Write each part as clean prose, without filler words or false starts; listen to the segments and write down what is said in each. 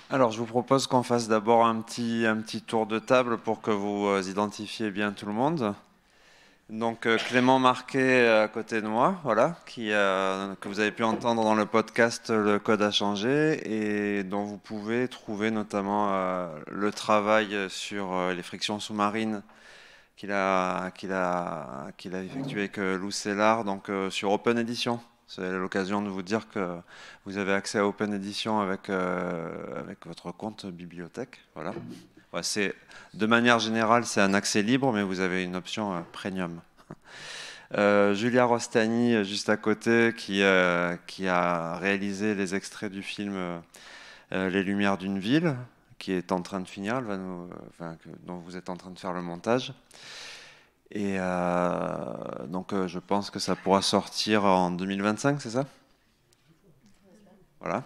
Alors, je vous propose qu'on fasse d'abord un petit tour de table pour que vous identifiez bien tout le monde. Donc, Clément Marquet à côté de moi, voilà, que vous avez pu entendre dans le podcast Le Code a changé et dont vous pouvez trouver notamment le travail sur les frictions sous-marines qu'il a effectué avec Lou Sellard, donc sur Open Edition. C'est l'occasion de vous dire que vous avez accès à Open Edition avec votre compte bibliothèque. Voilà. Ouais, de manière générale, c'est un accès libre, mais vous avez une option premium. Julia Rostani, juste à côté, qui a réalisé les extraits du film Les Lumières d'une ville, qui est en train de finir, dont vous êtes en train de faire le montage. Et donc je pense que ça pourra sortir en 2025, c'est ça? Voilà.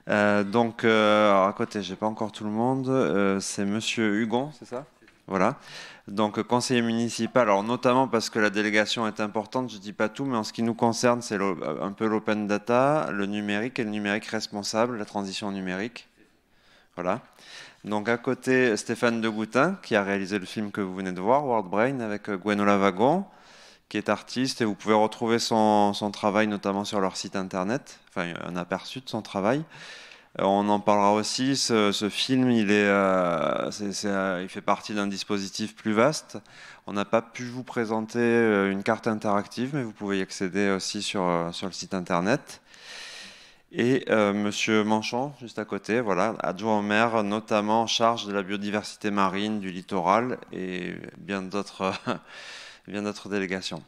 Alors à côté, j'ai pas encore tout le monde. C'est Monsieur Hugon, c'est ça? Voilà. Donc conseiller municipal, alors notamment parce que la délégation est importante, je dis pas tout, mais en ce qui nous concerne, c'est un peu l'open data, le numérique et le numérique responsable, la transition numérique. Voilà. Donc à côté, Stéphane Degoutin, qui a réalisé le film que vous venez de voir, World Brain, avec Gwenola Wagon, qui est artiste, et vous pouvez retrouver son travail notamment sur leur site internet, enfin un aperçu de son travail. On en parlera aussi, ce film, il fait partie d'un dispositif plus vaste. On n'a pas pu vous présenter une carte interactive, mais vous pouvez y accéder aussi sur le site internet. Et Monsieur Manchon, juste à côté, voilà, adjoint au maire, notamment en charge de la biodiversité marine, du littoral et bien d'autres bien d'autres délégations.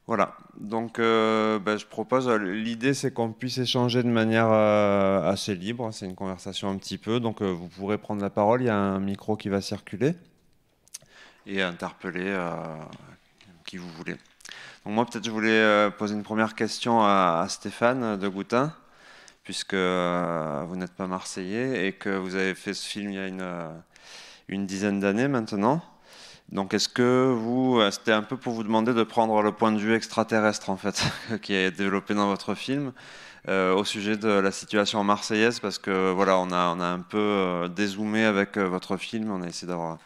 Voilà, donc je propose, l'idée c'est qu'on puisse échanger de manière assez libre, c'est une conversation un petit peu, donc vous pourrez prendre la parole, il y a un micro qui va circuler et interpeller qui vous voulez. Donc moi peut-être je voulais poser une première question à Stéphane de Goutin, puisque vous n'êtes pas marseillais et que vous avez fait ce film il y a une dizaine d'années maintenant. Donc est-ce que c'était un peu pour vous demander de prendre le point de vue extraterrestre en fait, qui est développé dans votre film, au sujet de la situation marseillaise, parce que voilà, on a un peu dézoomé avec votre film, on a essayé d'avoir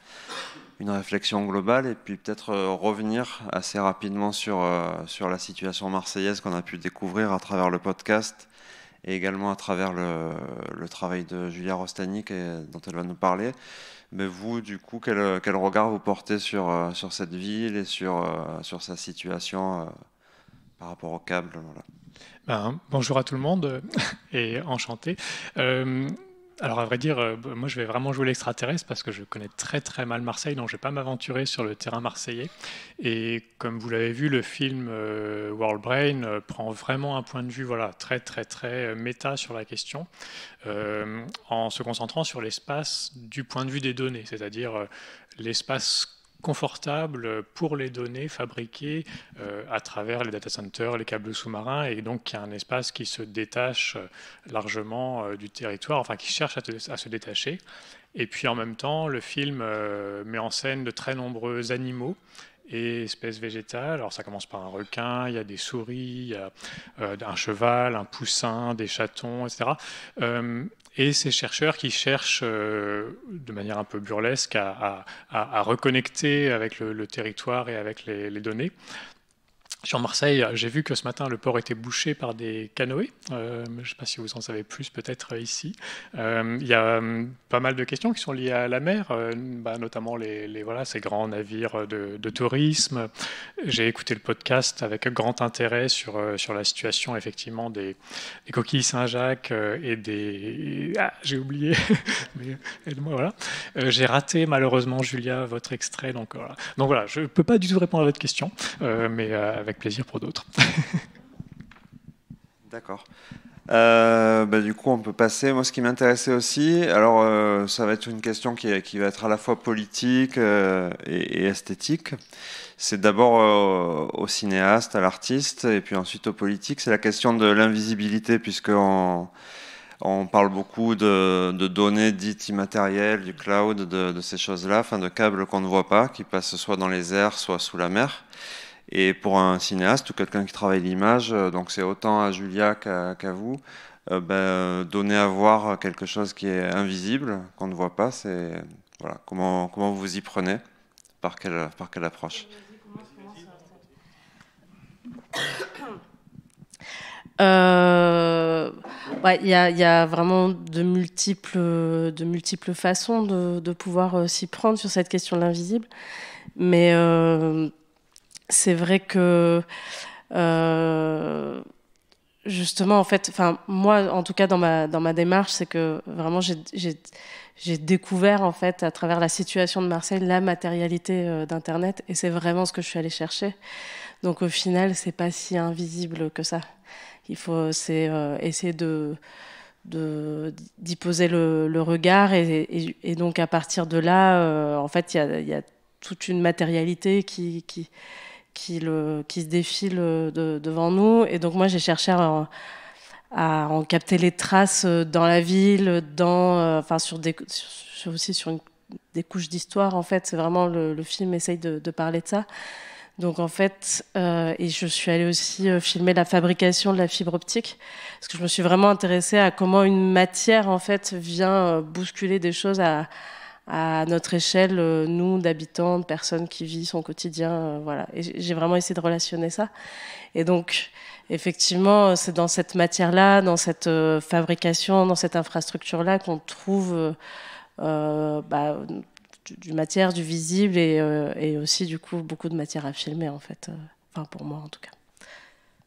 une réflexion globale et puis peut-être revenir assez rapidement sur la situation marseillaise qu'on a pu découvrir à travers le podcast et également à travers le travail de Julia Rostani dont elle va nous parler. Mais vous, du coup, quel regard vous portez sur cette ville et sur sa situation par rapport au câble, voilà. Bonjour à tout le monde et enchanté. Euh, alors à vrai dire, moi je vais vraiment jouer l'extraterrestre parce que je connais très très mal Marseille, donc je vais pas m'aventurer sur le terrain marseillais. Et comme vous l'avez vu, le film World Brain prend vraiment un point de vue voilà, très très très méta sur la question, en se concentrant sur l'espace du point de vue des données, c'est-à-dire l'espace confortable pour les données fabriquées à travers les data centers, les câbles sous-marins, et donc qui a un espace qui se détache largement du territoire, enfin qui cherche à se détacher. Et puis en même temps, le film met en scène de très nombreux animaux et espèces végétales. Alors ça commence par un requin, il y a des souris, il y a un cheval, un poussin, des chatons, etc. Et ces chercheurs qui cherchent de manière un peu burlesque à reconnecter avec le territoire et avec les données. Sur Marseille, j'ai vu que ce matin, le port était bouché par des canoës. Je ne sais pas si vous en savez plus, peut-être ici. Il y a pas mal de questions qui sont liées à la mer, notamment voilà, ces grands navires de tourisme. J'ai écouté le podcast avec grand intérêt sur la situation, effectivement, des coquilles Saint-Jacques et des... Ah, j'ai oublié, mais aide-moi, voilà. J'ai raté, malheureusement, Julia, votre extrait. Donc voilà, je ne peux pas du tout répondre à votre question, mais avec plaisir pour d'autres. D'accord. Du coup, on peut passer. Moi, ce qui m'intéressait aussi, alors ça va être une question qui va être à la fois politique et esthétique. C'est d'abord au cinéaste, à l'artiste, et puis ensuite au politique. C'est la question de l'invisibilité, puisqu'on parle beaucoup de données dites immatérielles, du cloud, de ces choses-là, enfin de câbles qu'on ne voit pas, qui passent soit dans les airs, soit sous la mer. Et pour un cinéaste ou quelqu'un qui travaille l'image, donc c'est autant à Julia qu'à vous, donner à voir quelque chose qui est invisible, qu'on ne voit pas. C'est voilà, comment vous y prenez, par quelle approche? Ouais, il y a vraiment de multiples façons de pouvoir s'y prendre sur cette question de l'invisible. Mais c'est vrai que justement, en fait, enfin, moi, en tout cas, dans ma démarche, c'est que vraiment, j'ai découvert, en fait, à travers la situation de Marseille, la matérialité d'Internet, et c'est vraiment ce que je suis allée chercher. Donc, au final, c'est pas si invisible que ça. Il faut essayer d'y poser le regard, et donc à partir de là, en fait, il y a toute une matérialité qui se défile devant nous. Et donc moi, j'ai cherché à en capter les traces dans la ville, enfin aussi sur des couches d'histoire. En fait, c'est vraiment le film essaye de parler de ça. Donc en fait, et je suis allée aussi filmer la fabrication de la fibre optique, parce que je me suis vraiment intéressée à comment une matière en fait vient bousculer des choses à notre échelle, nous d'habitants, de personnes qui vivent son quotidien, voilà. Et j'ai vraiment essayé de relationner ça. Et donc effectivement, c'est dans cette matière-là, dans cette fabrication, dans cette infrastructure-là qu'on trouve du matière, du visible et aussi du coup beaucoup de matière à filmer en fait. Enfin pour moi en tout cas.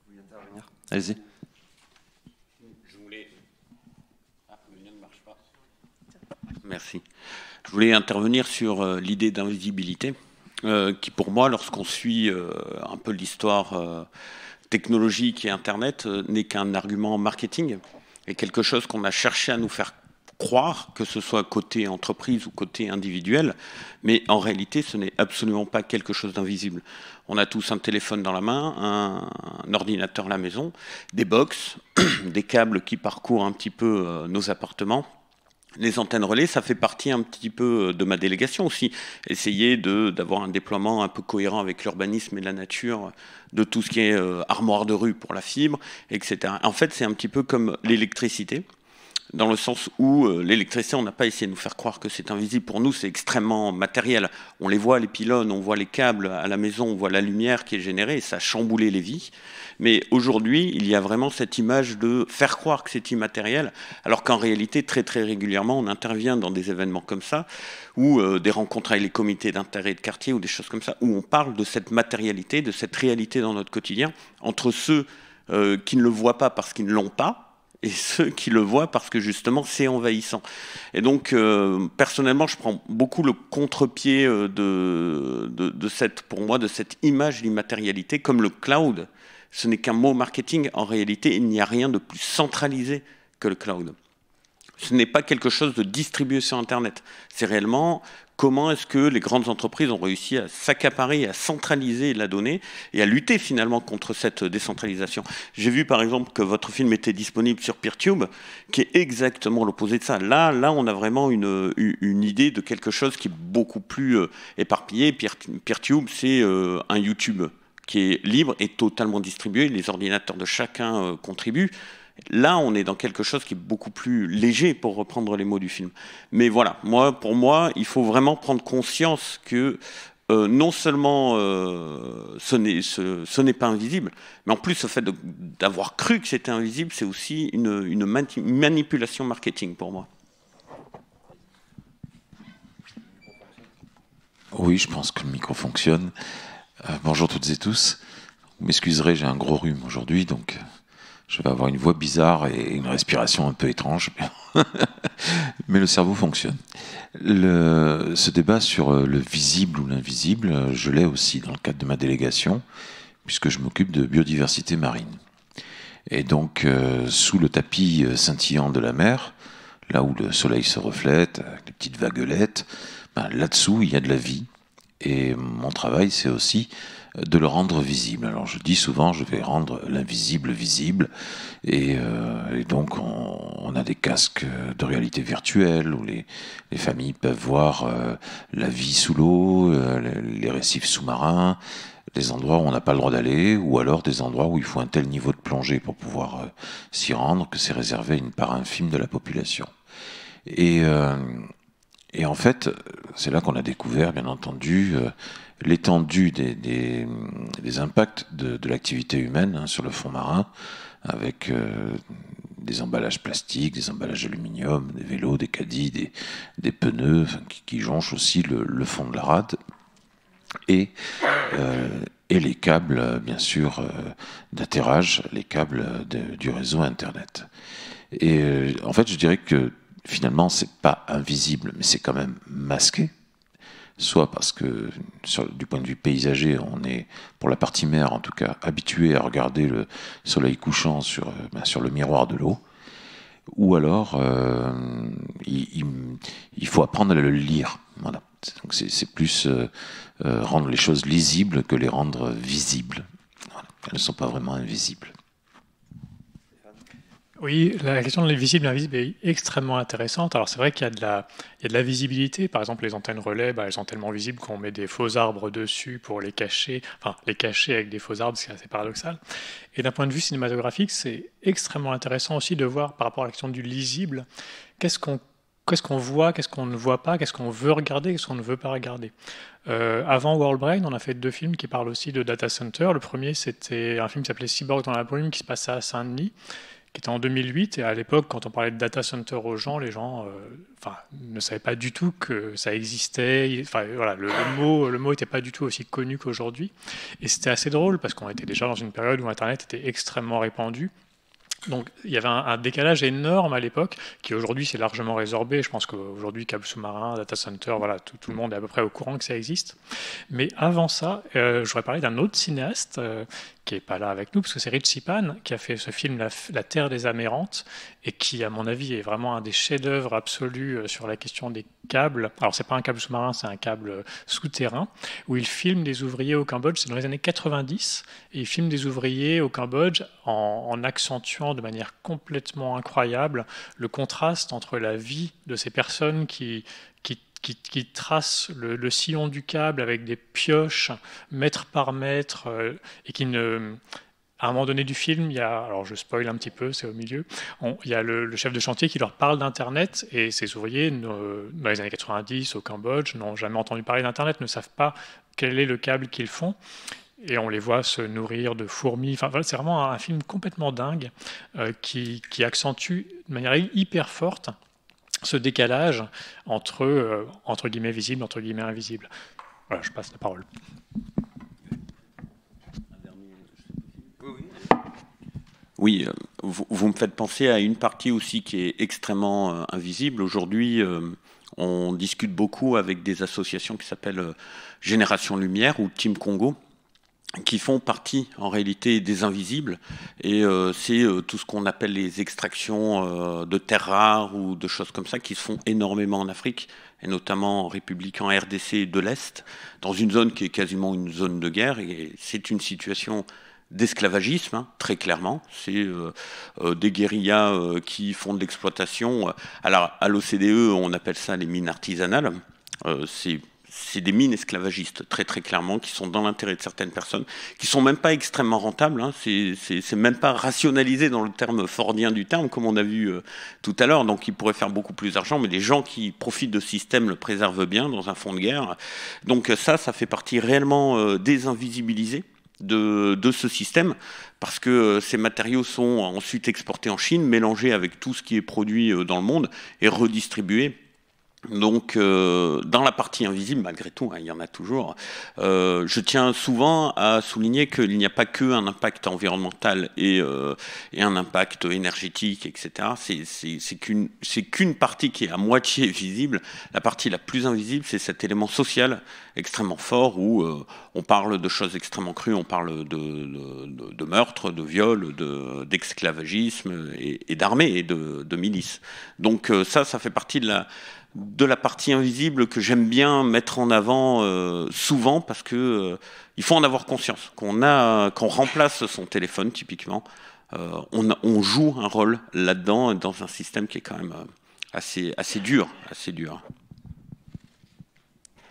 Vous voulez intervenir? Allez-y. Le lien ne marche pas. Merci. Je voulais intervenir sur l'idée d'invisibilité, qui pour moi, lorsqu'on suit un peu l'histoire technologique et Internet, n'est qu'un argument marketing et quelque chose qu'on a cherché à nous faire croire, que ce soit côté entreprise ou côté individuel, mais en réalité, ce n'est absolument pas quelque chose d'invisible. On a tous un téléphone dans la main, un ordinateur à la maison, des box, des câbles qui parcourent un petit peu nos appartements. Les antennes relais, ça fait partie un petit peu de ma délégation aussi. Essayer d'avoir un déploiement un peu cohérent avec l'urbanisme et la nature, de tout ce qui est armoire de rue pour la fibre, etc. En fait, c'est un petit peu comme l'électricité, dans le sens où l'électricité, on n'a pas essayé de nous faire croire que c'est invisible. Pour nous, c'est extrêmement matériel. On les voit, les pylônes, on voit les câbles à la maison, on voit la lumière qui est générée, et ça a chamboulé les vies. Mais aujourd'hui, il y a vraiment cette image de faire croire que c'est immatériel, alors qu'en réalité, très très régulièrement, on intervient dans des événements comme ça, ou des rencontres avec les comités d'intérêt de quartier, ou des choses comme ça, où on parle de cette matérialité, de cette réalité dans notre quotidien, entre ceux qui ne le voient pas parce qu'ils ne l'ont pas, et ceux qui le voient parce que justement c'est envahissant. Et donc personnellement je prends beaucoup le contre-pied pour moi de cette image d'immatérialité comme le cloud. Ce n'est qu'un mot marketing, en réalité il n'y a rien de plus centralisé que le cloud. Ce n'est pas quelque chose de distribué sur Internet. C'est réellement comment est-ce que les grandes entreprises ont réussi à s'accaparer, à centraliser la donnée et à lutter finalement contre cette décentralisation. J'ai vu par exemple que votre film était disponible sur Peertube, qui est exactement l'opposé de ça. Là, on a vraiment une idée de quelque chose qui est beaucoup plus éparpillé. Peertube, c'est un YouTube qui est libre et totalement distribué. Les ordinateurs de chacun contribuent. Là, on est dans quelque chose qui est beaucoup plus léger, pour reprendre les mots du film. Mais voilà, pour moi, il faut vraiment prendre conscience que non seulement ce n'est pas invisible, mais en plus, le fait d'avoir cru que c'était invisible, c'est aussi une manipulation marketing pour moi. Oui, je pense que le micro fonctionne. Bonjour toutes et tous. Vous m'excuserez, j'ai un gros rhume aujourd'hui, donc je vais avoir une voix bizarre et une respiration un peu étrange. Mais le cerveau fonctionne. Ce débat sur le visible ou l'invisible, je l'ai aussi dans le cadre de ma délégation, puisque je m'occupe de biodiversité marine. Et donc, sous le tapis scintillant de la mer, là où le soleil se reflète, avec les petites vaguelettes, là-dessous, il y a de la vie. Et mon travail, c'est aussi de le rendre visible. Alors je dis souvent, je vais rendre l'invisible visible, et donc on a des casques de réalité virtuelle où les familles peuvent voir la vie sous l'eau, les récifs sous-marins, des endroits où on n'a pas le droit d'aller, ou alors des endroits où il faut un tel niveau de plongée pour pouvoir s'y rendre que c'est réservé à une part infime de la population. Et en fait, c'est là qu'on a découvert, bien entendu, l'étendue des impacts de l'activité humaine sur le fond marin, avec des emballages plastiques, des emballages d'aluminium, des vélos, des caddies, des pneus, qui jonchent aussi le fond de la rade. Et les câbles, bien sûr, d'atterrage, les câbles du réseau Internet. Et en fait, je dirais que finalement, c'est pas invisible, mais c'est quand même masqué. Soit parce que, du point de vue paysager, on est, pour la partie mer en tout cas, habitué à regarder le soleil couchant sur le miroir de l'eau, ou alors il faut apprendre à le lire. Voilà. Donc c'est plus rendre les choses lisibles que les rendre visibles. Voilà. Elles ne sont pas vraiment invisibles. Oui, la question de l'invisible et l'invisible est extrêmement intéressante. Alors c'est vrai qu'il y a de la visibilité. Par exemple, les antennes relais, elles sont tellement visibles qu'on met des faux arbres dessus pour les cacher, enfin les cacher avec des faux arbres, c'est assez paradoxal. Et d'un point de vue cinématographique, c'est extrêmement intéressant aussi de voir par rapport à la question du lisible, qu'est-ce qu'on voit, qu'est-ce qu'on ne voit pas, qu'est-ce qu'on veut regarder, qu'est-ce qu'on ne veut pas regarder. Avant World Brain, on a fait 2 films qui parlent aussi de data center. Le premier, c'était un film qui s'appelait Cyborg dans la brume, qui se passait à Saint-Denis, qui était en 2008, et à l'époque, quand on parlait de data center aux gens, les gens ne savaient pas du tout que ça existait. Enfin, voilà, le mot n'était pas du tout aussi connu qu'aujourd'hui. Et c'était assez drôle, parce qu'on était déjà dans une période où Internet était extrêmement répandu. Donc il y avait un décalage énorme à l'époque, qui aujourd'hui s'est largement résorbé. Je pense qu'aujourd'hui, câble sous-marin, data center, voilà, tout le monde est à peu près au courant que ça existe. Mais avant ça, je voudrais parler d'un autre cinéaste qui n'est pas là avec nous, parce que c'est Richie Pan, qui a fait ce film La Terre des Amérantes, et qui, à mon avis, est vraiment un des chefs-d'œuvre absolus sur la question des câbles. Alors, c'est pas un câble sous-marin, c'est un câble souterrain, où il filme des ouvriers au Cambodge. C'est dans les années 90, et il filme des ouvriers au Cambodge en accentuant de manière complètement incroyable le contraste entre la vie de ces personnes qui tracent le sillon du câble avec des pioches mètre par mètre, et qui ne... À un moment donné du film, il y a, alors je spoil un petit peu, c'est au milieu, il y a le chef de chantier qui leur parle d'Internet, et ces ouvriers, dans les années 90 au Cambodge, n'ont jamais entendu parler d'Internet, ne savent pas quel est le câble qu'ils font, et on les voit se nourrir de fourmis. Enfin, voilà, c'est vraiment un film complètement dingue qui accentue de manière hyper forte ce décalage entre, entre guillemets, visible, entre guillemets, invisible. Voilà, je passe la parole. Oui, vous me faites penser à une partie aussi qui est extrêmement invisible. Aujourd'hui, on discute beaucoup avec des associations qui s'appellent Génération Lumière ou Team Congo, qui font partie en réalité des invisibles, et c'est tout ce qu'on appelle les extractions de terres rares ou de choses comme ça qui se font énormément en Afrique, et notamment en République, en RDC de l'Est, dans une zone qui est quasiment une zone de guerre, et c'est une situation d'esclavagisme, hein, très clairement. C'est des guérillas qui font de l'exploitation. Alors, à l'OCDE, on appelle ça les mines artisanales. C'est des mines esclavagistes, très très clairement, qui sont dans l'intérêt de certaines personnes, qui sont même pas extrêmement rentables, hein, c'est même pas rationalisé dans le terme fordien du terme, comme on a vu tout à l'heure, donc ils pourraient faire beaucoup plus d'argent, mais les gens qui profitent de ce système le préservent bien dans un fond de guerre. Donc ça fait partie réellement désinvisibilisée de ce système, parce que ces matériaux sont ensuite exportés en Chine, mélangés avec tout ce qui est produit dans le monde et redistribués. Donc, dans la partie invisible, malgré tout, hein, il y en a toujours, je tiens souvent à souligner qu'il n'y a pas qu'un impact environnemental et un impact énergétique, etc. C'est qu'une partie qui est à moitié visible. La partie la plus invisible, c'est cet élément social extrêmement fort où on parle de choses extrêmement crues, on parle de meurtres, de viols, d'esclavagisme et d'armées et de milices. Donc ça fait partie de la partie invisible que j'aime bien mettre en avant souvent, parce que il faut en avoir conscience. Qu'on remplace son téléphone, typiquement, on joue un rôle là-dedans, dans un système qui est quand même assez dur.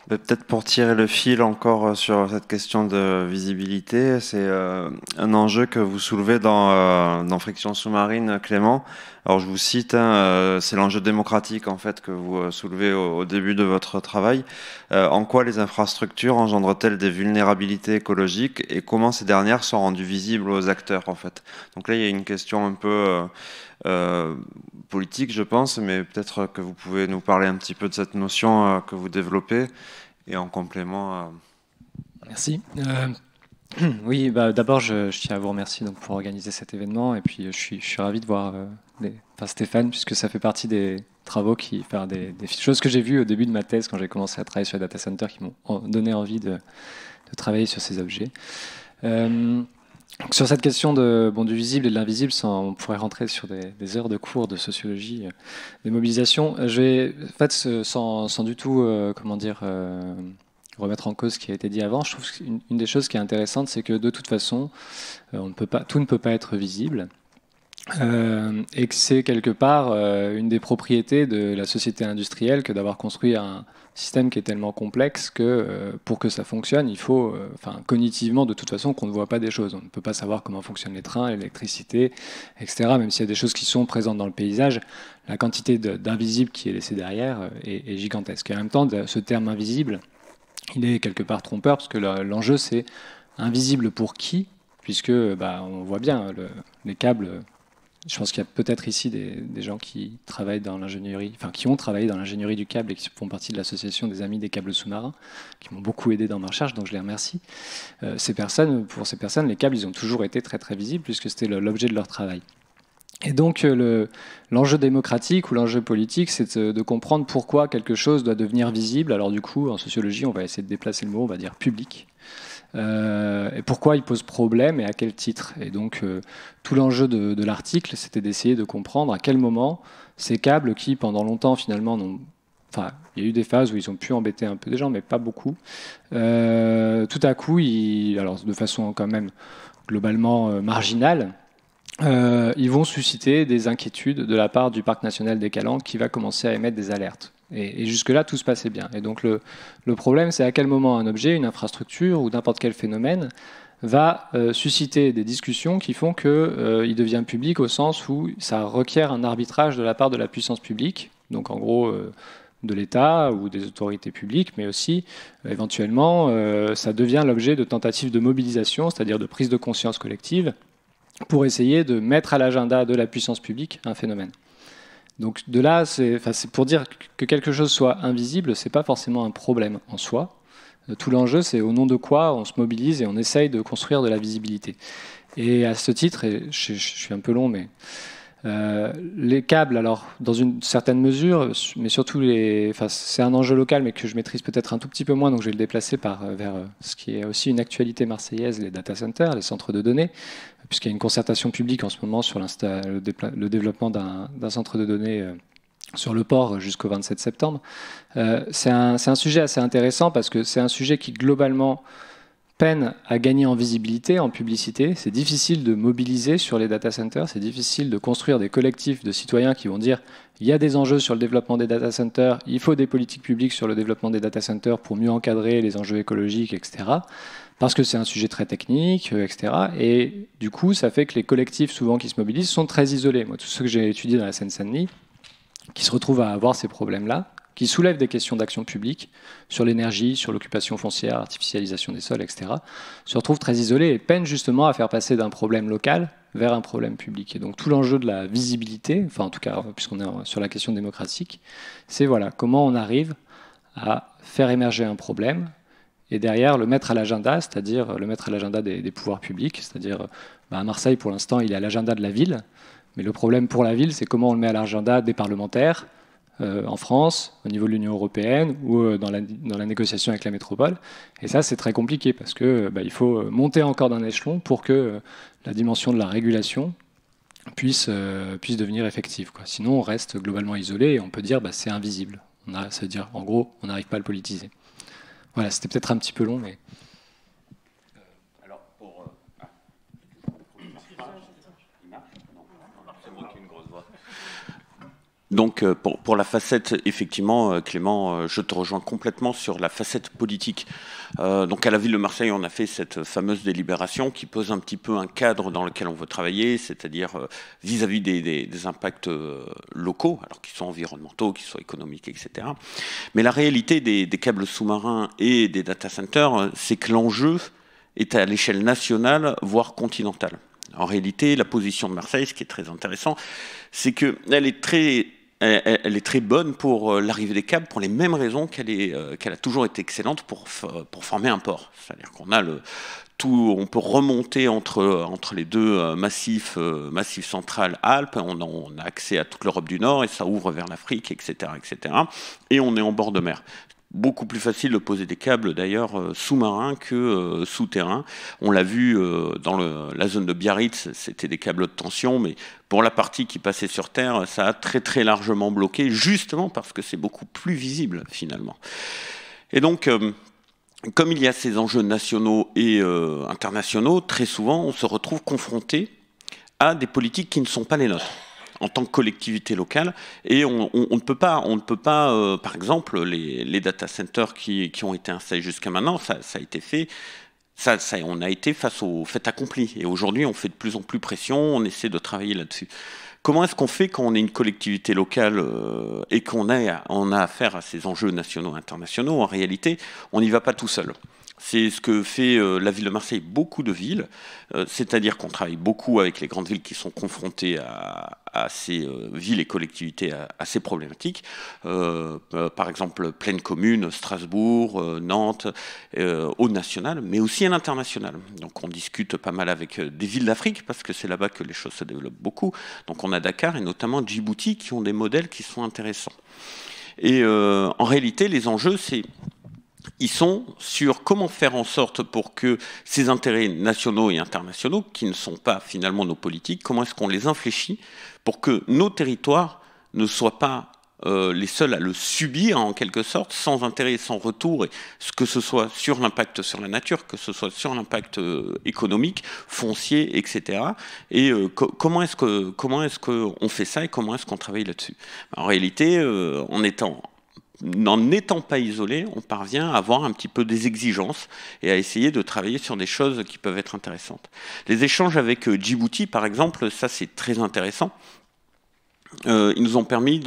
Peut-être pour tirer le fil encore sur cette question de visibilité, c'est un enjeu que vous soulevez dans Friction sous-marine, Clément. Alors je vous cite, hein, c'est l'enjeu démocratique en fait que vous soulevez au début de votre travail. En quoi les infrastructures engendrent-elles des vulnérabilités écologiques et comment ces dernières sont rendues visibles aux acteurs en fait? Donc là il y a une question un peu politique je pense, mais peut-être que vous pouvez nous parler un petit peu de cette notion que vous développez. Et en complément. Merci. Oui, bah, d'abord, je tiens à vous remercier donc, pour organiser cet événement. Et puis, je suis ravi de voir Stéphane, puisque ça fait partie des travaux, des choses que j'ai vues au début de ma thèse quand j'ai commencé à travailler sur les data centers qui m'ont donné envie de travailler sur ces objets. Donc, sur cette question du visible et de l'invisible, on pourrait rentrer sur des heures de cours de sociologie des mobilisations. Je vais, en fait, sans du tout, remettre en cause ce qui a été dit avant, je trouve qu'une des choses qui est intéressante, c'est que de toute façon, tout ne peut pas être visible. Et que c'est quelque part une des propriétés de la société industrielle que d'avoir construit un système qui est tellement complexe que pour que ça fonctionne, il faut, cognitivement, de toute façon, qu'on ne voit pas des choses. On ne peut pas savoir comment fonctionnent les trains, l'électricité, etc. Même s'il y a des choses qui sont présentes dans le paysage, la quantité d'invisible qui est laissée derrière est gigantesque. Et en même temps, ce terme invisible, il est quelque part trompeur, parce que l'enjeu, c'est invisible pour qui, puisque on voit bien les câbles. Je pense qu'il y a peut-être ici des gens qui travaillent dans l'ingénierie, qui ont travaillé dans l'ingénierie du câble et qui font partie de l'association des amis des câbles sous-marins, qui m'ont beaucoup aidé dans ma recherche, donc je les remercie. Pour ces personnes, les câbles, ils ont toujours été très très visibles puisque c'était l'objet de leur travail. Et donc l'enjeu démocratique ou l'enjeu politique, c'est de comprendre pourquoi quelque chose doit devenir visible. Alors du coup, en sociologie, on va essayer de déplacer le mot, on va dire public. Et pourquoi il pose problème et à quel titre. Et donc tout l'enjeu de l'article, c'était d'essayer de comprendre à quel moment ces câbles qui pendant longtemps finalement il y a eu des phases où ils ont pu embêter un peu des gens, mais pas beaucoup. Tout à coup, alors de façon quand même globalement marginale, ils vont susciter des inquiétudes de la part du parc national des Calanques qui va commencer à émettre des alertes. Et jusque-là, tout se passait bien. Et donc le problème, c'est à quel moment un objet, une infrastructure ou n'importe quel phénomène va susciter des discussions qui font qu'il devient public au sens où ça requiert un arbitrage de la part de la puissance publique, donc en gros de l'État ou des autorités publiques, mais aussi éventuellement ça devient l'objet de tentatives de mobilisation, c'est-à-dire de prise de conscience collective, pour essayer de mettre à l'agenda de la puissance publique un phénomène. Donc de là, c'est pour dire que quelque chose soit invisible, c'est pas forcément un problème en soi. Tout l'enjeu, c'est au nom de quoi on se mobilise et on essaye de construire de la visibilité. Et à ce titre, et je suis un peu long, mais les câbles, alors dans une certaine mesure, mais surtout c'est un enjeu local, mais que je maîtrise peut-être un tout petit peu moins, donc je vais le déplacer vers ce qui est aussi une actualité marseillaise, les data centers, les centres de données, puisqu'il y a une concertation publique en ce moment sur le développement d'un centre de données sur le port jusqu'au 27 septembre. C'est un sujet assez intéressant parce que c'est un sujet qui globalement peine à gagner en visibilité, en publicité. C'est difficile de mobiliser sur les data centers, c'est difficile de construire des collectifs de citoyens qui vont dire il y a des enjeux sur le développement des data centers, il faut des politiques publiques sur le développement des data centers pour mieux encadrer les enjeux écologiques, etc. Parce que c'est un sujet très technique, etc. Et du coup, ça fait que les collectifs souvent qui se mobilisent sont très isolés. Moi, tous ceux que j'ai étudiés dans la Seine-Saint-Denis, qui se retrouvent à avoir ces problèmes-là, qui soulèvent des questions d'action publique sur l'énergie, sur l'occupation foncière, l'artificialisation des sols, etc., se retrouvent très isolés et peinent justement à faire passer d'un problème local vers un problème public. Et donc tout l'enjeu de la visibilité, enfin en tout cas puisqu'on est sur la question démocratique, c'est voilà, comment on arrive à faire émerger un problème et derrière le mettre à l'agenda, c'est-à-dire le mettre à l'agenda des pouvoirs publics, c'est-à-dire à Marseille pour l'instant il est à l'agenda de la ville, mais le problème pour la ville c'est comment on le met à l'agenda des parlementaires, en France, au niveau de l'Union européenne ou dans la négociation avec la métropole. Et ça, c'est très compliqué parce que il faut monter encore d'un échelon pour que la dimension de la régulation puisse devenir effective, quoi. Sinon, on reste globalement isolé et on peut dire c'est invisible. Ça veut dire, en gros, on n'arrive pas à le politiser. Voilà, c'était peut-être un petit peu long, mais... Alors, il marche ? Non, c'est moi qui ai une grosse voix. Donc pour la facette, effectivement, Clément, je te rejoins complètement sur la facette politique. Donc à la ville de Marseille, on a fait cette fameuse délibération qui pose un petit peu un cadre dans lequel on veut travailler, c'est-à-dire vis-à-vis des impacts locaux, alors qu'ils sont environnementaux, qu'ils soient économiques, etc. Mais la réalité des câbles sous-marins et des data centers, c'est que l'enjeu est à l'échelle nationale, voire continentale. En réalité, la position de Marseille, ce qui est très intéressant, c'est qu'elle est très bonne pour l'arrivée des câbles pour les mêmes raisons qu'elle a toujours été excellente pour former un port. C'est-à-dire qu'on a on peut remonter entre les deux massifs central Alpes, on a accès à toute l'Europe du Nord et ça ouvre vers l'Afrique, etc., etc. Et on est en bord de mer. Beaucoup plus facile de poser des câbles d'ailleurs sous-marins que souterrains. On l'a vu dans la zone de Biarritz, c'était des câbles de tension, mais pour la partie qui passait sur Terre, ça a très très largement bloqué, justement parce que c'est beaucoup plus visible finalement. Et donc, comme il y a ces enjeux nationaux et internationaux, très souvent on se retrouve confronté à des politiques qui ne sont pas les nôtres en tant que collectivité locale, et on ne peut pas, par exemple, les data centers qui ont été installés jusqu'à maintenant, ça a été fait, on a été face au fait accompli, et aujourd'hui on fait de plus en plus pression, on essaie de travailler là-dessus. Comment est-ce qu'on fait quand on est une collectivité locale et qu'on a affaire à ces enjeux nationaux et internationaux? En réalité, on n'y va pas tout seul. C'est ce que fait la ville de Marseille, beaucoup de villes, c'est-à-dire qu'on travaille beaucoup avec les grandes villes qui sont confrontées à ces villes et collectivités assez problématiques. Par exemple, Plaine Commune, Strasbourg, Nantes, au national, mais aussi à l'international. Donc on discute pas mal avec des villes d'Afrique, parce que c'est là-bas que les choses se développent beaucoup. Donc on a Dakar et notamment Djibouti qui ont des modèles qui sont intéressants. Et en réalité, les enjeux, ils sont sur comment faire en sorte pour que ces intérêts nationaux et internationaux, qui ne sont pas finalement nos politiques, comment est-ce qu'on les infléchit pour que nos territoires ne soient pas les seuls à le subir en quelque sorte, sans intérêt et sans retour, et que ce soit sur l'impact sur la nature, que ce soit sur l'impact économique, foncier, etc. Et comment est-ce qu'on fait ça et comment est-ce qu'on travaille là-dessus? En réalité, n'en étant pas isolé, on parvient à avoir un petit peu des exigences et à essayer de travailler sur des choses qui peuvent être intéressantes. Les échanges avec Djibouti, par exemple, ça c'est très intéressant. Ils nous ont permis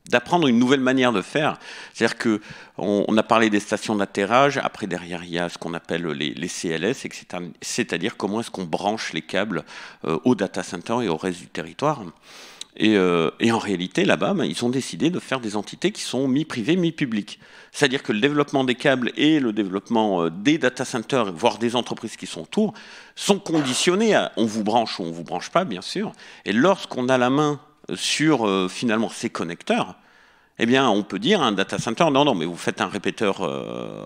d'apprendre une nouvelle manière de faire. C'est-à-dire qu'on a parlé des stations d'atterrage, après derrière il y a ce qu'on appelle les CLS, etc. C'est-à-dire comment est-ce qu'on branche les câbles au data center et au reste du territoire. Et en réalité, là-bas, ils ont décidé de faire des entités qui sont mi-privées, mi-publiques. C'est-à-dire que le développement des câbles et le développement des data centers, voire des entreprises qui sont autour, sont conditionnés à on vous branche ou on vous branche pas, bien sûr. Et lorsqu'on a la main sur finalement ces connecteurs, eh bien, on peut dire à un data center, non, mais vous faites un répéteur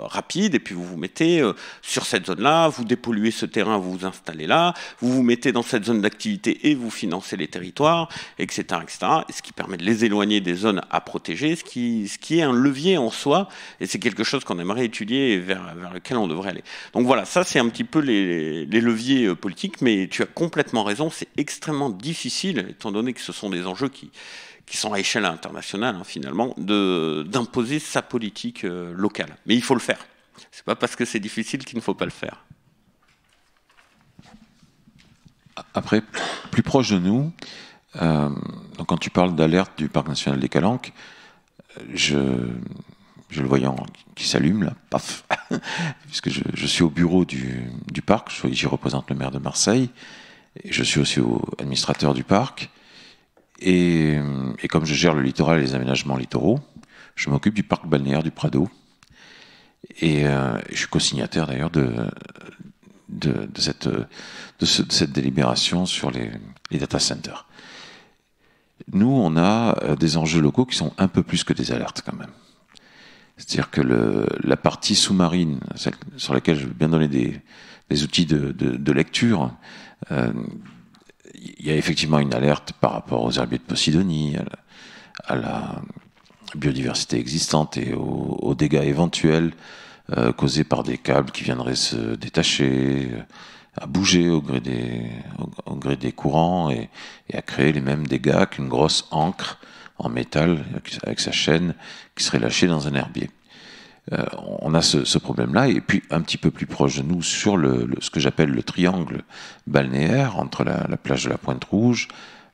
rapide et puis vous vous mettez sur cette zone-là, vous dépolluez ce terrain, vous vous installez là, vous vous mettez dans cette zone d'activité et vous financez les territoires, etc., etc. Ce qui permet de les éloigner des zones à protéger, ce qui est un levier en soi, et c'est quelque chose qu'on aimerait étudier et vers lequel on devrait aller. Donc voilà, ça c'est un petit peu les leviers politiques, mais tu as complètement raison, c'est extrêmement difficile, étant donné que ce sont des enjeux qui sont à échelle internationale, finalement, d'imposer sa politique locale. Mais il faut le faire. C'est pas parce que c'est difficile qu'il ne faut pas le faire. Après, plus proche de nous, donc quand tu parles d'alerte du Parc national des Calanques, je le voyant qui s'allume, là, paf, puisque je suis au bureau du parc, j'y représente le maire de Marseille, et je suis aussi administrateur du parc. Et comme je gère le littoral et les aménagements littoraux, je m'occupe du parc balnéaire du Prado. Et je suis co-signataire d'ailleurs de cette délibération sur les data centers. Nous, on a des enjeux locaux qui sont un peu plus que des alertes quand même. C'est-à-dire que la partie sous-marine, celle sur laquelle je veux bien donner des outils de lecture, il y a effectivement une alerte par rapport aux herbiers de Posidonie, à la biodiversité existante et aux dégâts éventuels causés par des câbles qui viendraient se détacher, à bouger au gré des courants et à créer les mêmes dégâts qu'une grosse ancre en métal avec sa chaîne qui serait lâchée dans un herbier. On a ce problème-là, et puis un petit peu plus proche de nous, sur ce que j'appelle le triangle balnéaire, entre la plage de la Pointe-Rouge,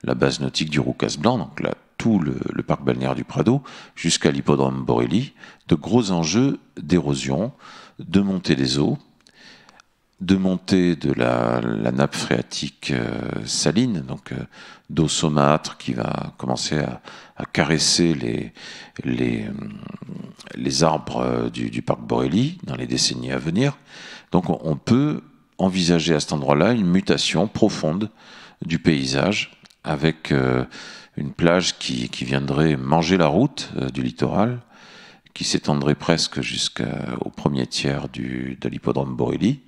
la base nautique du Roucas-Blanc, donc là, tout le parc balnéaire du Prado, jusqu'à l'hippodrome Borelli, de gros enjeux d'érosion, de montée des eaux, de montée de la nappe phréatique saline, donc d'eau saumâtre qui va commencer à caresser les arbres du parc Borelli dans les décennies à venir. Donc on peut envisager à cet endroit-là une mutation profonde du paysage avec une plage qui viendrait manger la route du littoral, qui s'étendrait presque jusqu'au premier tiers de l'hippodrome Borelli,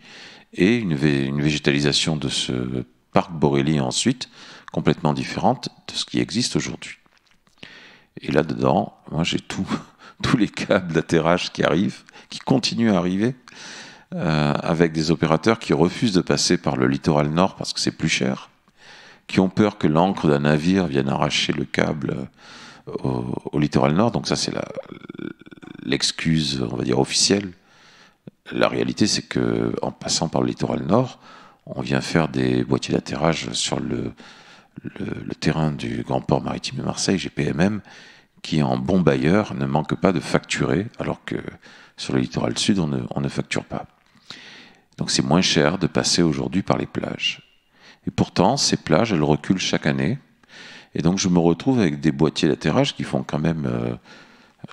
et une végétalisation de ce parc Borelli ensuite, complètement différente de ce qui existe aujourd'hui. Et là-dedans, moi j'ai tous les câbles d'atterrage qui arrivent, qui continuent à arriver, avec des opérateurs qui refusent de passer par le littoral nord parce que c'est plus cher, qui ont peur que l'ancre d'un navire vienne arracher le câble au littoral nord. Donc ça c'est l'excuse, on va dire, officielle. La réalité, c'est que en passant par le littoral nord, on vient faire des boîtiers d'atterrage sur le terrain du Grand Port Maritime de Marseille, GPMM, qui en bon bailleur ne manque pas de facturer, alors que sur le littoral sud, on ne facture pas. Donc c'est moins cher de passer aujourd'hui par les plages. Et pourtant, ces plages, elles reculent chaque année. Et donc je me retrouve avec des boîtiers d'atterrage qui font quand même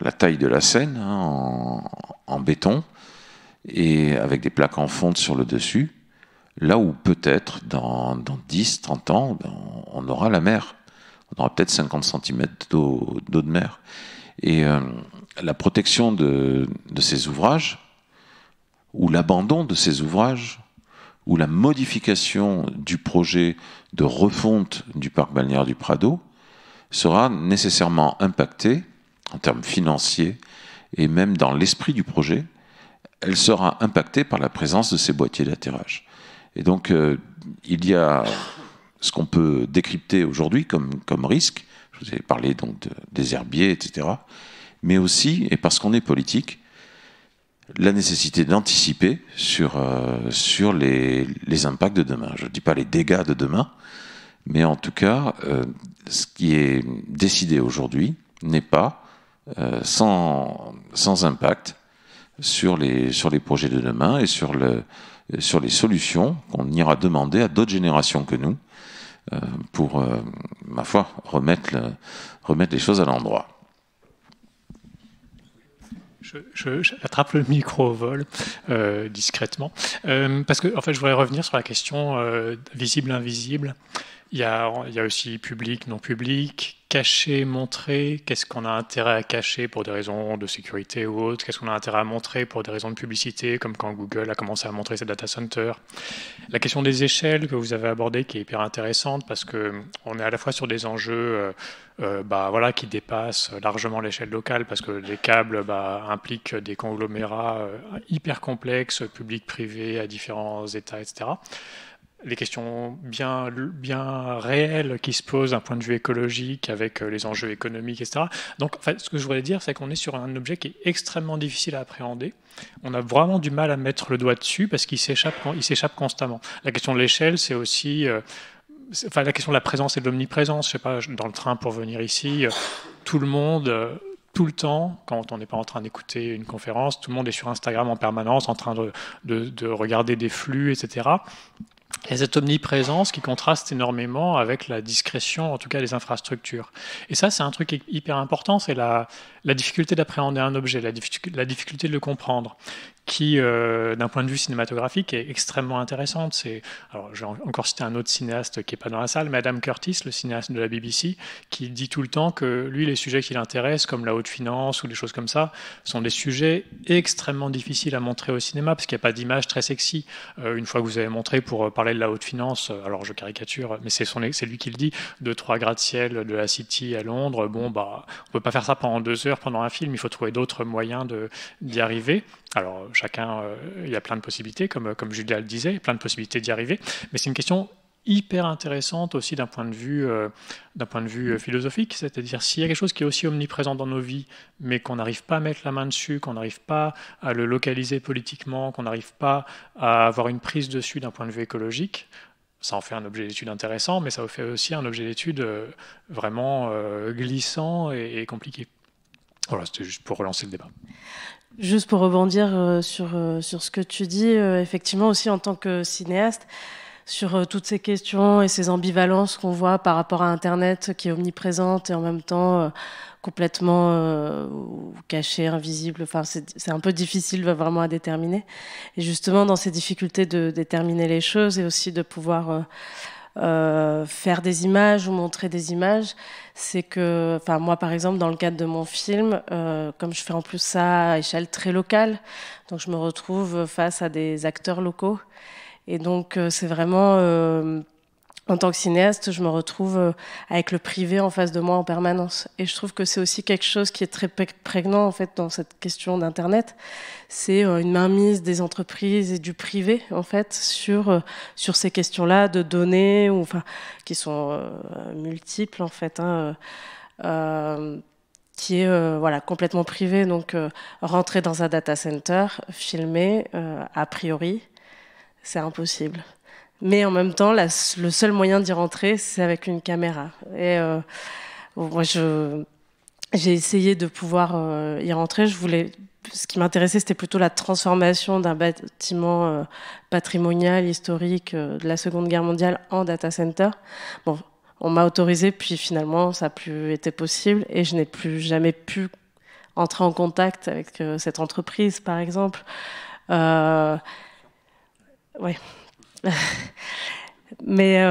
la taille de la Seine, hein, en béton, et avec des plaques en fonte sur le dessus, là où peut-être dans 10, 30 ans, on aura la mer. On aura peut-être 50 cm d'eau de mer. Et la protection de ces ouvrages, ou l'abandon de ces ouvrages, ou la modification du projet de refonte du parc balnéaire du Prado sera nécessairement impactée en termes financiers et même dans l'esprit du projet. Elle sera impactée par la présence de ces boîtiers d'atterrage. Et donc, il y a ce qu'on peut décrypter aujourd'hui comme risque. Je vous ai parlé donc des herbiers, etc. Mais aussi, et parce qu'on est politique, la nécessité d'anticiper sur les impacts de demain. Je ne dis pas les dégâts de demain, mais en tout cas, ce qui est décidé aujourd'hui n'est pas sans impact sur les projets de demain et sur les solutions qu'on ira demander à d'autres générations que nous pour, ma foi, remettre les choses à l'endroit. J'attrape le micro au vol discrètement parce que en fait, je voudrais revenir sur la question visible-invisible. Il y a aussi public, non public, caché, montré. Qu'est-ce qu'on a intérêt à cacher pour des raisons de sécurité ou autres? Qu'est-ce qu'on a intérêt à montrer pour des raisons de publicité, comme quand Google a commencé à montrer ses data centers? La question des échelles que vous avez abordée, qui est hyper intéressante, parce qu'on est à la fois sur des enjeux qui dépassent largement l'échelle locale, parce que les câbles impliquent des conglomérats hyper complexes, publics, privés, à différents états, etc. Les questions bien réelles qui se posent d'un point de vue écologique avec les enjeux économiques, etc. Donc, en fait, ce que je voudrais dire, c'est qu'on est sur un objet qui est extrêmement difficile à appréhender. On a vraiment du mal à mettre le doigt dessus parce qu'il s'échappe constamment. La question de l'échelle, c'est aussi... la question de la présence et de l'omniprésence. Je sais pas, dans le train pour venir ici, tout le monde... tout le temps, quand on n'est pas en train d'écouter une conférence, tout le monde est sur Instagram en permanence, en train de regarder des flux, etc. Il y a cette omniprésence qui contraste énormément avec la discrétion, en tout cas des infrastructures. Et ça, c'est un truc hyper important, c'est la difficulté d'appréhender un objet, la difficulté de le comprendre, qui, d'un point de vue cinématographique, est extrêmement intéressante. Alors, je vais encore citer un autre cinéaste qui n'est pas dans la salle, mais Adam Curtis, le cinéaste de la BBC, qui dit tout le temps que lui, les sujets qui l'intéressent, comme la haute finance ou des choses comme ça, sont des sujets extrêmement difficiles à montrer au cinéma, parce qu'il n'y a pas d'image très sexy. Une fois que vous avez montré, par parler de la haute finance, alors je caricature, mais c'est lui qui le dit, 2-3 gratte-ciel de la City à Londres, bon, bah, on peut pas faire ça pendant 2 heures pendant un film, il faut trouver d'autres moyens d'y arriver. Alors, chacun, il y a plein de possibilités, comme Julia le disait, plein de possibilités d'y arriver, mais c'est une question hyper intéressante aussi d'un point de vue philosophique, c'est-à-dire s'il y a quelque chose qui est aussi omniprésent dans nos vies, mais qu'on n'arrive pas à mettre la main dessus, qu'on n'arrive pas à le localiser politiquement, qu'on n'arrive pas à avoir une prise dessus d'un point de vue écologique, ça en fait un objet d'étude intéressant, mais ça en fait aussi un objet d'étude vraiment glissant et compliqué. Voilà, c'était juste pour relancer le débat. Juste pour rebondir sur ce que tu dis, effectivement aussi en tant que cinéaste, sur toutes ces questions et ces ambivalences qu'on voit par rapport à Internet qui est omniprésente et en même temps complètement cachée, invisible. Enfin, c'est un peu difficile vraiment à déterminer. Et justement, dans ces difficultés de déterminer les choses et aussi de pouvoir faire des images ou montrer des images, c'est que, enfin, moi, par exemple, dans le cadre de mon film, comme je fais en plus ça à échelle très locale, donc je me retrouve face à des acteurs locaux. Et donc, c'est vraiment, en tant que cinéaste, je me retrouve avec le privé en face de moi en permanence. Et je trouve que c'est aussi quelque chose qui est très prégnant, en fait, dans cette question d'Internet. C'est une mainmise des entreprises et du privé, en fait, sur ces questions-là de données, ou, enfin, qui sont multiples, en fait, hein, qui est voilà, complètement privé. Donc, rentrer dans un data center, filmer, a priori, c'est impossible. Mais en même temps, le seul moyen d'y rentrer, c'est avec une caméra. Et moi, j'ai essayé de pouvoir y rentrer. Ce qui m'intéressait, c'était plutôt la transformation d'un bâtiment patrimonial, historique de la Seconde Guerre mondiale en data center. Bon, on m'a autorisé, puis finalement, ça n'a plus été possible. Et je n'ai plus jamais pu entrer en contact avec cette entreprise, par exemple. Ouais. mais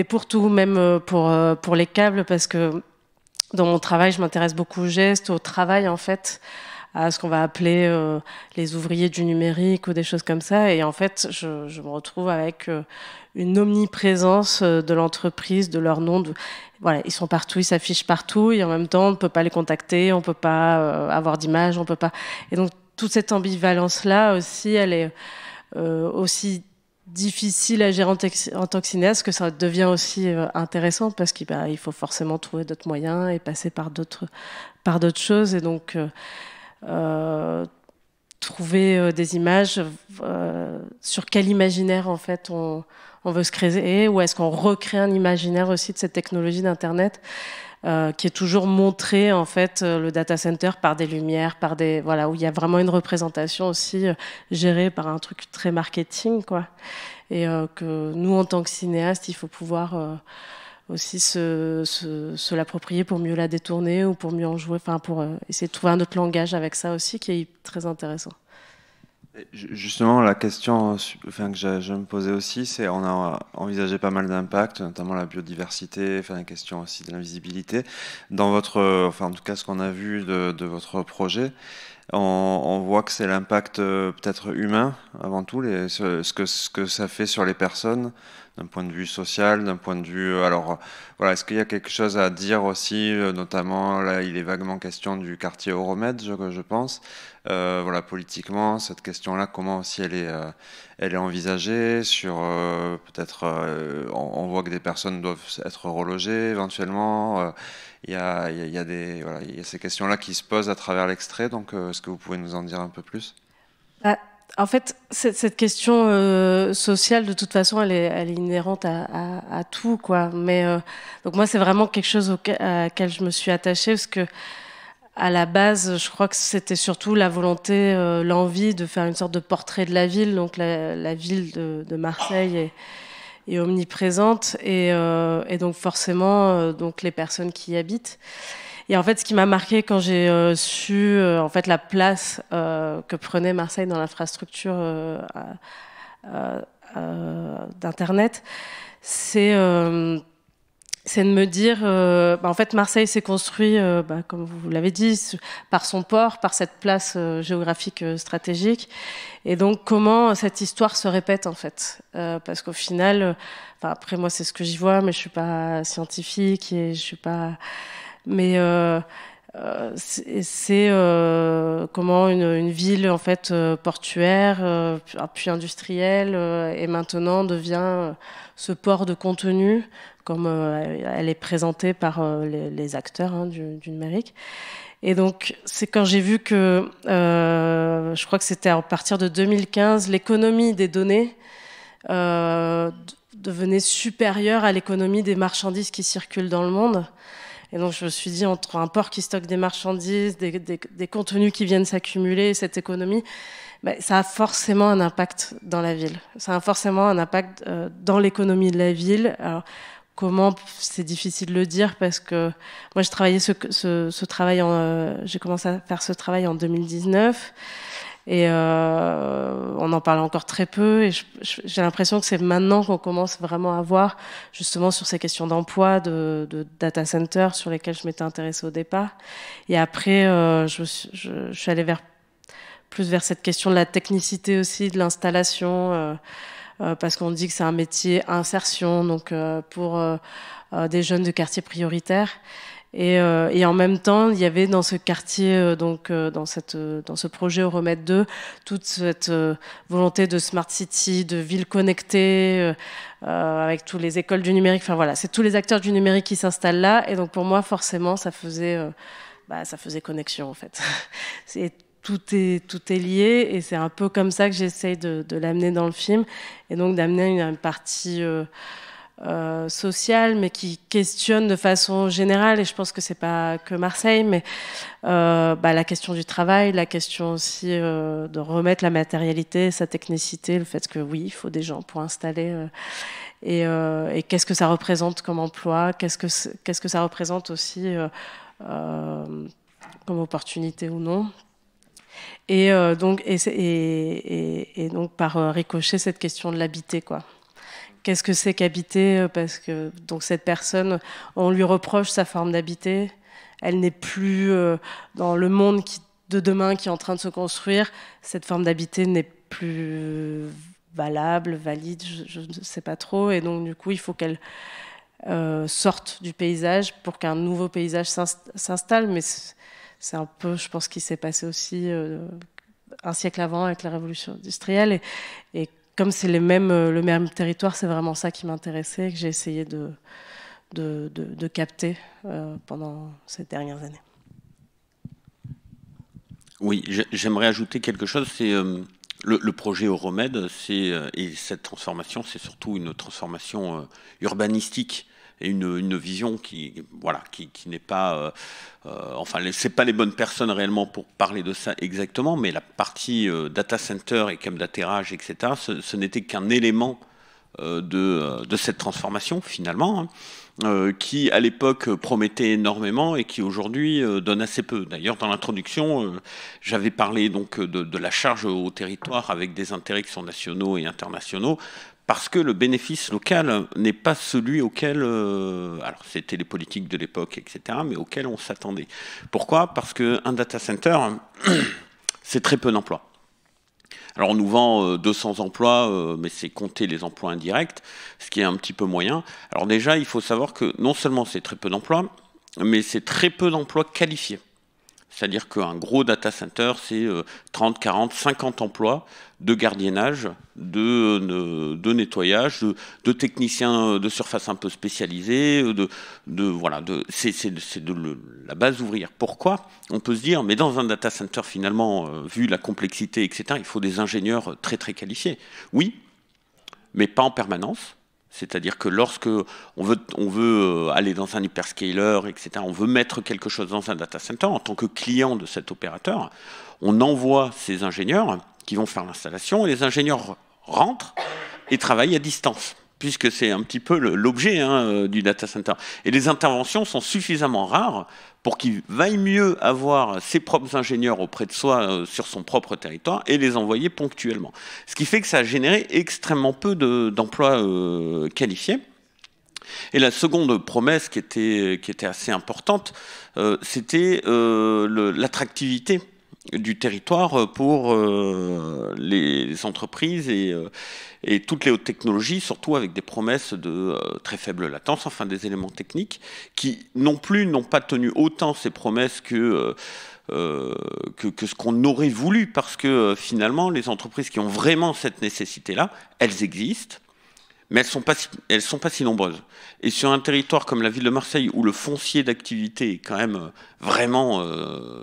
pour tout, même pour les câbles, parce que dans mon travail, je m'intéresse beaucoup aux gestes, au travail en fait, à ce qu'on va appeler les ouvriers du numérique ou des choses comme ça. Et en fait, je me retrouve avec une omniprésence de l'entreprise, de leur nom. Voilà, ils sont partout, ils s'affichent partout, et en même temps, on ne peut pas les contacter, on ne peut pas avoir d'image, on peut pas. Et donc, toute cette ambivalence-là aussi, elle est aussi difficile à gérer en tant que cinéaste, que ça devient aussi intéressant parce qu'il faut forcément trouver d'autres moyens et passer par d'autres choses. Et donc, trouver des images sur quel imaginaire, en fait, on veut se créer, ou est-ce qu'on recrée un imaginaire aussi de cette technologie d'Internet qui est toujours montré, en fait, le data center par des lumières, voilà, où il y a vraiment une représentation aussi gérée par un truc très marketing, quoi. Et que nous, en tant que cinéastes, il faut pouvoir aussi se l'approprier pour mieux la détourner ou pour mieux en jouer, enfin, pour essayer de trouver un autre langage avec ça aussi, qui est très intéressant. Justement, la question que je me posais aussi, c'est on a envisagé pas mal d'impacts, notamment la biodiversité, la question aussi de l'invisibilité. Dans en tout cas, ce qu'on a vu de votre projet, on voit que c'est l'impact peut-être humain avant tout, ce que ça fait sur les personnes, d'un point de vue social, d'un point de vue... Alors, voilà, est-ce qu'il y a quelque chose à dire aussi, notamment, là, il est vaguement question du quartier Euromède, je pense. Voilà, politiquement, cette question-là, comment aussi elle est envisagée sur peut-être... on voit que des personnes doivent être relogées, éventuellement. Il y a ces questions-là qui se posent à travers l'extrait, donc est-ce que vous pouvez nous en dire un peu plus ? En fait, cette question sociale, de toute façon, elle est inhérente à tout, quoi. Mais donc moi, c'est vraiment quelque chose à laquelle je me suis attachée, parce que à la base, je crois que c'était surtout la volonté, l'envie de faire une sorte de portrait de la ville. Donc la ville de Marseille est omniprésente, et donc forcément, donc les personnes qui y habitent. Et en fait, ce qui m'a marqué quand j'ai su en fait la place que prenait Marseille dans l'infrastructure d'Internet, c'est c'est de me dire, en fait, Marseille s'est construit, comme vous l'avez dit, par son port, par cette place géographique stratégique. Et donc, comment cette histoire se répète, en fait. Parce qu'au final, après, moi, c'est ce que j'y vois, mais je suis pas scientifique et je suis pas... Mais c'est comment une ville, en fait, portuaire, puis industrielle, et maintenant devient ce port de contenu, comme elle est présentée par les acteurs du numérique. Et donc, c'est quand j'ai vu que, je crois que c'était à partir de 2015, l'économie des données devenait supérieure à l'économie des marchandises qui circulent dans le monde. Et donc, je me suis dit, entre un port qui stocke des marchandises, des contenus qui viennent s'accumuler, cette économie, ça a forcément un impact dans la ville. Ça a forcément un impact dans l'économie de la ville. Alors, comment, c'est difficile de le dire parce que moi j'ai travaillé ce travail j'ai commencé à faire ce travail en 2019 et on en parle encore très peu et j'ai l'impression que c'est maintenant qu'on commence vraiment à voir justement sur ces questions d'emploi, de data center sur lesquelles je m'étais intéressée au départ. Et après je suis allée plus vers cette question de la technicité aussi, de l'installation. Parce qu'on dit que c'est un métier à insertion, donc pour des jeunes de quartiers prioritaires. Et en même temps, il y avait dans ce quartier, dans ce projet Euromède 2, toute cette volonté de smart city, de ville connectée, avec toutes les écoles du numérique. Enfin voilà, c'est tous les acteurs du numérique qui s'installent là. Et donc pour moi, forcément, ça faisait connexion en fait. Tout est lié et c'est un peu comme ça que j'essaye de l'amener dans le film et donc d'amener une partie sociale mais qui questionne de façon générale et je pense que c'est pas que Marseille mais la question du travail, la question aussi de remettre la matérialité, sa technicité, le fait que oui, il faut des gens pour installer et qu'est-ce que ça représente comme emploi, qu'est-ce que ça représente aussi comme opportunité ou non. Et donc par ricochet cette question de l'habiter quoi. Qu'est-ce que c'est qu'habiter parce que donc cette personne on lui reproche sa forme d'habiter, elle n'est plus dans le monde de demain qui est en train de se construire, cette forme d'habiter n'est plus valable, valide, je ne sais pas trop et donc du coup il faut qu'elle sorte du paysage pour qu'un nouveau paysage s'installe mais c'est un peu, je pense, ce qui s'est passé aussi un siècle avant avec la révolution industrielle. Et comme c'est le même territoire, c'est vraiment ça qui m'intéressait et que j'ai essayé de capter pendant ces dernières années. Oui, j'aimerais ajouter quelque chose. C'est le projet Euromède, et cette transformation, c'est surtout une transformation urbanistique. Et une vision qui n'est pas... c'est pas les bonnes personnes réellement pour parler de ça exactement, mais la partie data center et câble d'atterrage, etc., ce n'était qu'un élément de cette transformation, finalement, qui, à l'époque, promettait énormément et qui, aujourd'hui, donne assez peu. D'ailleurs, dans l'introduction, j'avais parlé donc de la charge au territoire avec des intérêts qui sont nationaux et internationaux, parce que le bénéfice local n'est pas celui auquel, alors c'était les politiques de l'époque, etc., mais auquel on s'attendait. Pourquoi ? Parce qu'un data center, c'est très peu d'emplois. Alors on nous vend 200 emplois, mais c'est compter les emplois indirects, ce qui est un petit peu moyen. Alors déjà, il faut savoir que non seulement c'est très peu d'emplois, mais c'est très peu d'emplois qualifiés. C'est-à-dire qu'un gros data center, c'est 30, 40, 50 emplois de gardiennage, de nettoyage, de techniciens de surface un peu spécialisés, c'est de la base ouvrière. Pourquoi ? On peut se dire, mais dans un data center, finalement, vu la complexité, etc., il faut des ingénieurs très très qualifiés. Oui, mais pas en permanence. C'est-à-dire que lorsque on veut aller dans un hyperscaler, etc., on veut mettre quelque chose dans un data center, en tant que client de cet opérateur, on envoie ces ingénieurs qui vont faire l'installation, et les ingénieurs rentrent et travaillent à distance, puisque c'est un petit peu l'objet du data center. Et les interventions sont suffisamment rares pour qu'il vaille mieux avoir ses propres ingénieurs auprès de soi sur son propre territoire et les envoyer ponctuellement. Ce qui fait que ça a généré extrêmement peu d'emplois qualifiés. Et la seconde promesse qui était assez importante, c'était l'attractivité du territoire pour les entreprises et toutes les hautes technologies, surtout avec des promesses de très faible latence, enfin des éléments techniques qui non plus n'ont pas tenu autant ces promesses que ce qu'on aurait voulu, parce que finalement les entreprises qui ont vraiment cette nécessité-là, elles existent, mais elles sont pas si nombreuses. Et sur un territoire comme la ville de Marseille, où le foncier d'activité est quand même vraiment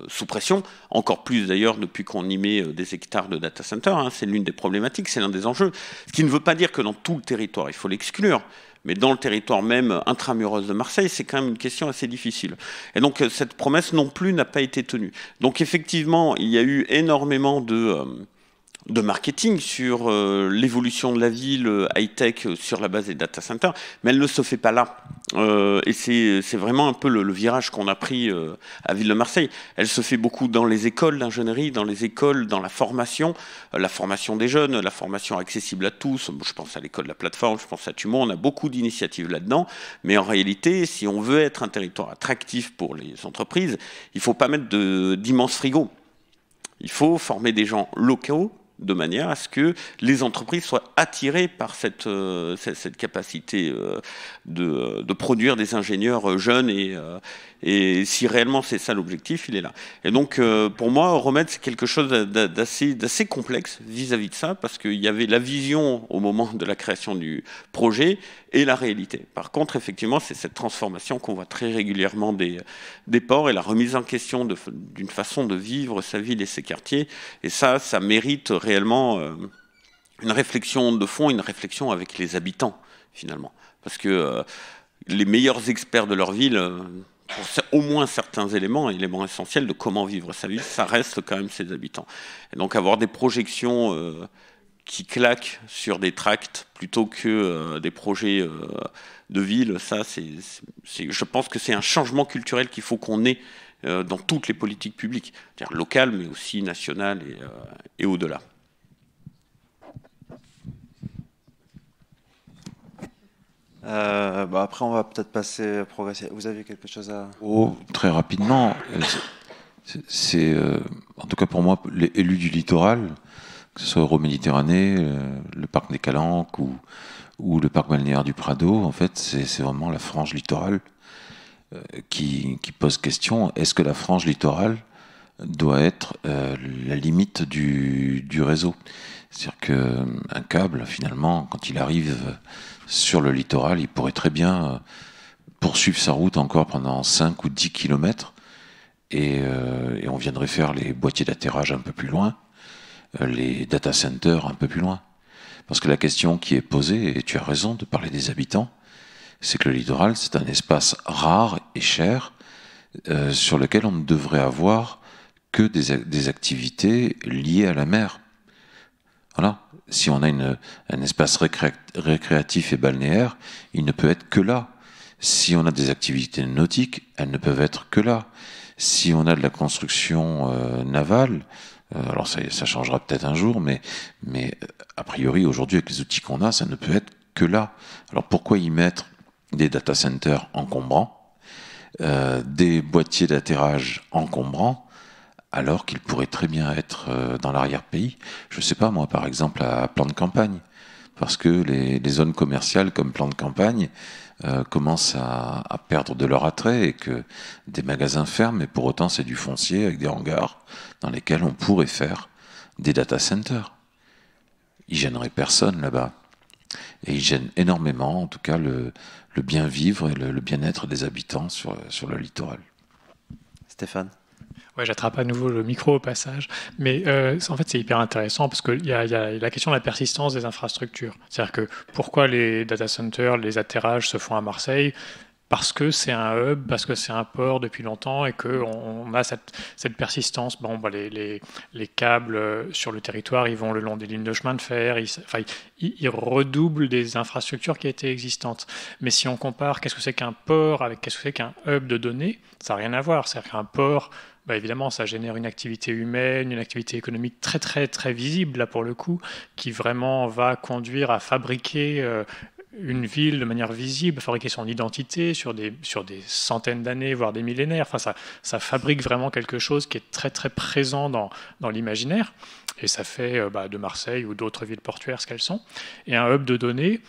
sous pression, encore plus d'ailleurs depuis qu'on y met des hectares de data center, hein, c'est l'une des problématiques, c'est l'un des enjeux. Ce qui ne veut pas dire que dans tout le territoire, il faut l'exclure, mais dans le territoire même intramuros de Marseille, c'est quand même une question assez difficile. Et donc cette promesse non plus n'a pas été tenue. Donc effectivement, il y a eu énormément de marketing sur l'évolution de la ville high-tech sur la base des data centers, mais elle ne se fait pas là. Et c'est vraiment un peu le virage qu'on a pris à Ville de Marseille. Elle se fait beaucoup dans les écoles d'ingénierie, dans les écoles, dans la formation des jeunes, la formation accessible à tous. Je pense à l'école de la plateforme, je pense à Tumon, on a beaucoup d'initiatives là-dedans. Mais en réalité, si on veut être un territoire attractif pour les entreprises, il ne faut pas mettre d'immenses frigos. Il faut former des gens locaux, de manière à ce que les entreprises soient attirées par cette capacité de produire des ingénieurs jeunes, et si réellement c'est ça l'objectif, il est là. Et donc pour moi, Euromède, c'est quelque chose d'assez complexe vis-à-vis de ça, parce qu'il y avait la vision au moment de la création du projet et la réalité. Par contre, effectivement, c'est cette transformation qu'on voit très régulièrement des ports, et la remise en question d'une façon de vivre sa ville et ses quartiers. Et ça mérite réellement une réflexion de fond, une réflexion avec les habitants, finalement. Parce que les meilleurs experts de leur ville, pour au moins certains éléments essentiels de comment vivre sa ville, ça reste quand même ses habitants. Et donc avoir des projections qui claquent sur des tracts plutôt que des projets de ville, ça, je pense que c'est un changement culturel qu'il faut qu'on ait dans toutes les politiques publiques, c'est-à-dire locales, mais aussi nationales et au-delà. Après, on va peut-être passer progresser. Vous avez quelque chose à... Très rapidement, en tout cas pour moi, les élus du littoral, que ce soit Euroméditerranée, le parc des Calanques ou le parc balnéaire du Prado, en fait, c'est vraiment la frange littorale qui pose question. Est-ce que la frange littorale doit être la limite du réseau? C'est-à-dire qu'un câble, finalement, quand il arrive sur le littoral, il pourrait très bien poursuivre sa route encore pendant 5 ou 10 kilomètres, et on viendrait faire les boîtiers d'atterrage un peu plus loin, les data centers un peu plus loin. Parce que la question qui est posée, et tu as raison de parler des habitants, c'est que le littoral, c'est un espace rare et cher sur lequel on ne devrait avoir que des activités liées à la mer. Voilà. Si on a un espace récréatif et balnéaire, il ne peut être que là. Si on a des activités nautiques, elles ne peuvent être que là. Si on a de la construction navale, alors ça changera peut-être un jour, mais a priori, aujourd'hui, avec les outils qu'on a, ça ne peut être que là. Alors pourquoi y mettre des data centers encombrants, des boîtiers d'atterrage encombrants, alors qu'il pourrait très bien être dans l'arrière-pays? Je ne sais pas, moi, par exemple, à plan de campagne, parce que les zones commerciales comme plan de campagne commencent à perdre de leur attrait, et que des magasins ferment, mais pour autant c'est du foncier avec des hangars dans lesquels on pourrait faire des data centers. Ils gêneraient personne là-bas. Et ils gênent énormément, en tout cas, le bien vivre et le bien-être des habitants sur le littoral. Stéphane? Ouais, j'attrape à nouveau le micro au passage, mais en fait c'est hyper intéressant parce qu'il y a la question de la persistance des infrastructures. C'est-à-dire que pourquoi les data centers, les atterrages se font à Marseille? Parce que c'est un hub, parce que c'est un port depuis longtemps, et qu'on a cette persistance. Bon, bah, les câbles sur le territoire, ils vont le long des lignes de chemin de fer, ils redoublent des infrastructures qui étaient existantes. Mais si on compare qu'est-ce que c'est qu'un port avec qu'est-ce que c'est qu'un hub de données, ça n'a rien à voir. C'est-à-dire qu'un port, bah évidemment, ça génère une activité humaine, une activité économique très très très visible, là pour le coup, qui vraiment va conduire à fabriquer une ville de manière visible, fabriquer son identité sur des centaines d'années, voire des millénaires. Enfin, ça fabrique vraiment quelque chose qui est très très présent dans l'imaginaire, et ça fait de Marseille ou d'autres villes portuaires ce qu'elles sont. Et un hub de données,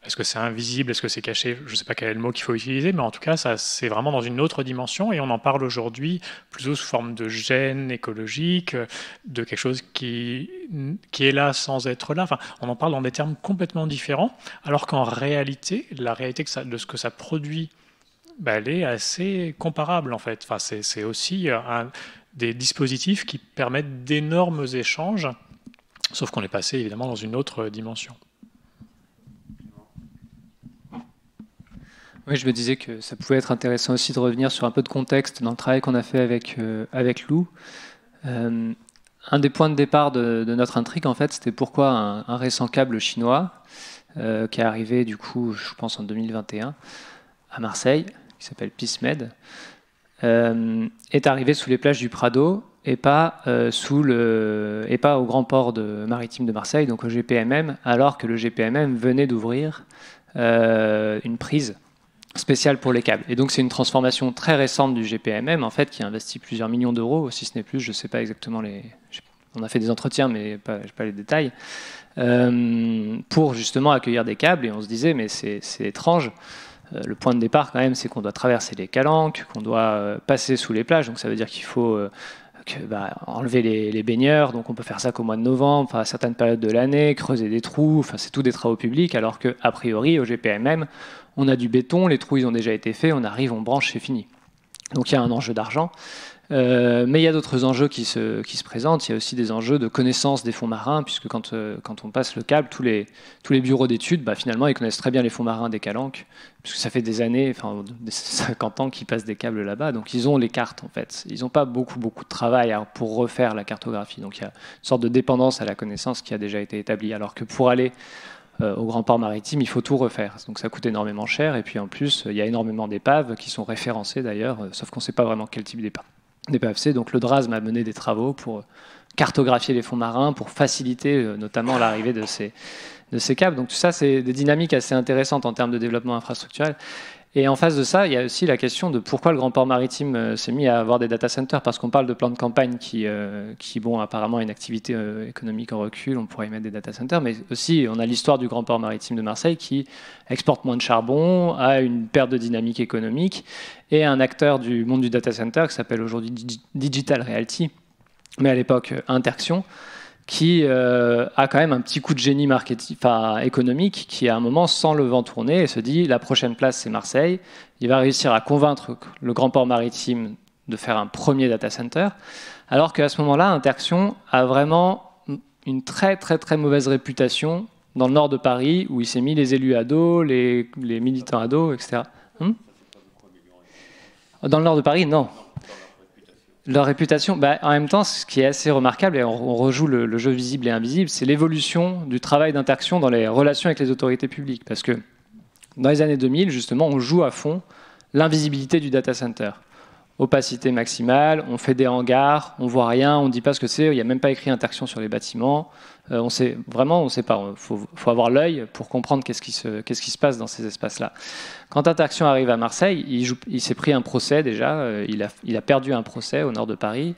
est-ce que c'est invisible, est-ce que c'est caché? Je ne sais pas quel est le mot qu'il faut utiliser, mais en tout cas, c'est vraiment dans une autre dimension, et on en parle aujourd'hui plutôt sous forme de gène écologique, de quelque chose qui est là sans être là. Enfin, on en parle dans des termes complètement différents, alors qu'en réalité, la réalité de ce que ça produit, elle est assez comparable, en fait. Enfin, c'est aussi des dispositifs qui permettent d'énormes échanges, sauf qu'on est passé évidemment dans une autre dimension. Oui, je me disais que ça pouvait être intéressant aussi de revenir sur un peu de contexte dans le travail qu'on a fait avec Lou. Un des points de départ de notre intrigue, en fait, c'était pourquoi un récent câble chinois, qui est arrivé, du coup, je pense en 2021, à Marseille, qui s'appelle PeaceMed, est arrivé sous les plages du Prado et pas au grand port maritime de Marseille, donc au GPMM, alors que le GPMM venait d'ouvrir une prise spéciale pour les câbles. Et donc c'est une transformation très récente du GPMM, en fait, qui a investi plusieurs millions d'euros, si ce n'est plus, je ne sais pas exactement on a fait des entretiens, mais je n'ai pas les détails, pour justement accueillir des câbles, et on se disait, mais c'est étrange. Le point de départ, quand même, c'est qu'on doit traverser les calanques, qu'on doit passer sous les plages, donc ça veut dire qu'il faut enlever les baigneurs, donc on peut faire ça qu'au mois de novembre, enfin, à certaines périodes de l'année, creuser des trous, enfin, c'est tout des travaux publics, alors qu'a priori, au GPMM, on a du béton, les trous ils ont déjà été faits, on arrive, on branche, c'est fini. Donc il y a un enjeu d'argent. Mais il y a d'autres enjeux qui se présentent. Il y a aussi des enjeux de connaissance des fonds marins, puisque quand on passe le câble, tous les bureaux d'études, finalement, ils connaissent très bien les fonds marins des calanques, puisque ça fait des années, enfin des 50 ans qu'ils passent des câbles là-bas. Donc ils ont les cartes, en fait. Ils n'ont pas beaucoup de travail pour refaire la cartographie. Donc il y a une sorte de dépendance à la connaissance qui a déjà été établie. Alors que pour aller au grand port maritime, il faut tout refaire. Donc ça coûte énormément cher. Et puis en plus, il y a énormément d'épaves qui sont référencées d'ailleurs, sauf qu'on ne sait pas vraiment quel type d'épave c'est. Donc le DRAS m'a mené des travaux pour cartographier les fonds marins, pour faciliter notamment l'arrivée de ces câbles. Donc tout ça, c'est des dynamiques assez intéressantes en termes de développement infrastructurel. Et en face de ça, il y a aussi la question de pourquoi le grand port maritime s'est mis à avoir des data centers, parce qu'on parle de plans de campagne qui apparemment une activité économique en recul, on pourrait y mettre des data centers, mais aussi on a l'histoire du grand port maritime de Marseille qui exporte moins de charbon, a une perte de dynamique économique, et un acteur du monde du data center qui s'appelle aujourd'hui Digital Realty, mais à l'époque Interxion, qui a quand même un petit coup de génie économique, qui à un moment sent le vent tourner et se dit la prochaine place c'est Marseille. Il va réussir à convaincre le grand port maritime de faire un premier data center, alors qu'à ce moment-là, Interxion a vraiment une très très très mauvaise réputation dans le nord de Paris, où il s'est mis les élus à dos, les militants à dos, etc. Dans le nord de Paris, non. Leur réputation, en même temps, ce qui est assez remarquable, et on rejoue le jeu visible et invisible, c'est l'évolution du travail d'Interxion dans les relations avec les autorités publiques. Parce que dans les années 2000, justement, on joue à fond l'invisibilité du data center. Opacité maximale, on fait des hangars, on voit rien, on ne dit pas ce que c'est, il n'y a même pas écrit Interxion sur les bâtiments. On sait pas. Il faut avoir l'œil pour comprendre qu'est-ce qui se passe dans ces espaces-là. Quand Interxion arrive à Marseille, il s'est pris un procès déjà, il a perdu un procès au nord de Paris,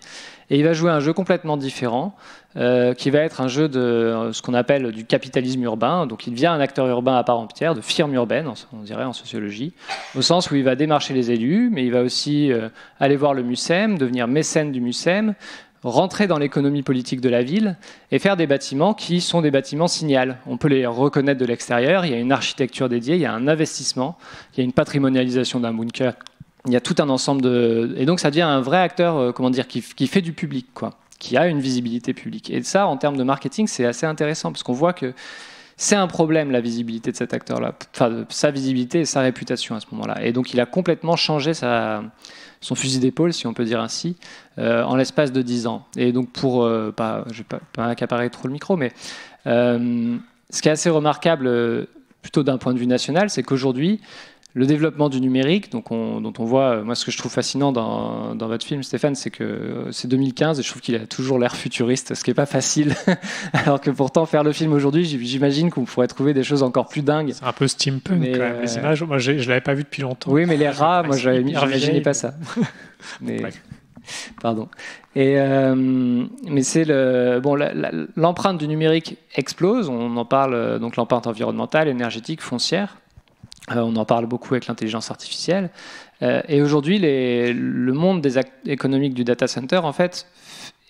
et il va jouer un jeu complètement différent, qui va être un jeu de ce qu'on appelle du capitalisme urbain. Donc il devient un acteur urbain à part entière, de firme urbaine, on dirait en sociologie, au sens où il va démarcher les élus, mais il va aussi aller voir le MUCEM, devenir mécène du MUCEM, rentrer dans l'économie politique de la ville et faire des bâtiments qui sont des bâtiments signal. On peut les reconnaître de l'extérieur, il y a une architecture dédiée, il y a un investissement, il y a une patrimonialisation d'un bunker, il y a tout un ensemble de... Et donc ça devient un vrai acteur, qui fait du public, qui a une visibilité publique. Et ça, en termes de marketing, c'est assez intéressant, parce qu'on voit que c'est un problème, la visibilité de cet acteur-là, enfin sa visibilité et sa réputation à ce moment-là. Et donc il a complètement changé son fusil d'épaule, si on peut dire ainsi, en l'espace de 10 ans. Et donc je ne vais pas accaparer trop le micro, mais ce qui est assez remarquable, plutôt d'un point de vue national, c'est qu'aujourd'hui, le développement du numérique, dont on voit, moi ce que je trouve fascinant dans votre film, Stéphane, c'est que c'est 2015 et je trouve qu'il a toujours l'air futuriste, ce qui n'est pas facile. Alors que pourtant, faire le film aujourd'hui, j'imagine qu'on pourrait trouver des choses encore plus dingues. C'est un peu steampunk, quand même, les images. Moi, je ne l'avais pas vu depuis longtemps. Oui, mais les rats, moi, j'imaginais pas ça. Mais... Ouais. Pardon. Mais c'est l'empreinte du numérique explose. On en parle, donc l'empreinte environnementale, énergétique, foncière. On en parle beaucoup avec l'intelligence artificielle. Et aujourd'hui, le monde économique du data center, en fait,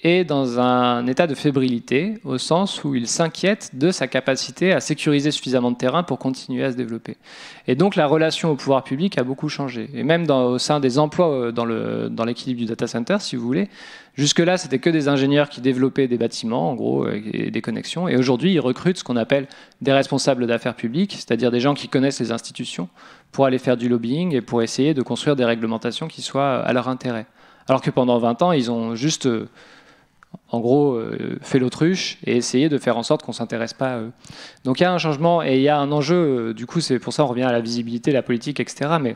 est dans un état de fébrilité, au sens où il s'inquiète de sa capacité à sécuriser suffisamment de terrain pour continuer à se développer. Et donc la relation au pouvoir public a beaucoup changé. Et même au sein des emplois dans l'équilibre du data center, si vous voulez, jusque-là, c'était que des ingénieurs qui développaient des bâtiments, en gros, et des connexions. Et aujourd'hui, ils recrutent ce qu'on appelle des responsables d'affaires publiques, c'est-à-dire des gens qui connaissent les institutions, pour aller faire du lobbying et pour essayer de construire des réglementations qui soient à leur intérêt. Alors que pendant 20 ans, ils ont juste... en gros, fait l'autruche et essayer de faire en sorte qu'on ne s'intéresse pas à eux. Donc il y a un changement et il y a un enjeu, du coup c'est pour ça on revient à la visibilité, la politique, etc. Mais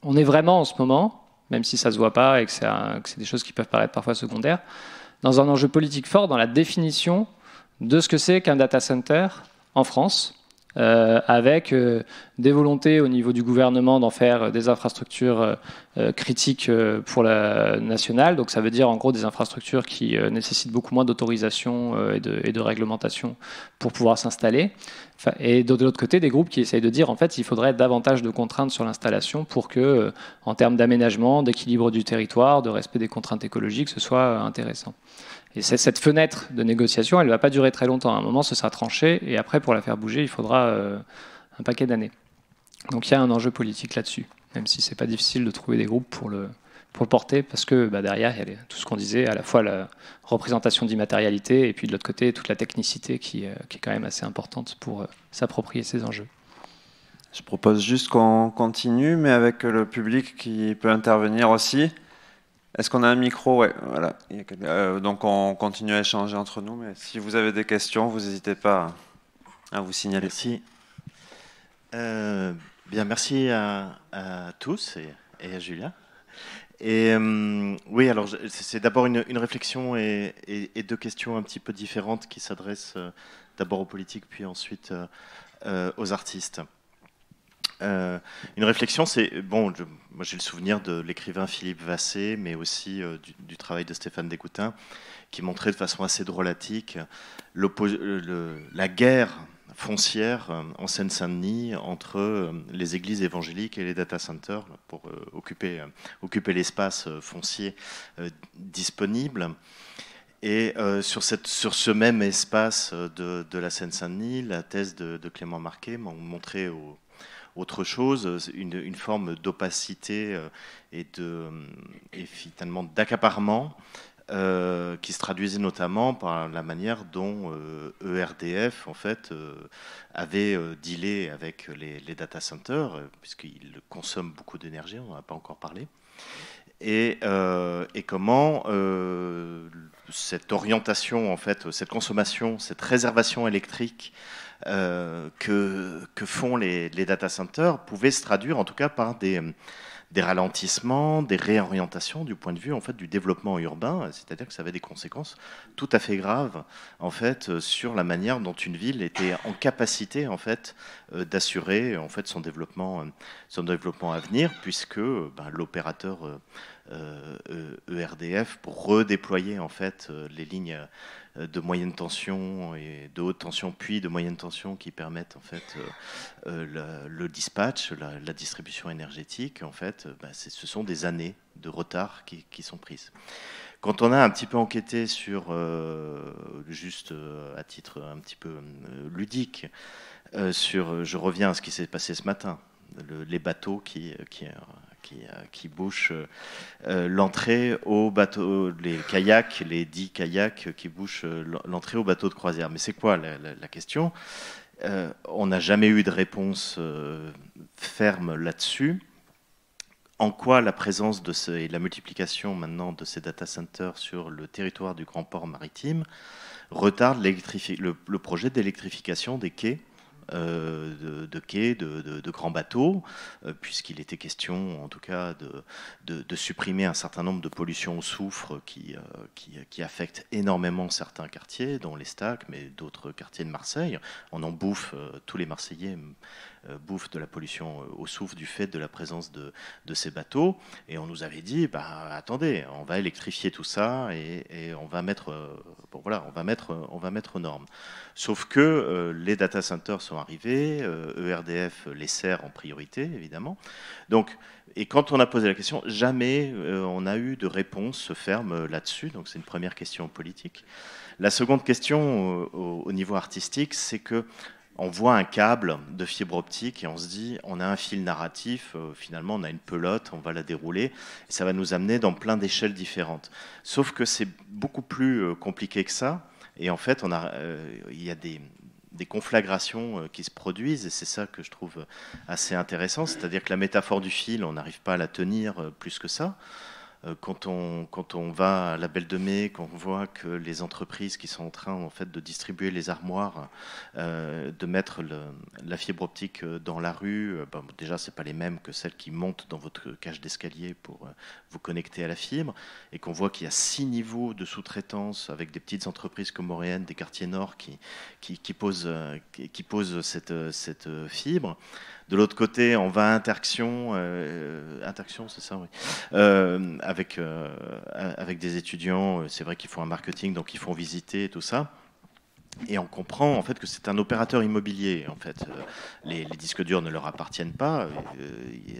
on est vraiment en ce moment, même si ça ne se voit pas et que c'est des choses qui peuvent paraître parfois secondaires, dans un enjeu politique fort dans la définition de ce que c'est qu'un data center en France, avec des volontés au niveau du gouvernement d'en faire des infrastructures critiques pour la nationale. Donc ça veut dire en gros des infrastructures qui nécessitent beaucoup moins d'autorisation et de réglementation pour pouvoir s'installer. Et de l'autre côté, des groupes qui essayent de dire en fait il faudrait davantage de contraintes sur l'installation pour que, en termes d'aménagement, d'équilibre du territoire, de respect des contraintes écologiques, ce soit intéressant. Et cette fenêtre de négociation, elle ne va pas durer très longtemps. À un moment, ce sera tranché, et après, pour la faire bouger, il faudra un paquet d'années. Donc il y a un enjeu politique là-dessus, même si ce n'est pas difficile de trouver des groupes pour le porter, parce que derrière, il y a tout ce qu'on disait, à la fois la représentation d'immatérialité, et puis de l'autre côté, toute la technicité qui est quand même assez importante pour s'approprier ces enjeux. Je propose juste qu'on continue, mais avec le public qui peut intervenir aussi. Est-ce qu'on a un micro? Ouais, voilà. Donc on continue à échanger entre nous, mais si vous avez des questions, vous n'hésitez pas à vous signaler. Merci. Bien, merci à tous et à Julia. Et oui, alors c'est d'abord une réflexion et deux questions un petit peu différentes qui s'adressent d'abord aux politiques, puis ensuite aux artistes. Une réflexion, c'est bon. Moi, j'ai le souvenir de l'écrivain Philippe Vassé, mais aussi du travail de Stéphane Descoutins, qui montrait de façon assez drôlatique la guerre foncière en Seine-Saint-Denis entre les églises évangéliques et les data centers pour occuper l'espace foncier disponible. Et sur ce même espace de la Seine-Saint-Denis, la thèse de Clément Marquet m'a montré autre chose, une forme d'opacité et finalement d'accaparement qui se traduisait notamment par la manière dont ERDF en fait avait dealé avec les data centers, puisqu'ils consomment beaucoup d'énergie, on n'en a pas encore parlé, et comment cette orientation en fait, cette consommation, cette réservation électrique que font les data centers pouvait se traduire en tout cas par des ralentissements, des réorientations du point de vue en fait du développement urbain, c'est-à-dire que ça avait des conséquences tout à fait graves en fait sur la manière dont une ville était en capacité en fait d'assurer en fait son développement à venir, puisque l'opérateur ERDF, pour redéployer en fait les lignes de moyenne tension et de haute tension, puis de moyenne tension, qui permettent en fait le dispatch, la distribution énergétique, en fait, ce sont des années de retard qui sont prises. Quand on a un petit peu enquêté sur, juste à titre un petit peu ludique, je reviens à ce qui s'est passé ce matin, les bateaux qui bouchent l'entrée au bateau, les 10 kayaks qui bouchent l'entrée au bateau de croisière. Mais c'est quoi la question? On n'a jamais eu de réponse ferme là-dessus. En quoi la présence et la multiplication maintenant de ces data centers sur le territoire du grand port maritime retarde le projet d'électrification des quais de quais, de grands bateaux, puisqu'il était question, en tout cas, de supprimer un certain nombre de pollutions au soufre qui affectent énormément certains quartiers, dont les Stacks, mais d'autres quartiers de Marseille. On en bouffe, tous les Marseillais bouffent de la pollution au soufre du fait de la présence de ces bateaux. Et on nous avait dit, bah, attendez, on va électrifier tout ça et on va mettre, bon, voilà, on va mettre aux normes. Sauf que les data centers sont arrivés, ERDF les sert en priorité, évidemment. Donc, et quand on a posé la question, jamais on a eu de réponse ferme là-dessus. Donc c'est une première question politique. La seconde question au niveau artistique, c'est que on voit un câble de fibre optique et on se dit, on a un fil narratif, finalement on a une pelote, on va la dérouler, et ça va nous amener dans plein d'échelles différentes. Sauf que c'est beaucoup plus compliqué que ça, et en fait il y a des conflagrations qui se produisent, et c'est ça que je trouve assez intéressant, c'est-à-dire que la métaphore du fil, on n'arrive pas à la tenir plus que ça. Quand on va à la Belle de Mai, qu'on voit que les entreprises qui sont en train en fait, de distribuer les armoires, de mettre la fibre optique dans la rue, bon, déjà ce n'est pas les mêmes que celles qui montent dans votre cage d'escalier pour vous connecter à la fibre, et qu'on voit qu'il y a 6 niveaux de sous-traitance avec des petites entreprises comoriennes, des quartiers nord qui posent cette fibre. De l'autre côté, on va à Interxion, c'est ça, oui, avec des étudiants. C'est vrai qu'ils font un marketing, donc ils font visiter et tout ça. Et on comprend en fait que c'est un opérateur immobilier. En fait, les disques durs ne leur appartiennent pas.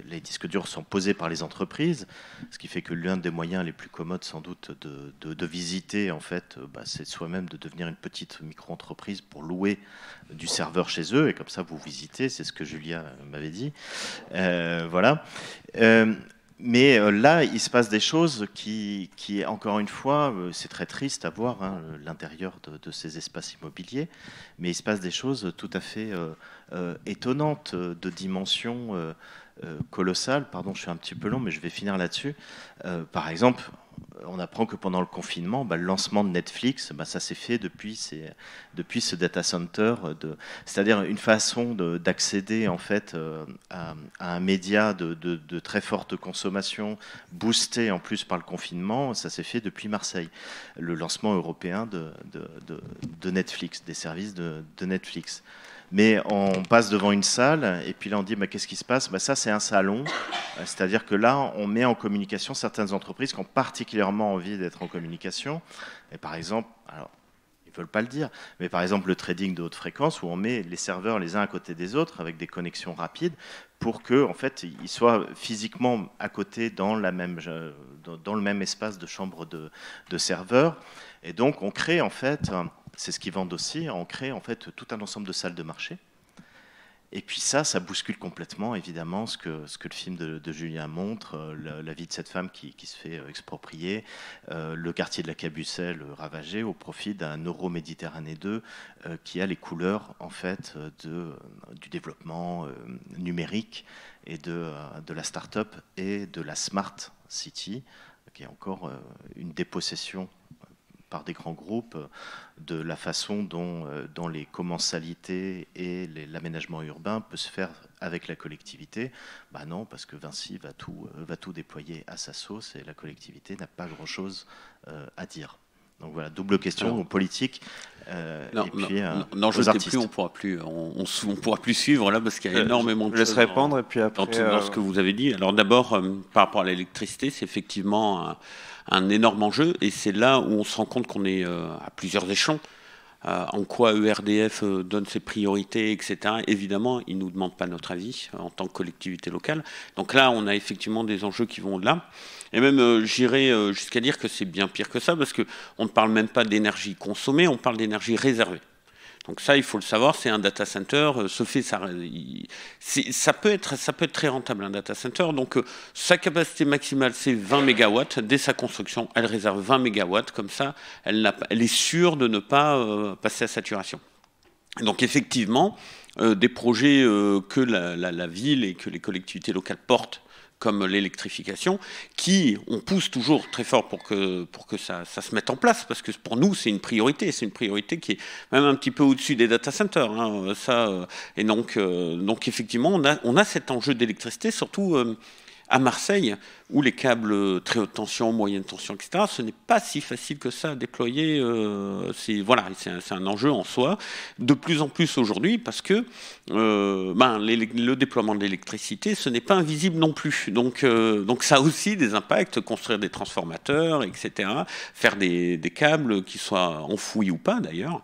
Les disques durs sont posés par les entreprises, ce qui fait que l'un des moyens les plus commodes, sans doute, de visiter, en fait, c'est soi-même de devenir une petite micro-entreprise pour louer du serveur chez eux. Et comme ça, vous visitez. C'est ce que Julia m'avait dit. Voilà. Mais là, il se passe des choses qui encore une fois, c'est très triste à voir, hein, l'intérieur de ces espaces immobiliers, mais il se passe des choses tout à fait étonnantes, de dimension colossale. Pardon, je suis un petit peu long, mais je vais finir là-dessus. Par exemple, on apprend que pendant le confinement, le lancement de Netflix, ça s'est fait depuis ce data center, c'est-à-dire une façon d'accéder en fait à un média de très forte consommation, boosté en plus par le confinement. Ça s'est fait depuis Marseille, le lancement européen de Netflix, des services de Netflix. Mais on passe devant une salle et puis là on dit qu'est-ce qui se passe ? Ça c'est un salon, c'est-à-dire que là on met en communication certaines entreprises qui ont particulièrement envie d'être en communication. Et par exemple, alors ils ne veulent pas le dire, mais par exemple le trading de haute fréquence où on met les serveurs les uns à côté des autres avec des connexions rapides pour que en fait ils soient physiquement à côté dans le même espace de chambre de serveurs. Et donc on crée en fait, c'est ce qu'ils vendent aussi, on crée en fait tout un ensemble de salles de marché. Et puis ça bouscule complètement évidemment ce que le film de Julien montre, la vie de cette femme qui se fait exproprier, le quartier de la Cabucelle ravagé au profit d'un Euro-Méditerranée 2 qui a les couleurs en fait du développement numérique et de la start-up et de la smart city, qui est encore une dépossession par des grands groupes de la façon dont les commensalités et l'aménagement urbain peut se faire avec la collectivité. Non, parce que Vinci va tout déployer à sa sauce et la collectivité n'a pas grand-chose à dire. Donc voilà, double question politique. Non, je ne sais plus, on ne pourra plus suivre là parce qu'il y a énormément de choses. Je laisse répondre et puis après. Dans ce que vous avez dit. Alors d'abord, par rapport à l'électricité, c'est effectivement un énorme enjeu et c'est là où on se rend compte qu'on est à plusieurs échelons. En quoi ERDF donne ses priorités, etc. Évidemment, ils ne nous demandent pas notre avis en tant que collectivité locale. Donc là, on a effectivement des enjeux qui vont au-delà. Et même, j'irais jusqu'à dire que c'est bien pire que ça, parce qu'on ne parle même pas d'énergie consommée, on parle d'énergie réservée. Donc ça, il faut le savoir, c'est un data center. Ça peut être très rentable, un data center. Donc sa capacité maximale, c'est 20 MW. Dès sa construction, elle réserve 20 MW. Comme ça, elle est sûre de ne pas passer à saturation. Donc effectivement, des projets que la ville et que les collectivités locales portent, comme l'électrification, on pousse toujours très fort pour que ça se mette en place, parce que pour nous, c'est une priorité qui est même un petit peu au-dessus des data centers. Hein, et donc effectivement, on a cet enjeu d'électricité, surtout à Marseille, où les câbles très haute tension, moyenne tension, etc., ce n'est pas si facile que ça à déployer. C'est un enjeu en soi, de plus en plus aujourd'hui, parce que le déploiement de l'électricité, ce n'est pas invisible non plus. Donc ça a aussi des impacts, construire des transformateurs, etc., faire des câbles qui soient enfouis ou pas d'ailleurs,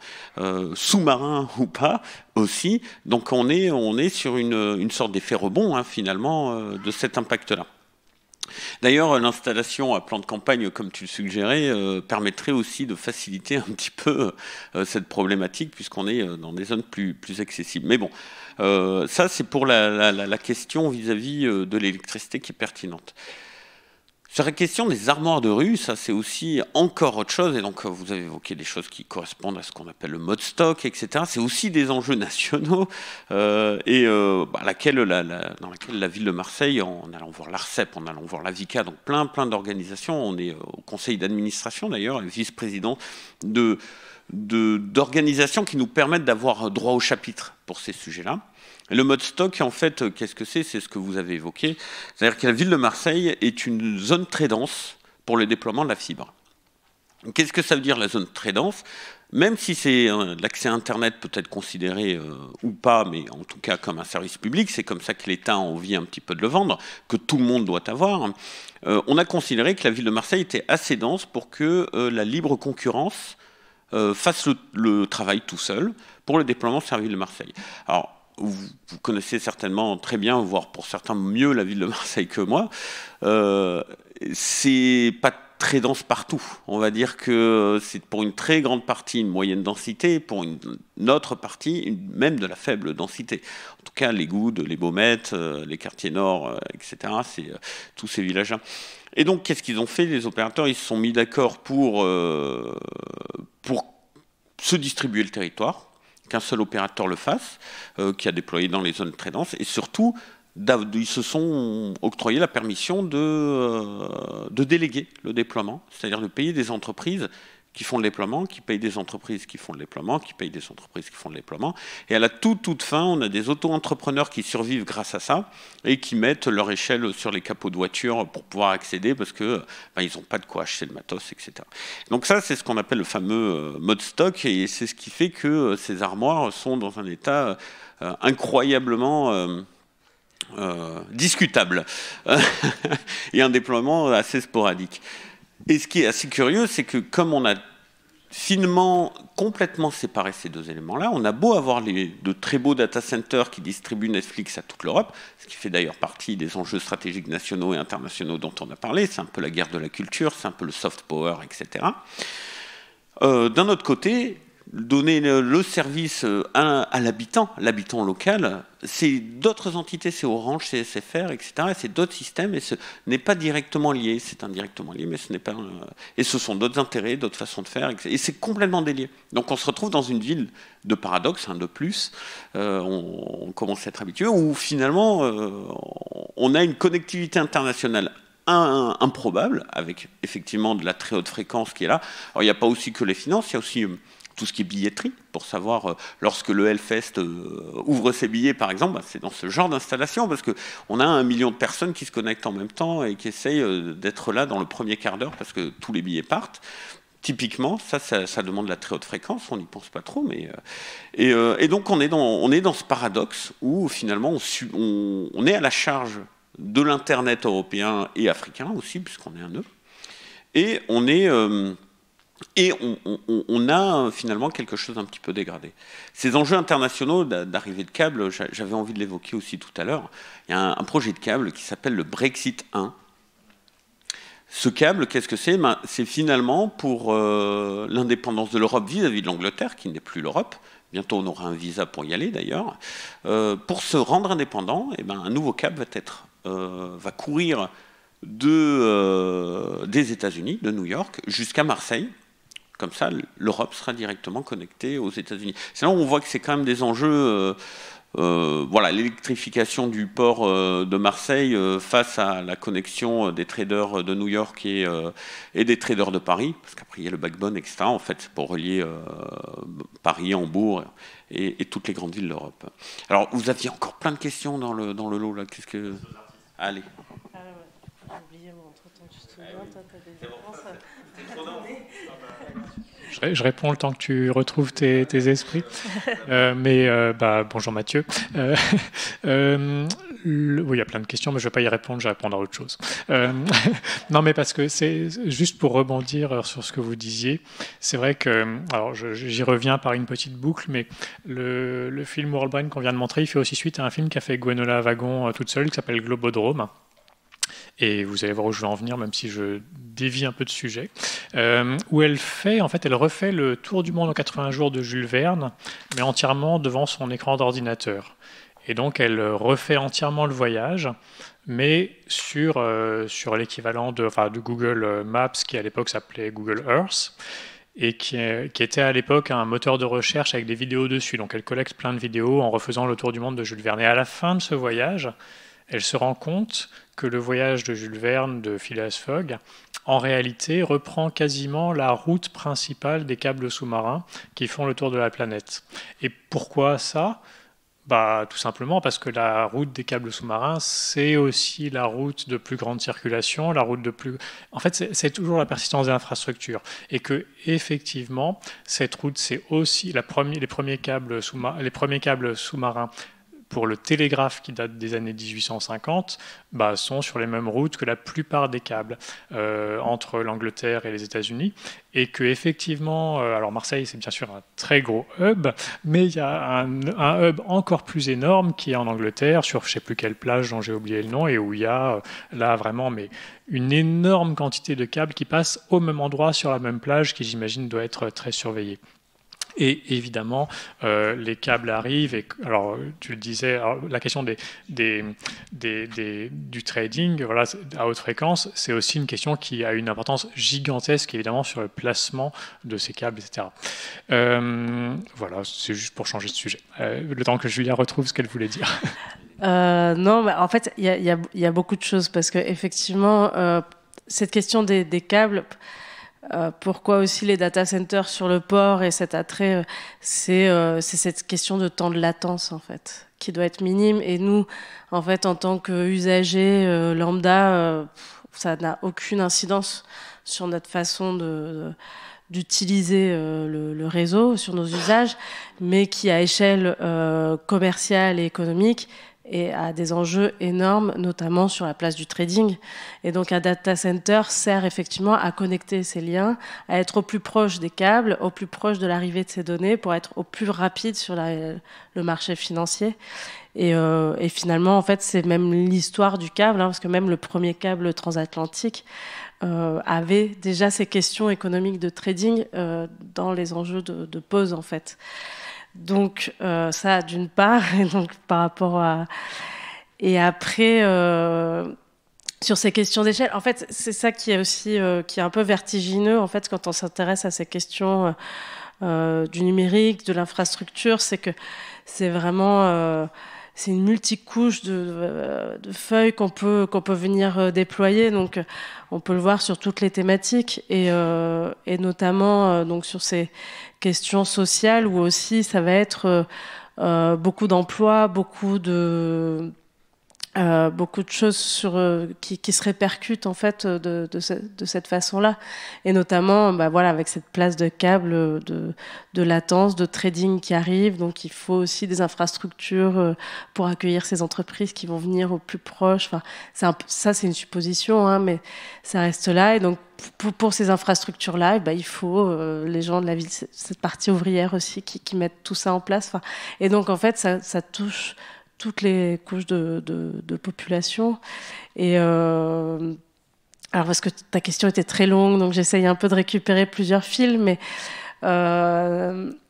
sous-marins ou pas aussi. Donc on est sur une sorte d'effet rebond, hein, finalement, de cet impact-là. D'ailleurs, l'installation à plan de campagne, comme tu le suggérais, permettrait aussi de faciliter un petit peu cette problématique, puisqu'on est dans des zones plus accessibles. Mais bon, ça c'est pour la question vis-à-vis de l'électricité qui est pertinente. Sur la question des armoires de rue, ça c'est aussi encore autre chose, et donc vous avez évoqué des choses qui correspondent à ce qu'on appelle le mode stock, etc. C'est aussi des enjeux nationaux, dans laquelle la ville de Marseille, en allant voir l'ARCEP, en allant voir la VICA, donc plein d'organisations, on est au conseil d'administration d'ailleurs, vice-président d'organisations qui nous permettent d'avoir droit au chapitre pour ces sujets-là. Le mode stock, en fait, qu'est-ce que c'est? C'est ce que vous avez évoqué. C'est-à-dire que la ville de Marseille est une zone très dense pour le déploiement de la fibre. Qu'est-ce que ça veut dire, la zone très dense? Même si l'accès à Internet peut être considéré ou pas, mais en tout cas comme un service public, c'est comme ça que l'État a envie un petit peu de le vendre, que tout le monde doit avoir, on a considéré que la ville de Marseille était assez dense pour que la libre concurrence fasse le travail tout seul pour le déploiement de la ville de Marseille. Alors, vous connaissez certainement très bien, voire pour certains mieux, la ville de Marseille que moi. C'est pas très dense partout. On va dire que c'est pour une très grande partie une moyenne densité, pour une autre partie même de la faible densité. En tout cas, les Goudes, les Baumettes, les quartiers nord, etc., c'est tous ces villages-là. Et donc, qu'est-ce qu'ils ont fait? Les opérateurs, ils se sont mis d'accord pour se distribuer le territoire, qu'un seul opérateur le fasse, qui a déployé dans les zones très denses, et surtout, ils se sont octroyés la permission de déléguer le déploiement, c'est-à-dire de payer des entreprises qui font le déploiement, qui payent des entreprises qui font le déploiement, qui payent des entreprises qui font le déploiement. Et à la toute fin, on a des auto-entrepreneurs qui survivent grâce à ça et qui mettent leur échelle sur les capots de voiture pour pouvoir accéder parce que ils n'ont pas de quoi acheter le matos, etc. Donc ça, c'est ce qu'on appelle le fameux mode stock et c'est ce qui fait que ces armoires sont dans un état incroyablement discutable et un déploiement assez sporadique. Et ce qui est assez curieux, c'est que comme on a finement complètement séparé ces deux éléments-là, on a beau avoir de très beaux data centers qui distribuent Netflix à toute l'Europe, ce qui fait d'ailleurs partie des enjeux stratégiques nationaux et internationaux dont on a parlé, c'est un peu la guerre de la culture, c'est un peu le soft power, etc. D'un autre côté, donner le service à l'habitant local, c'est d'autres entités, c'est Orange, c'est SFR, etc. Et c'est d'autres systèmes et ce n'est pas directement lié. C'est indirectement lié, mais ce n'est pas. Et ce sont d'autres intérêts, d'autres façons de faire, etc. Et c'est complètement délié. Donc on se retrouve dans une ville de paradoxe, de plus. On commence à être habitué, où finalement on a une connectivité internationale improbable, avec effectivement de la très haute fréquence qui est là. Alors il n'y a pas aussi que les finances, il y a aussi tout ce qui est billetterie, pour savoir lorsque le Hellfest ouvre ses billets, par exemple, c'est dans ce genre d'installation, parce qu'on a 1 million de personnes qui se connectent en même temps et qui essayent d'être là dans le premier quart d'heure, parce que tous les billets partent. Typiquement, ça demande la très haute fréquence, on n'y pense pas trop, mais et donc on est dans ce paradoxe où finalement on est à la charge de l'Internet européen et africain aussi, puisqu'on est un nœud, et on a finalement quelque chose d'un petit peu dégradé. Ces enjeux internationaux d'arrivée de câbles, j'avais envie de l'évoquer aussi tout à l'heure. Il y a un projet de câble qui s'appelle le Brexit 1. Ce câble, qu'est-ce que c'est? C'est finalement pour l'indépendance de l'Europe vis-à-vis de l'Angleterre, qui n'est plus l'Europe. Bientôt, on aura un visa pour y aller, d'ailleurs. Pour se rendre indépendant, un nouveau câble va courir des États-Unis, de New York, jusqu'à Marseille. Comme ça, l'Europe sera directement connectée aux États-Unis. C'est là où on voit que c'est quand même des enjeux voilà, l'électrification du port de Marseille face à la connexion des traders de New York et des traders de Paris, parce qu'après il y a le backbone, etc. En fait, pour relier Paris, Hambourg et toutes les grandes villes d'Europe. Alors, vous aviez encore plein de questions dans le lot là. Qu'est-ce que... Allez. Ah ouais, j'ai oublié mon entre-temps, tu te souviens, toi, t'as des réponses. Je réponds le temps que tu retrouves tes esprits. Bonjour Mathieu. Oui, il y a plein de questions, mais je ne vais pas y répondre, je vais répondre à autre chose. Non, mais parce que c'est juste pour rebondir sur ce que vous disiez. C'est vrai que, alors j'y reviens par une petite boucle, mais le film World Brain qu'on vient de montrer, il fait aussi suite à un film qu'a fait Gwenola Wagon toute seule, qui s'appelle Globodrome. Et vous allez voir où je vais en venir, même si je dévie un peu de sujet, où elle refait le tour du monde en 80 jours de Jules Verne, mais entièrement devant son écran d'ordinateur. Et donc elle refait entièrement le voyage, mais sur l'équivalent de Google Maps, qui à l'époque s'appelait Google Earth, et qui était à l'époque un moteur de recherche avec des vidéos dessus. Donc elle collecte plein de vidéos en refaisant le tour du monde de Jules Verne. Et à la fin de ce voyage, elle se rend compte que le voyage de Jules Verne, de Phileas Fogg, en réalité reprend quasiment la route principale des câbles sous-marins qui font le tour de la planète. Et pourquoi ça ? Tout simplement parce que la route des câbles sous-marins, c'est aussi la route de plus grande circulation, En fait, c'est toujours la persistance des infrastructures. Et que, effectivement, cette route, c'est aussi les premiers câbles sous-marins pour le télégraphe qui date des années 1850, sont sur les mêmes routes que la plupart des câbles entre l'Angleterre et les États-Unis. Et que effectivement, alors Marseille, c'est bien sûr un très gros hub, mais il y a un hub encore plus énorme qui est en Angleterre, sur je ne sais plus quelle plage dont j'ai oublié le nom, et où il y a là vraiment une énorme quantité de câbles qui passent au même endroit sur la même plage, qui j'imagine doit être très surveillée. Et évidemment, les câbles arrivent. Et alors, tu le disais, la question du trading, voilà, à haute fréquence, c'est aussi une question qui a une importance gigantesque, évidemment, sur le placement de ces câbles, etc. Voilà, c'est juste pour changer de sujet. Le temps que Julia retrouve ce qu'elle voulait dire. Non, en fait, il y a beaucoup de choses parce que effectivement, cette question des câbles. Pourquoi aussi les data centers sur le port et cet attrait, c'est cette question de temps de latence en fait, qui doit être minime. Et nous, en fait, en tant qu'usagers lambda, ça n'a aucune incidence sur notre façon d'utiliser le réseau, sur nos usages, mais qui à échelle commerciale et économique et a des enjeux énormes, notamment sur la place du trading. Et donc un data center sert effectivement à connecter ces liens, à être au plus proche des câbles, au plus proche de l'arrivée de ces données pour être au plus rapide sur le marché financier. Et finalement, en fait, c'est même l'histoire du câble, parce que même le premier câble transatlantique avait déjà ces questions économiques de trading dans les enjeux de pause, en fait. Donc ça d'une part, et donc par rapport à... Et après, sur ces questions d'échelle, en fait, c'est ça qui est aussi qui est un peu vertigineux, en fait, quand on s'intéresse à ces questions du numérique, de l'infrastructure, c'est que c'est vraiment... c'est une multicouche de feuilles qu'on peut venir déployer. Donc, on peut le voir sur toutes les thématiques et notamment donc sur ces questions sociales où aussi ça va être beaucoup d'emplois, beaucoup de choses qui se répercutent en fait de cette façon-là, et notamment voilà, avec cette place de câble de latence, de trading qui arrive. Donc il faut aussi des infrastructures pour accueillir ces entreprises qui vont venir au plus proche. Enfin, ça c'est une supposition, mais ça reste là. Et donc pour ces infrastructures-là, il faut les gens de la ville, cette partie ouvrière aussi qui mettent tout ça en place. Enfin, et donc en fait ça touche toutes les couches de population. Et alors parce que ta question était très longue, donc j'essaye un peu de récupérer plusieurs fils, mais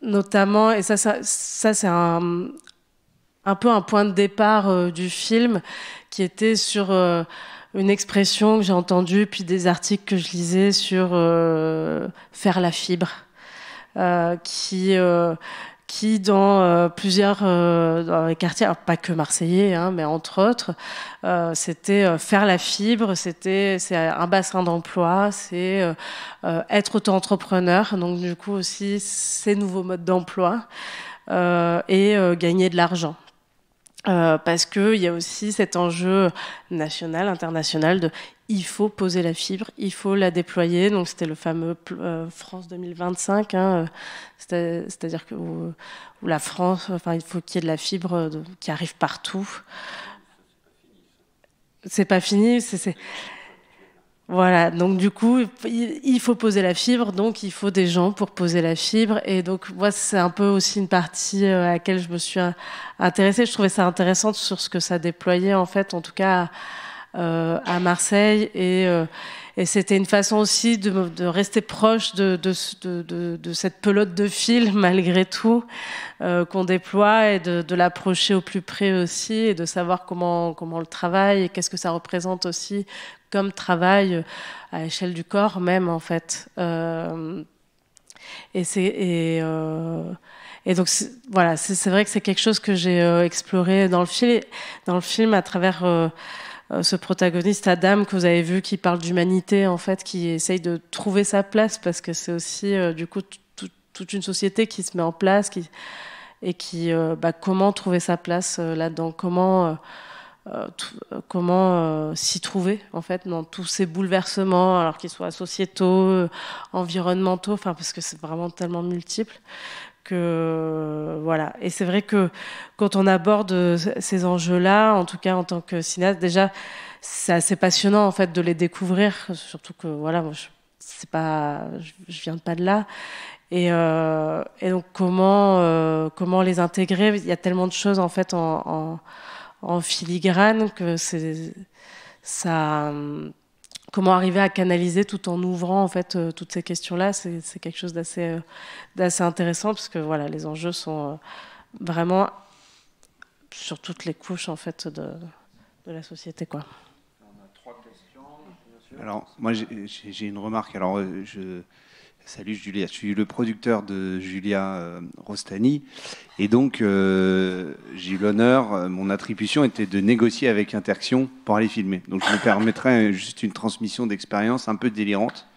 notamment, et ça c'est un peu un point de départ du film, qui était sur une expression que j'ai entendue, puis des articles que je lisais sur faire la fibre, qui qui, dans plusieurs dans les quartiers, alors pas que marseillais, hein, mais entre autres, c'était faire la fibre, c'est un bassin d'emploi, c'est être auto-entrepreneur, donc du coup aussi ces nouveaux modes d'emploi et gagner de l'argent. Parce qu'il y a aussi cet enjeu national, international de il faut poser la fibre, il faut la déployer. Donc c'était le fameux France 2025, hein, c'est-à-dire que où la France, enfin il faut qu'il y ait de la fibre qui arrive partout. C'est pas fini, voilà, donc du coup, il faut poser la fibre, donc il faut des gens pour poser la fibre. Et donc, moi, c'est un peu aussi une partie à laquelle je me suis intéressée. Je trouvais ça intéressant sur ce que ça déployait, en fait, en tout cas à Marseille. Et c'était une façon aussi de rester proche de cette pelote de fil, malgré tout, qu'on déploie, et de l'approcher au plus près aussi, et de savoir comment le travail, et qu'est-ce que ça représente aussi comme travail à l'échelle du corps même, en fait. Et donc voilà, c'est vrai que c'est quelque chose que j'ai exploré dans le film à travers ce protagoniste Adam que vous avez vu, qui parle d'humanité, en fait, qui essaye de trouver sa place, parce que c'est aussi du coup toute une société qui se met en place, comment trouver sa place là-dedans, comment s'y trouver, en fait, dans tous ces bouleversements, alors qu'ils soient sociétaux, environnementaux, enfin, parce que c'est vraiment tellement multiple que voilà. Et c'est vrai que quand on aborde ces enjeux-là, en tout cas en tant que cinéaste, déjà c'est assez passionnant, en fait, de les découvrir, surtout que voilà, moi, je viens pas de là. Et donc comment les intégrer? Il y a tellement de choses, en fait, en filigrane, que comment arriver à canaliser tout en ouvrant, en fait, toutes ces questions-là, c'est quelque chose d'assez intéressant, parce que voilà, les enjeux sont vraiment sur toutes les couches, en fait, de la société, quoi. On a 3 questions. Alors moi j'ai une remarque. Alors salut Julia, je suis le producteur de Julia Rostani, et donc j'ai eu l'honneur, mon attribution était de négocier avec Interaction pour aller filmer. Donc je me permettrai juste une transmission d'expérience un peu délirante,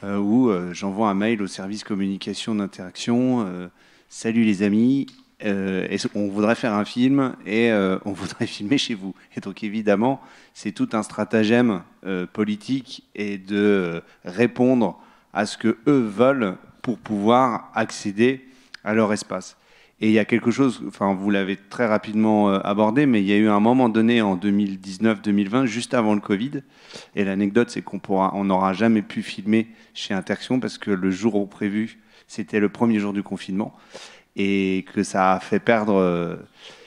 où j'envoie un mail au service communication d'Interaction. Salut les amis, on voudrait faire un film et on voudrait filmer chez vous. Et donc évidemment c'est tout un stratagème politique et de répondre à ce que eux veulent pour pouvoir accéder à leur espace. Et il y a quelque chose, enfin vous l'avez très rapidement abordé, mais il y a eu un moment donné en 2019-2020, juste avant le Covid, et l'anecdote c'est qu'on n'aura jamais pu filmer chez Interaction parce que le jour prévu, c'était le premier jour du confinement, et que ça a fait perdre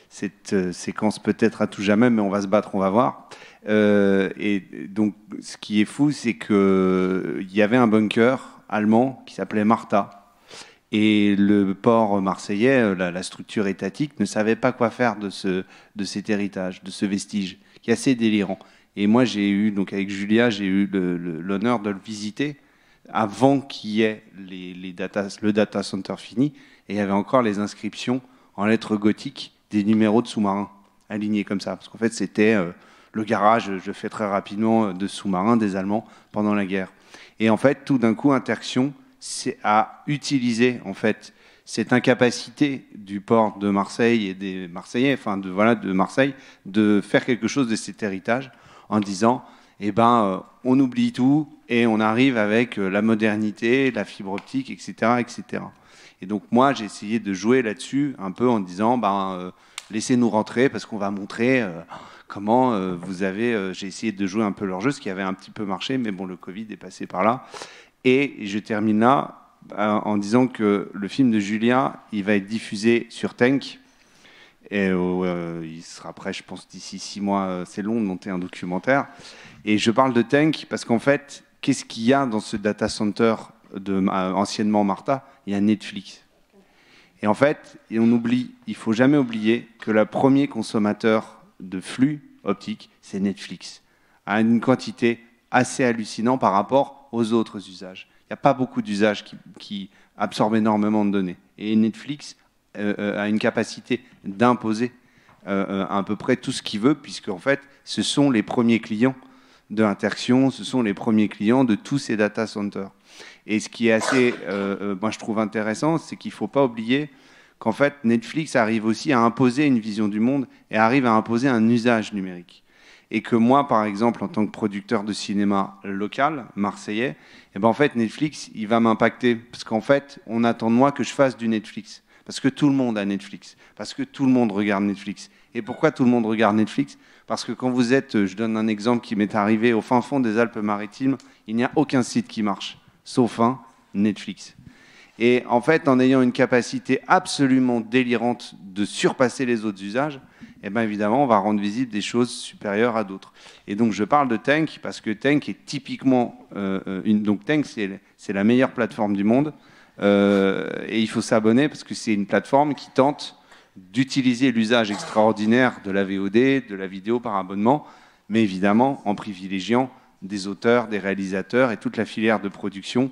cette séquence peut-être à tout jamais, mais on va se battre, on va voir. Et donc, ce qui est fou, c'est qu'il y avait un bunker allemand qui s'appelait Martha. Et le port marseillais, la structure étatique, ne savait pas quoi faire de cet héritage, de ce vestige, qui est assez délirant. Et moi, donc avec Julia, j'ai eu l'honneur de le visiter avant qu'il y ait le data center fini. Et il y avait encore les inscriptions en lettres gothiques des numéros de sous-marins alignés comme ça. Parce qu'en fait, c'était le garage, je fais très rapidement, de sous-marins des Allemands pendant la guerre. Et en fait, tout d'un coup, Interaction a utilisé, en fait, cette incapacité du port de Marseille et des Marseillais, enfin de Marseille, de faire quelque chose de cet héritage en disant, on oublie tout et on arrive avec la modernité, la fibre optique, etc., etc. Et donc moi, j'ai essayé de jouer là-dessus un peu en disant, laissez-nous rentrer parce qu'on va montrer comment j'ai essayé de jouer un peu leur jeu, ce qui avait un petit peu marché, mais bon, le Covid est passé par là. Et je termine là en disant que le film de Julia, il va être diffusé sur Tank. Et il sera prêt, je pense, d'ici 6 mois. C'est long de monter un documentaire. Et je parle de Tank parce qu'en fait, qu'est-ce qu'il y a dans ce data center anciennement Martha? Il y a Netflix. Et en fait, il ne faut jamais oublier que le premier consommateur de flux optique, c'est Netflix, à une quantité assez hallucinante par rapport aux autres usages. Il n'y a pas beaucoup d'usages qui absorbent énormément de données. Et Netflix a une capacité d'imposer à peu près tout ce qu'il veut, puisque en fait, ce sont les premiers clients de Interxion, ce sont les premiers clients de tous ces data centers. Et ce qui est assez, moi je trouve intéressant, c'est qu'il ne faut pas oublier qu'en fait, Netflix arrive aussi à imposer une vision du monde et arrive à imposer un usage numérique. Et que moi, par exemple, en tant que producteur de cinéma local, marseillais, eh ben en fait, Netflix, il va m'impacter. Parce qu'en fait, on attend de moi que je fasse du Netflix. Parce que tout le monde a Netflix. Parce que tout le monde regarde Netflix. Et pourquoi tout le monde regarde Netflix? Parce que quand vous êtes, je donne un exemple qui m'est arrivé au fin fond des Alpes-Maritimes, il n'y a aucun site qui marche, sauf un, Netflix. Et en fait, en ayant une capacité absolument délirante de surpasser les autres usages, eh bien évidemment, on va rendre visible des choses supérieures à d'autres. Et donc, je parle de Tank parce que Tank est typiquement donc Tank, c'est la meilleure plateforme du monde. Et il faut s'abonner parce que c'est une plateforme qui tente d'utiliser l'usage extraordinaire de la VOD, de la vidéo par abonnement, mais évidemment en privilégiant des auteurs, des réalisateurs et toute la filière de production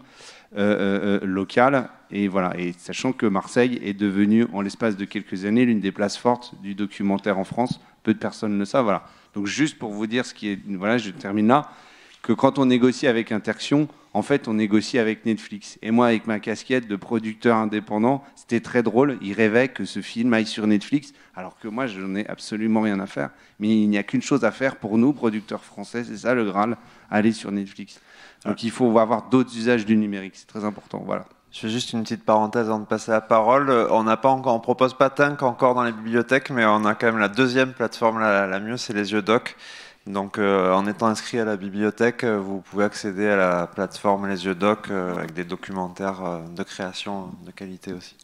locale. Et voilà. Et sachant que Marseille est devenue, en l'espace de quelques années, l'une des places fortes du documentaire en France. Peu de personnes le savent. Voilà. Donc juste pour vous dire ce qui est, voilà, je termine là, que quand on négocie avec Interxion, en fait, on négocie avec Netflix. Et moi, avec ma casquette de producteur indépendant, c'était très drôle. Ils rêvaient que ce film aille sur Netflix, alors que moi, je n'en ai absolument rien à faire. Mais il n'y a qu'une chose à faire pour nous, producteurs français, c'est ça le Graal, aller sur Netflix. Donc il faut avoir d'autres usages du numérique, c'est très important. Voilà. Je fais juste une petite parenthèse avant de passer la parole. On propose pas Tank encore dans les bibliothèques, mais on a quand même la deuxième plateforme la mieux, c'est les yeux doc. Donc en étant inscrit à la bibliothèque, vous pouvez accéder à la plateforme Les Yeux Doc avec des documentaires de création de qualité aussi.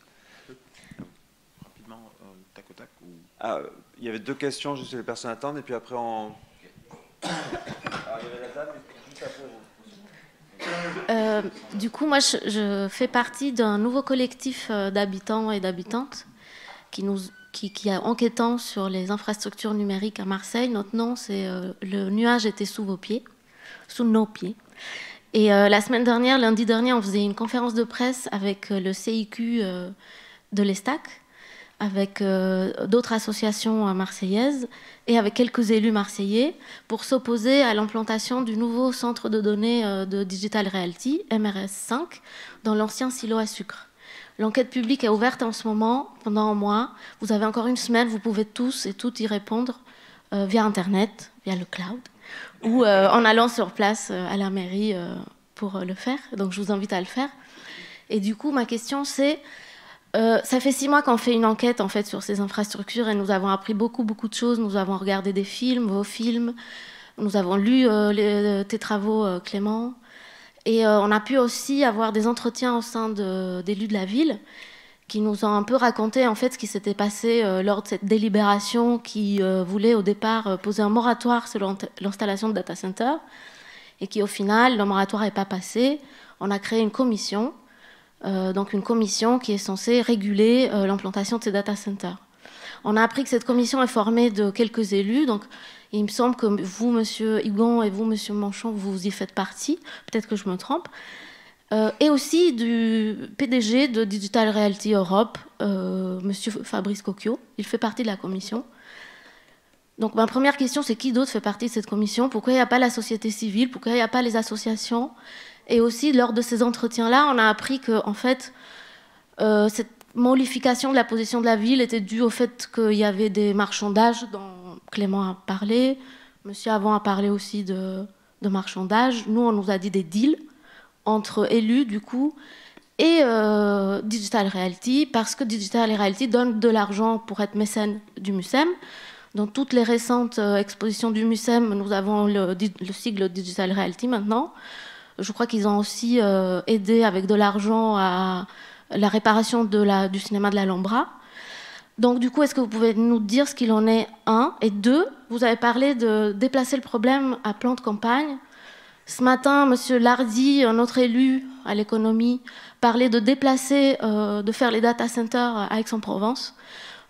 Rapidement, tac au tac ou... Il y avait deux questions, juste les personnes attendent, et puis après on... Alors, il y avait la dame, et juste après vous. Du coup, moi, je fais partie d'un nouveau collectif d'habitants et d'habitantes qui est enquêtant sur les infrastructures numériques à Marseille. Notre nom, c'est Le nuage était sous vos pieds, sous nos pieds. Et la semaine dernière, lundi dernier, on faisait une conférence de presse avec le CIQ de l'Estac, avec d'autres associations marseillaises et avec quelques élus marseillais pour s'opposer à l'implantation du nouveau centre de données de Digital Realty, MRS5, dans l'ancien silo à sucre. L'enquête publique est ouverte en ce moment, pendant un mois. Vous avez encore une semaine, vous pouvez tous et toutes y répondre via Internet, via le cloud, ou en allant sur place à la mairie pour le faire. Donc je vous invite à le faire. Et du coup, ma question c'est, ça fait 6 mois qu'on fait une enquête en fait, sur ces infrastructures et nous avons appris beaucoup de choses. Nous avons regardé des films, vos films, nous avons lu tes travaux, Clément. Et on a pu aussi avoir des entretiens au sein d'élus de la ville qui nous ont un peu raconté en fait ce qui s'était passé lors de cette délibération qui voulait au départ poser un moratoire sur l'installation de data centers et qui au final, le moratoire n'est pas passé. On a créé une commission, donc une commission qui est censée réguler l'implantation de ces data centers. On a appris que cette commission est formée de quelques élus, donc il me semble que vous, monsieur Hugon, et vous, monsieur Manchon, vous y faites partie. Peut-être que je me trompe. Et aussi du PDG de Digital Realty Europe, monsieur Fabrice Cocchio. Il fait partie de la commission. Donc ma première question, c'est qui d'autre fait partie de cette commission? Pourquoi il n'y a pas la société civile? Pourquoi il n'y a pas les associations? Et aussi, lors de ces entretiens-là, on a appris que, en fait, cette mollification de la position de la ville était due au fait qu'il y avait des marchandages dont Clément a parlé, monsieur Avant a parlé aussi de marchandages. Nous, on nous a dit des deals entre élus, du coup, et Digital Realty, parce que Digital Realty donne de l'argent pour être mécène du MUSEM. Dans toutes les récentes expositions du MUSEM, nous avons le sigle Digital Realty maintenant. Je crois qu'ils ont aussi aidé avec de l'argent à la réparation du cinéma de l'Alhambra. Donc du coup, est-ce que vous pouvez nous dire ce qu'il en est, 1 et 2, vous avez parlé de déplacer le problème à plan de campagne. Ce matin, monsieur Lardy, un autre élu à l'économie, parlait de déplacer, de faire les data centers à Aix-en-Provence.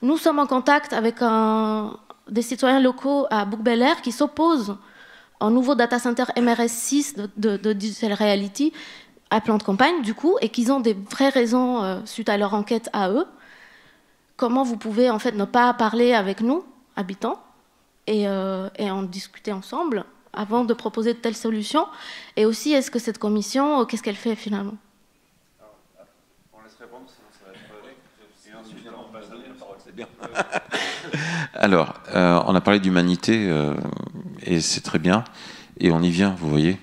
Nous sommes en contact avec des citoyens locaux à Bouc-Bel-Air qui s'opposent au nouveau data center MRS6 de Digital Realty à plan de campagne, du coup, et qu'ils ont des vraies raisons suite à leur enquête à eux. comment vous pouvez en fait ne pas parler avec nous, habitants, et en discuter ensemble avant de proposer de telles solutions. Et aussi, est-ce que cette commission, qu'est-ce qu'elle fait finalement? On laisse répondre, sinon ça va être... Et ensuite, on passe à la parole, c'est bien. Alors, on a parlé d'humanité, et c'est très bien, et on y vient, vous voyez.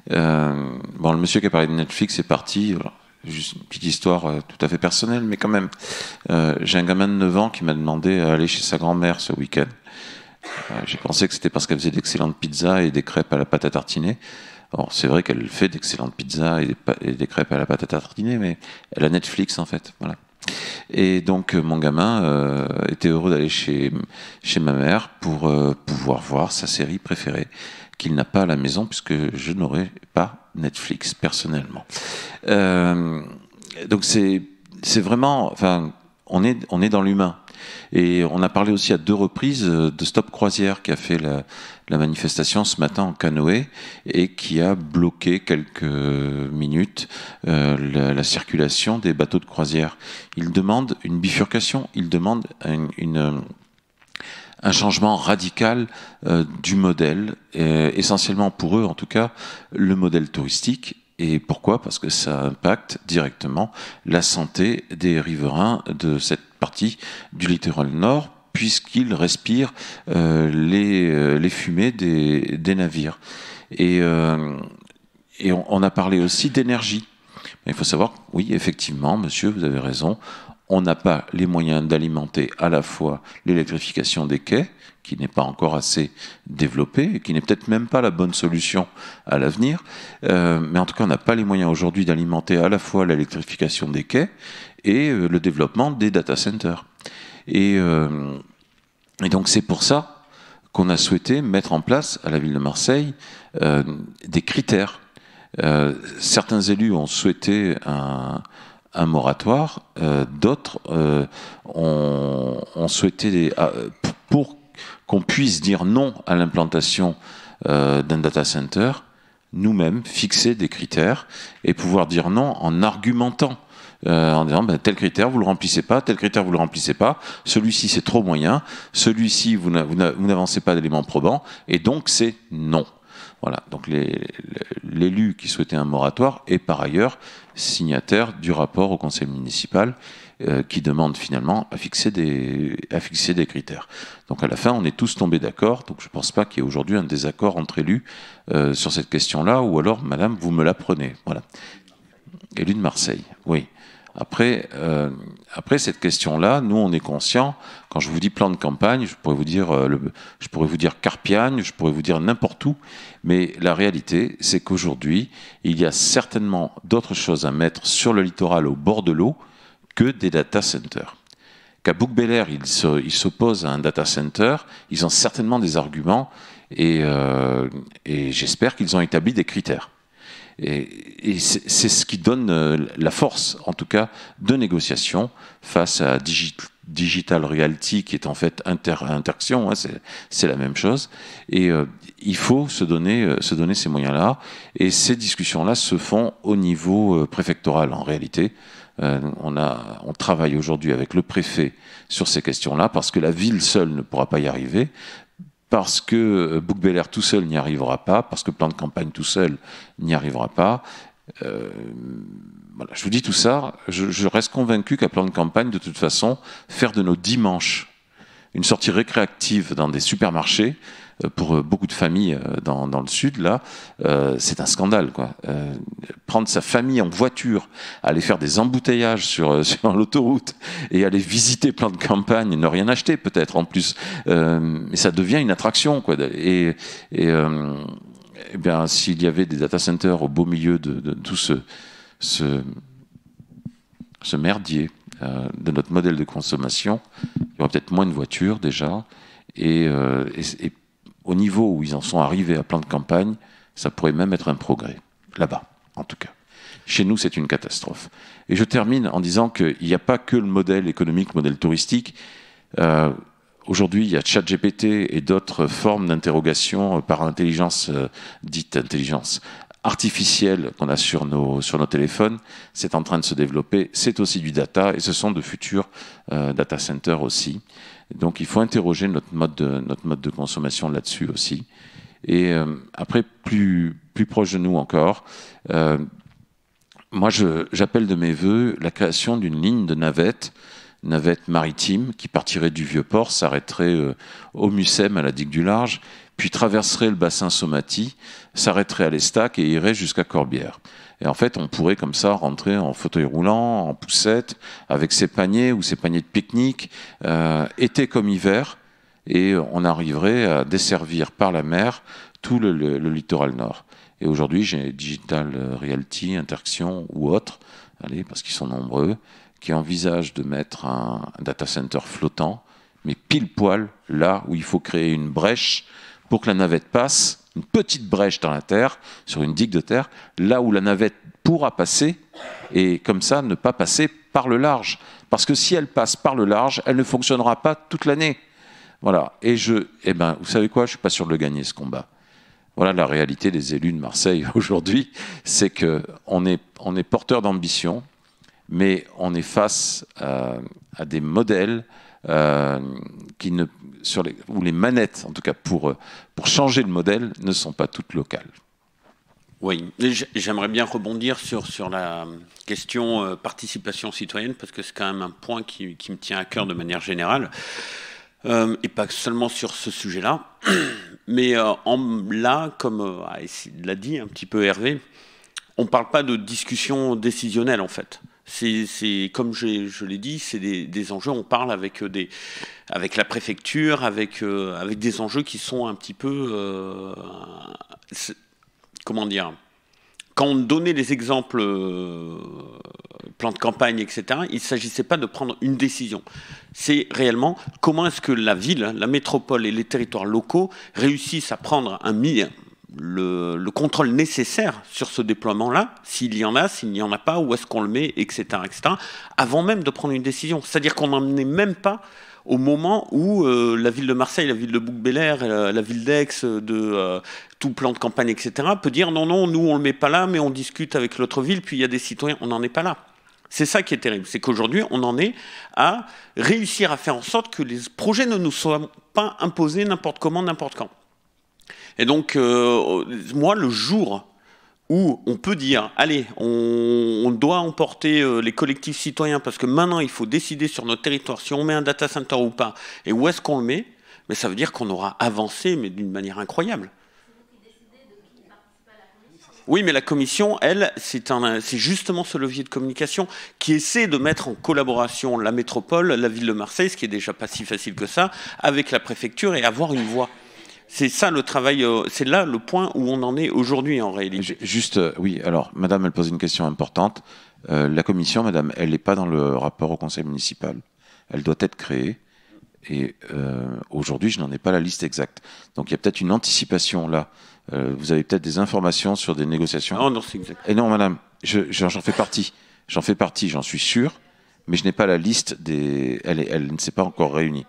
Bon, le monsieur qui a parlé de Netflix est parti. Alors, juste une petite histoire tout à fait personnelle, mais quand même. J'ai un gamin de 9 ans qui m'a demandé à aller chez sa grand-mère ce week-end. J'ai pensé que c'était parce qu'elle faisait d'excellentes pizzas et des crêpes à la pâte à tartiner. Alors, c'est vrai qu'elle fait d'excellentes pizzas et des crêpes à la pâte à tartiner, mais elle a Netflix, en fait. Voilà. Et donc, mon gamin était heureux d'aller chez ma mère pour pouvoir voir sa série préférée, qu'il n'a pas à la maison, puisque je n'aurai pas Netflix, personnellement. Donc, c'est vraiment... Enfin, on est dans l'humain. Et on a parlé aussi à 2 reprises de Stop Croisière qui a fait la manifestation ce matin en canoë et qui a bloqué quelques minutes la circulation des bateaux de croisière. Ils demandent une bifurcation, ils demandent un changement radical du modèle, essentiellement pour eux en tout cas, le modèle touristique. Et pourquoi? Parce que ça impacte directement la santé des riverains de cette partie du littoral nord, puisqu'ils respirent les fumées des navires. Et on a parlé aussi d'énergie. Il faut savoir, oui, effectivement, monsieur, vous avez raison, on n'a pas les moyens d'alimenter à la fois l'électrification des quais, qui n'est pas encore assez développée, et qui n'est peut-être même pas la bonne solution à l'avenir, mais en tout cas, on n'a pas les moyens aujourd'hui d'alimenter à la fois l'électrification des quais et le développement des data centers. Et donc, c'est pour ça qu'on a souhaité mettre en place, à la ville de Marseille, des critères. Certains élus ont souhaité un moratoire, d'autres ont souhaité, pour qu'on puisse dire non à l'implantation d'un data center, nous-mêmes fixer des critères et pouvoir dire non en argumentant, en disant tel critère vous le remplissez pas, tel critère vous le remplissez pas, celui-ci c'est trop moyen, celui-ci vous n'avancez pas d'éléments probants, et donc c'est non. Voilà, donc l'élu qui souhaitait un moratoire est par ailleurs signataire du rapport au conseil municipal qui demande finalement à fixer des critères. Donc à la fin, on est tous tombés d'accord, donc je ne pense pas qu'il y ait aujourd'hui un désaccord entre élus sur cette question-là, ou alors, madame, vous me l'apprenez. Voilà. Élu de Marseille, oui. Après cette question-là, nous, on est conscients. Quand je vous dis plan de campagne, je pourrais vous dire Carpiagne, je pourrais vous dire n'importe où. Mais la réalité, c'est qu'aujourd'hui, il y a certainement d'autres choses à mettre sur le littoral au bord de l'eau que des data centers. Qu'à Bouc-Bel-Air, ils s'opposent à un data center, ils ont certainement des arguments et j'espère qu'ils ont établi des critères. Et c'est ce qui donne la force, en tout cas, de négociation face à Digital Realty, qui est en fait Interaction, hein, c'est la même chose. Et il faut se donner ces moyens-là. Et ces discussions-là se font au niveau préfectoral, en réalité. On travaille aujourd'hui avec le préfet sur ces questions-là, parce que la ville seule ne pourra pas y arriver. Parce que Bouc-Bel-Air tout seul n'y arrivera pas, parce que plan de campagne tout seul n'y arrivera pas. Voilà, je vous dis tout ça, je reste convaincu qu'à plan de campagne, de toute façon, faire de nos dimanches une sortie récréative dans des supermarchés, pour beaucoup de familles dans le sud, là, c'est un scandale, quoi. Prendre sa famille en voiture, aller faire des embouteillages sur l'autoroute et aller visiter plan de campagne, ne rien acheter peut-être en plus, mais ça devient une attraction, quoi. Et bien, s'il y avait des data centers au beau milieu de tout ce merdier de notre modèle de consommation, il y aurait peut-être moins de voitures déjà, et au niveau où ils en sont arrivés à plan de campagne, ça pourrait même être un progrès, là-bas, en tout cas. Chez nous, c'est une catastrophe. Et je termine en disant qu'il n'y a pas que le modèle économique, le modèle touristique. Aujourd'hui, il y a ChatGPT et d'autres formes d'interrogation par intelligence, dite intelligence artificiel qu'on a sur nos téléphones, c'est en train de se développer, c'est aussi du data, et ce sont de futurs data centers aussi. Donc il faut interroger notre mode de consommation là-dessus aussi. Et après, plus proche de nous encore, moi j'appelle de mes voeux la création d'une ligne de navette maritime qui partirait du Vieux-Port, s'arrêterait au Mucem à la digue du Large, puis traverserait le bassin Somati, s'arrêterait à l'Estac et irait jusqu'à Corbière. Et en fait, on pourrait comme ça rentrer en fauteuil roulant, en poussette, avec ses paniers ou ses paniers de pique-nique, été comme hiver, et on arriverait à desservir par la mer tout le littoral nord. Et aujourd'hui, j'ai Digital Realty, Interaction ou autres, allez, parce qu'ils sont nombreux, qui envisagent de mettre un data center flottant, mais pile poil là où il faut créer une brèche pour que la navette passe, une petite brèche dans la terre, sur une digue de terre, là où la navette pourra passer, et comme ça ne pas passer par le large. Parce que si elle passe par le large, elle ne fonctionnera pas toute l'année. Voilà. Et vous savez quoi, je suis pas sûr de le gagner ce combat. Voilà la réalité des élus de Marseille aujourd'hui, c'est qu'on est porteur d'ambition, mais on est face à des modèles où les manettes, en tout cas pour changer le modèle, ne sont pas toutes locales. Oui, j'aimerais bien rebondir sur la question participation citoyenne, parce que c'est quand même un point qui me tient à cœur de manière générale, et pas seulement sur ce sujet-là. Mais là, comme l'a dit un petit peu Hervé, on ne parle pas de discussion décisionnelle en fait. C'est comme je l'ai dit, c'est des enjeux. On parle avec la préfecture, avec des enjeux qui sont un petit peu, comment dire. Quand on donnait les exemples plan de campagne, etc., il ne s'agissait pas de prendre une décision. C'est réellement comment est-ce que la ville, la métropole et les territoires locaux réussissent à prendre le contrôle nécessaire sur ce déploiement-là, s'il y en a, s'il n'y en a pas, où est-ce qu'on le met, etc., avant même de prendre une décision. C'est-à-dire qu'on n'en est même pas au moment où la ville de Marseille, la ville de Bouc-Bélier, la ville d'Aix, tout plan de campagne, etc., peut dire non, nous on le met pas là, mais on discute avec l'autre ville, puis il y a des citoyens, on n'en est pas là. C'est ça qui est terrible, c'est qu'aujourd'hui on en est à réussir à faire en sorte que les projets ne nous soient pas imposés n'importe comment, n'importe quand. Et donc, moi, le jour où on peut dire, allez, on doit emporter les collectifs citoyens parce que maintenant, il faut décider sur notre territoire si on met un data center ou pas, et où est-ce qu'on le met, mais ça veut dire qu'on aura avancé, mais d'une manière incroyable. Oui, mais la commission, elle, c'est justement ce levier de communication qui essaie de mettre en collaboration la métropole, la ville de Marseille, ce qui est déjà pas si facile que ça, avec la préfecture et avoir une voix. C'est ça le travail, c'est là le point où on en est aujourd'hui en réalité. Juste, oui, alors, madame, elle pose une question importante. La commission, madame, elle n'est pas dans le rapport au conseil municipal. Elle doit être créée. Et aujourd'hui, je n'en ai pas la liste exacte. Donc il y a peut-être une anticipation là. Vous avez peut-être des informations sur des négociations. Non, c'est exact. Et non, madame, j'en fais partie. J'en fais partie, j'en suis sûr. Mais je n'ai pas la liste des... Elle ne s'est pas encore réunie.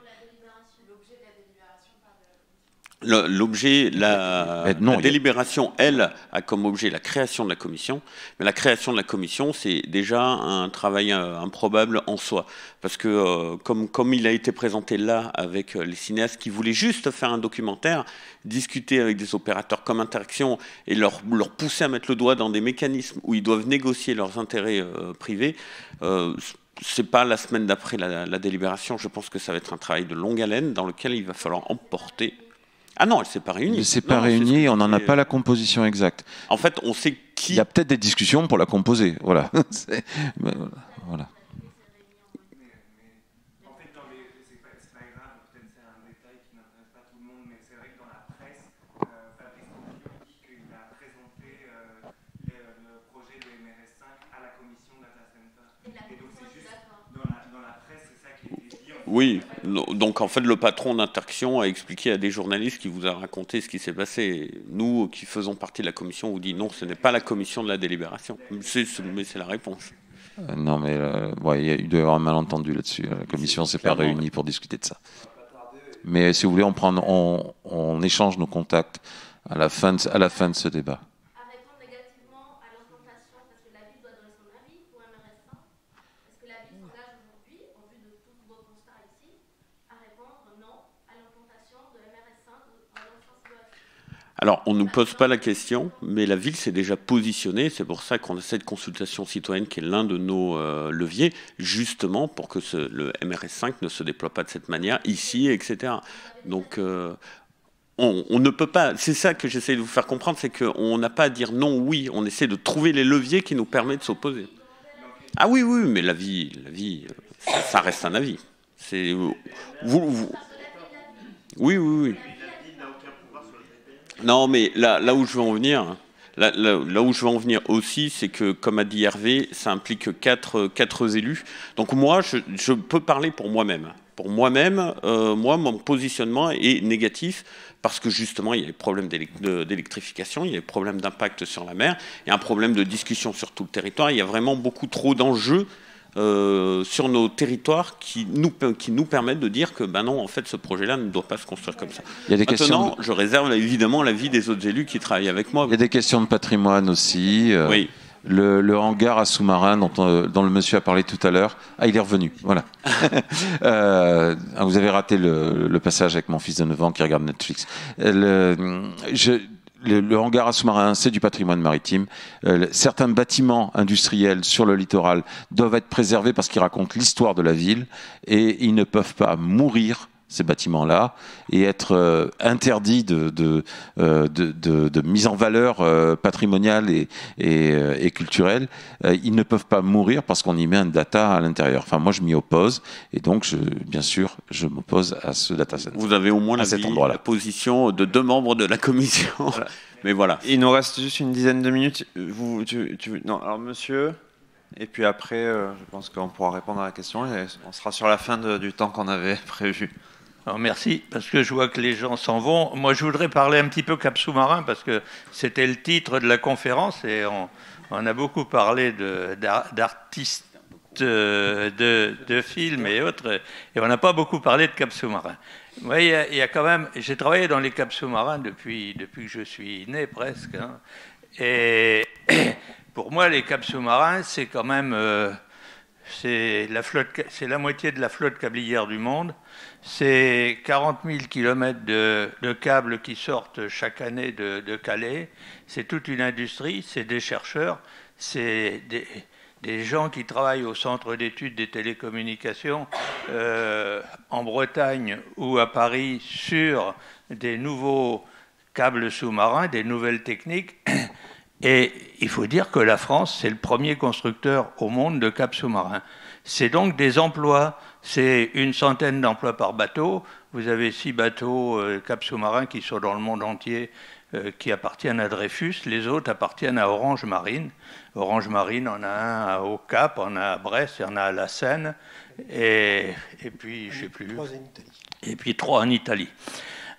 L'objet, la délibération, elle, a comme objet la création de la commission. Mais la création de la commission, c'est déjà un travail improbable en soi. Parce que, comme il a été présenté là avec les cinéastes qui voulaient juste faire un documentaire, discuter avec des opérateurs comme Interaction et leur pousser à mettre le doigt dans des mécanismes où ils doivent négocier leurs intérêts privés, c'est pas la semaine d'après la délibération. Je pense que ça va être un travail de longue haleine dans lequel il va falloir emporter. Ah non, elle ne s'est pas réunie. Elle ne s'est pas réunie, on n'en a pas la composition exacte. En fait, on sait qui... Il y a peut-être des discussions pour la composer, voilà. Voilà. En fait, c'est pas grave, peut-être c'est un détail qui n'intéresse pas tout le monde, mais c'est vrai que dans la presse, Fabrice Coquillon dit qu'il a présenté le projet de MRS5 à la commission Data Center. Et donc c'est juste, dans la presse, c'est ça qui a été dit. Oui, donc en fait le patron d'Interaction a expliqué à des journalistes qui vous a raconté ce qui s'est passé. Nous qui faisons partie de la commission, on vous dit non, ce n'est pas la commission de la délibération. Mais c'est la réponse. Non mais il doit y avoir un malentendu là-dessus. La commission ne s'est pas réunie pour discuter de ça. Mais si vous voulez, on échange nos contacts à la fin de ce débat. s'engage aujourd'hui, en vue de tous vos constats ici, à répondre non à l'implantation de MRS5 dans l'enfance de la... Alors, on ne nous pose pas la question, mais la ville s'est déjà positionnée. C'est pour ça qu'on a cette consultation citoyenne qui est l'un de nos leviers, justement pour que le MRS5 ne se déploie pas de cette manière ici, etc. Donc, on ne peut pas... C'est ça que j'essaie de vous faire comprendre, c'est qu'on n'a pas à dire non, oui. On essaie de trouver les leviers qui nous permettent de s'opposer. Ah oui, oui, mais la vie, ça reste un avis. C'est... Oui, oui, oui. Non, mais là où je veux en venir, là où je veux en venir aussi, c'est que, comme a dit Hervé, ça implique quatre élus. Donc moi, je peux parler pour moi-même. Pour moi-même, mon positionnement est négatif parce que justement, il y a des problèmes d'électrification, il y a des problèmes d'impact sur la mer, il y a un problème de discussion sur tout le territoire. Il y a vraiment beaucoup trop d'enjeux sur nos territoires qui nous permettent de dire que ben non, en fait, ce projet-là ne doit pas se construire comme ça. Il y a des Maintenant, je réserve évidemment l'avis des autres élus qui travaillent avec moi. Il y a des questions de patrimoine aussi. Oui. Le hangar à sous-marin dont le monsieur a parlé tout à l'heure. Ah, il est revenu, voilà. Vous avez raté le passage avec mon fils de 9 ans qui regarde Netflix. Le hangar à sous-marin, c'est du patrimoine maritime. Certains bâtiments industriels sur le littoral doivent être préservés parce qu'ils racontent l'histoire de la ville et ils ne peuvent pas mourir, ces bâtiments-là, et être interdits de mise en valeur patrimoniale et culturelle. Ils ne peuvent pas mourir parce qu'on y met un data à l'intérieur. Enfin, moi, je m'y oppose, et donc, bien sûr, je m'oppose à ce data center. Vous avez au moins la position de 2 membres de la commission. Voilà. Mais voilà. Il nous reste juste une dizaine de minutes. Non, alors monsieur, et puis après, je pense qu'on pourra répondre à la question, et on sera sur la fin du temps qu'on avait prévu. Alors merci, parce que je vois que les gens s'en vont. Moi, je voudrais parler un petit peu cap sous-marin, parce que c'était le titre de la conférence, et on a beaucoup parlé d'artistes de films et autres, et on n'a pas beaucoup parlé de cap sous-marin. Il y a quand même... J'ai travaillé dans les caps sous-marins depuis que je suis né, presque. Hein, et pour moi, les caps sous-marins, c'est quand même... c'est la moitié de la flotte câblière du monde. C'est 40 000 km de câbles qui sortent chaque année de Calais. C'est toute une industrie, c'est des chercheurs, c'est des gens qui travaillent au centre d'études des télécommunications en Bretagne ou à Paris sur des nouveaux câbles sous-marins, des nouvelles techniques. Et il faut dire que la France, c'est le premier constructeur au monde de câbles sous-marins. C'est donc des emplois, c'est une centaine d'emplois par bateau. Vous avez 6 bateaux câbles sous-marins qui sont dans le monde entier, qui appartiennent à Dreyfus. Les autres appartiennent à Orange Marine. Orange Marine, on a un au Cap, on a à Brest, il y en a à la Seine, et puis, je sais plus. 3 en Italie. Et puis 3 en Italie.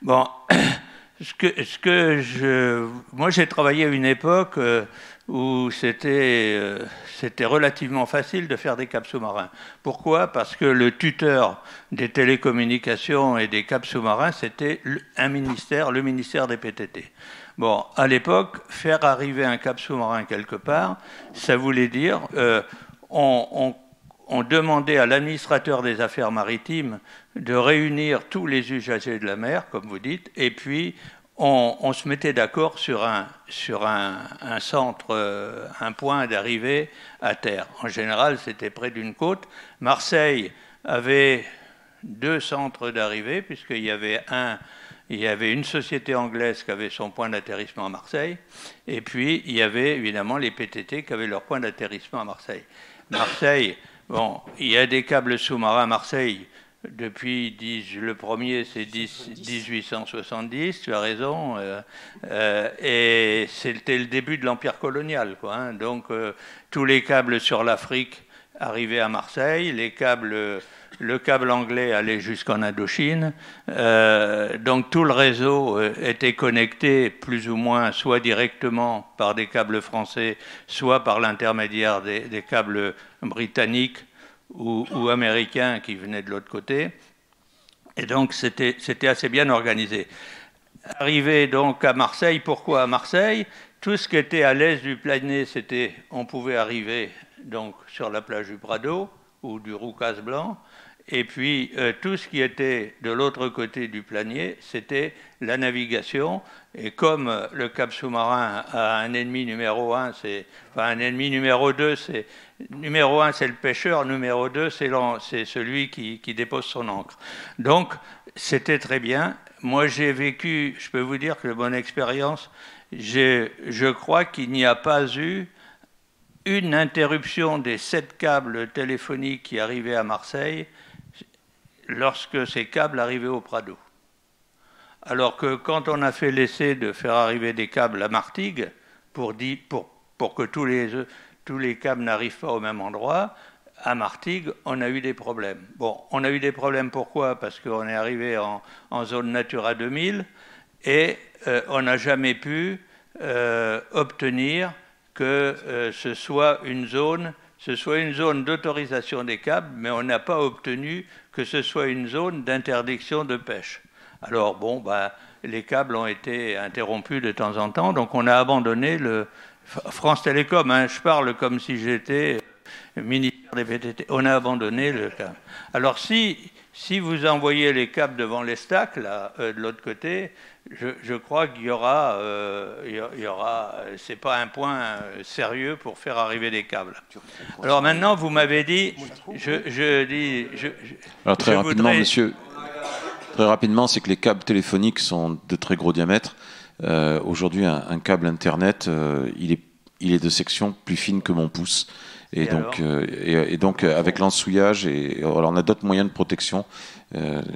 Bon... Moi, j'ai travaillé à une époque où c'était relativement facile de faire des câbles sous-marins. Pourquoi? Parce que le tuteur des télécommunications et des câbles sous-marins, c'était un ministère, le ministère des PTT. Bon, à l'époque, faire arriver un câble sous-marin quelque part, ça voulait dire... on demandait à l'administrateur des affaires maritimes de réunir tous les usagers de la mer, comme vous dites, et puis on se mettait d'accord sur un centre, un point d'arrivée à terre. En général, c'était près d'une côte. Marseille avait 2 centres d'arrivée, puisqu'il y avait une société anglaise qui avait son point d'atterrissement à Marseille, et puis il y avait évidemment les PTT qui avaient leur point d'atterrissement à Marseille. Marseille... Bon, il y a des câbles sous-marins à Marseille depuis, le premier c'est 1870, tu as raison, et c'était le début de l'empire colonial, quoi, hein. Donc tous les câbles sur l'Afrique arrivaient à Marseille, le câble anglais allait jusqu'en Indochine, donc tout le réseau était connecté plus ou moins soit directement par des câbles français, soit par l'intermédiaire des câbles britanniques ou américains qui venaient de l'autre côté. Et donc c'était assez bien organisé. Arrivé donc à Marseille, pourquoi à Marseille? Tout ce qui était à l'est du Plané, on pouvait arriver donc sur la plage du Prado, ou du roucas blanc. Et puis, tout ce qui était de l'autre côté du planier, c'était la navigation. Et comme le cap sous-marin a un ennemi numéro 1, enfin un ennemi numéro 2, numéro 1 c'est le pêcheur, numéro 2 c'est celui qui dépose son ancre. Donc, c'était très bien. Moi, j'ai vécu, je peux vous dire que bonne expérience, je crois qu'il n'y a pas eu une interruption des 7 câbles téléphoniques qui arrivaient à Marseille lorsque ces câbles arrivaient au Prado. Alors que quand on a fait l'essai de faire arriver des câbles à Martigues, pour que tous les câbles n'arrivent pas au même endroit, à Martigues, on a eu des problèmes. Bon, on a eu des problèmes pourquoi? Parce qu'on est arrivé en zone Natura 2000 et on n'a jamais pu obtenir que ce soit une zone d'autorisation des câbles, mais on n'a pas obtenu que ce soit une zone d'interdiction de pêche. Alors bon, les câbles ont été interrompus de temps en temps, donc on a abandonné le France Télécom, hein, je parle comme si j'étais ministère des VTT, on a abandonné le câble. Alors si vous envoyez les câbles devant les stacks, là, de l'autre côté, je crois qu'il y aura, c'est pas un point sérieux pour faire arriver des câbles. Alors maintenant, vous m'avez dit, alors très rapidement, monsieur, très rapidement, c'est que les câbles téléphoniques sont de très gros diamètre. Aujourd'hui, un câble Internet, il est de section plus fine que mon pouce. Et donc, avec l'ensouillage, alors on a d'autres moyens de protection.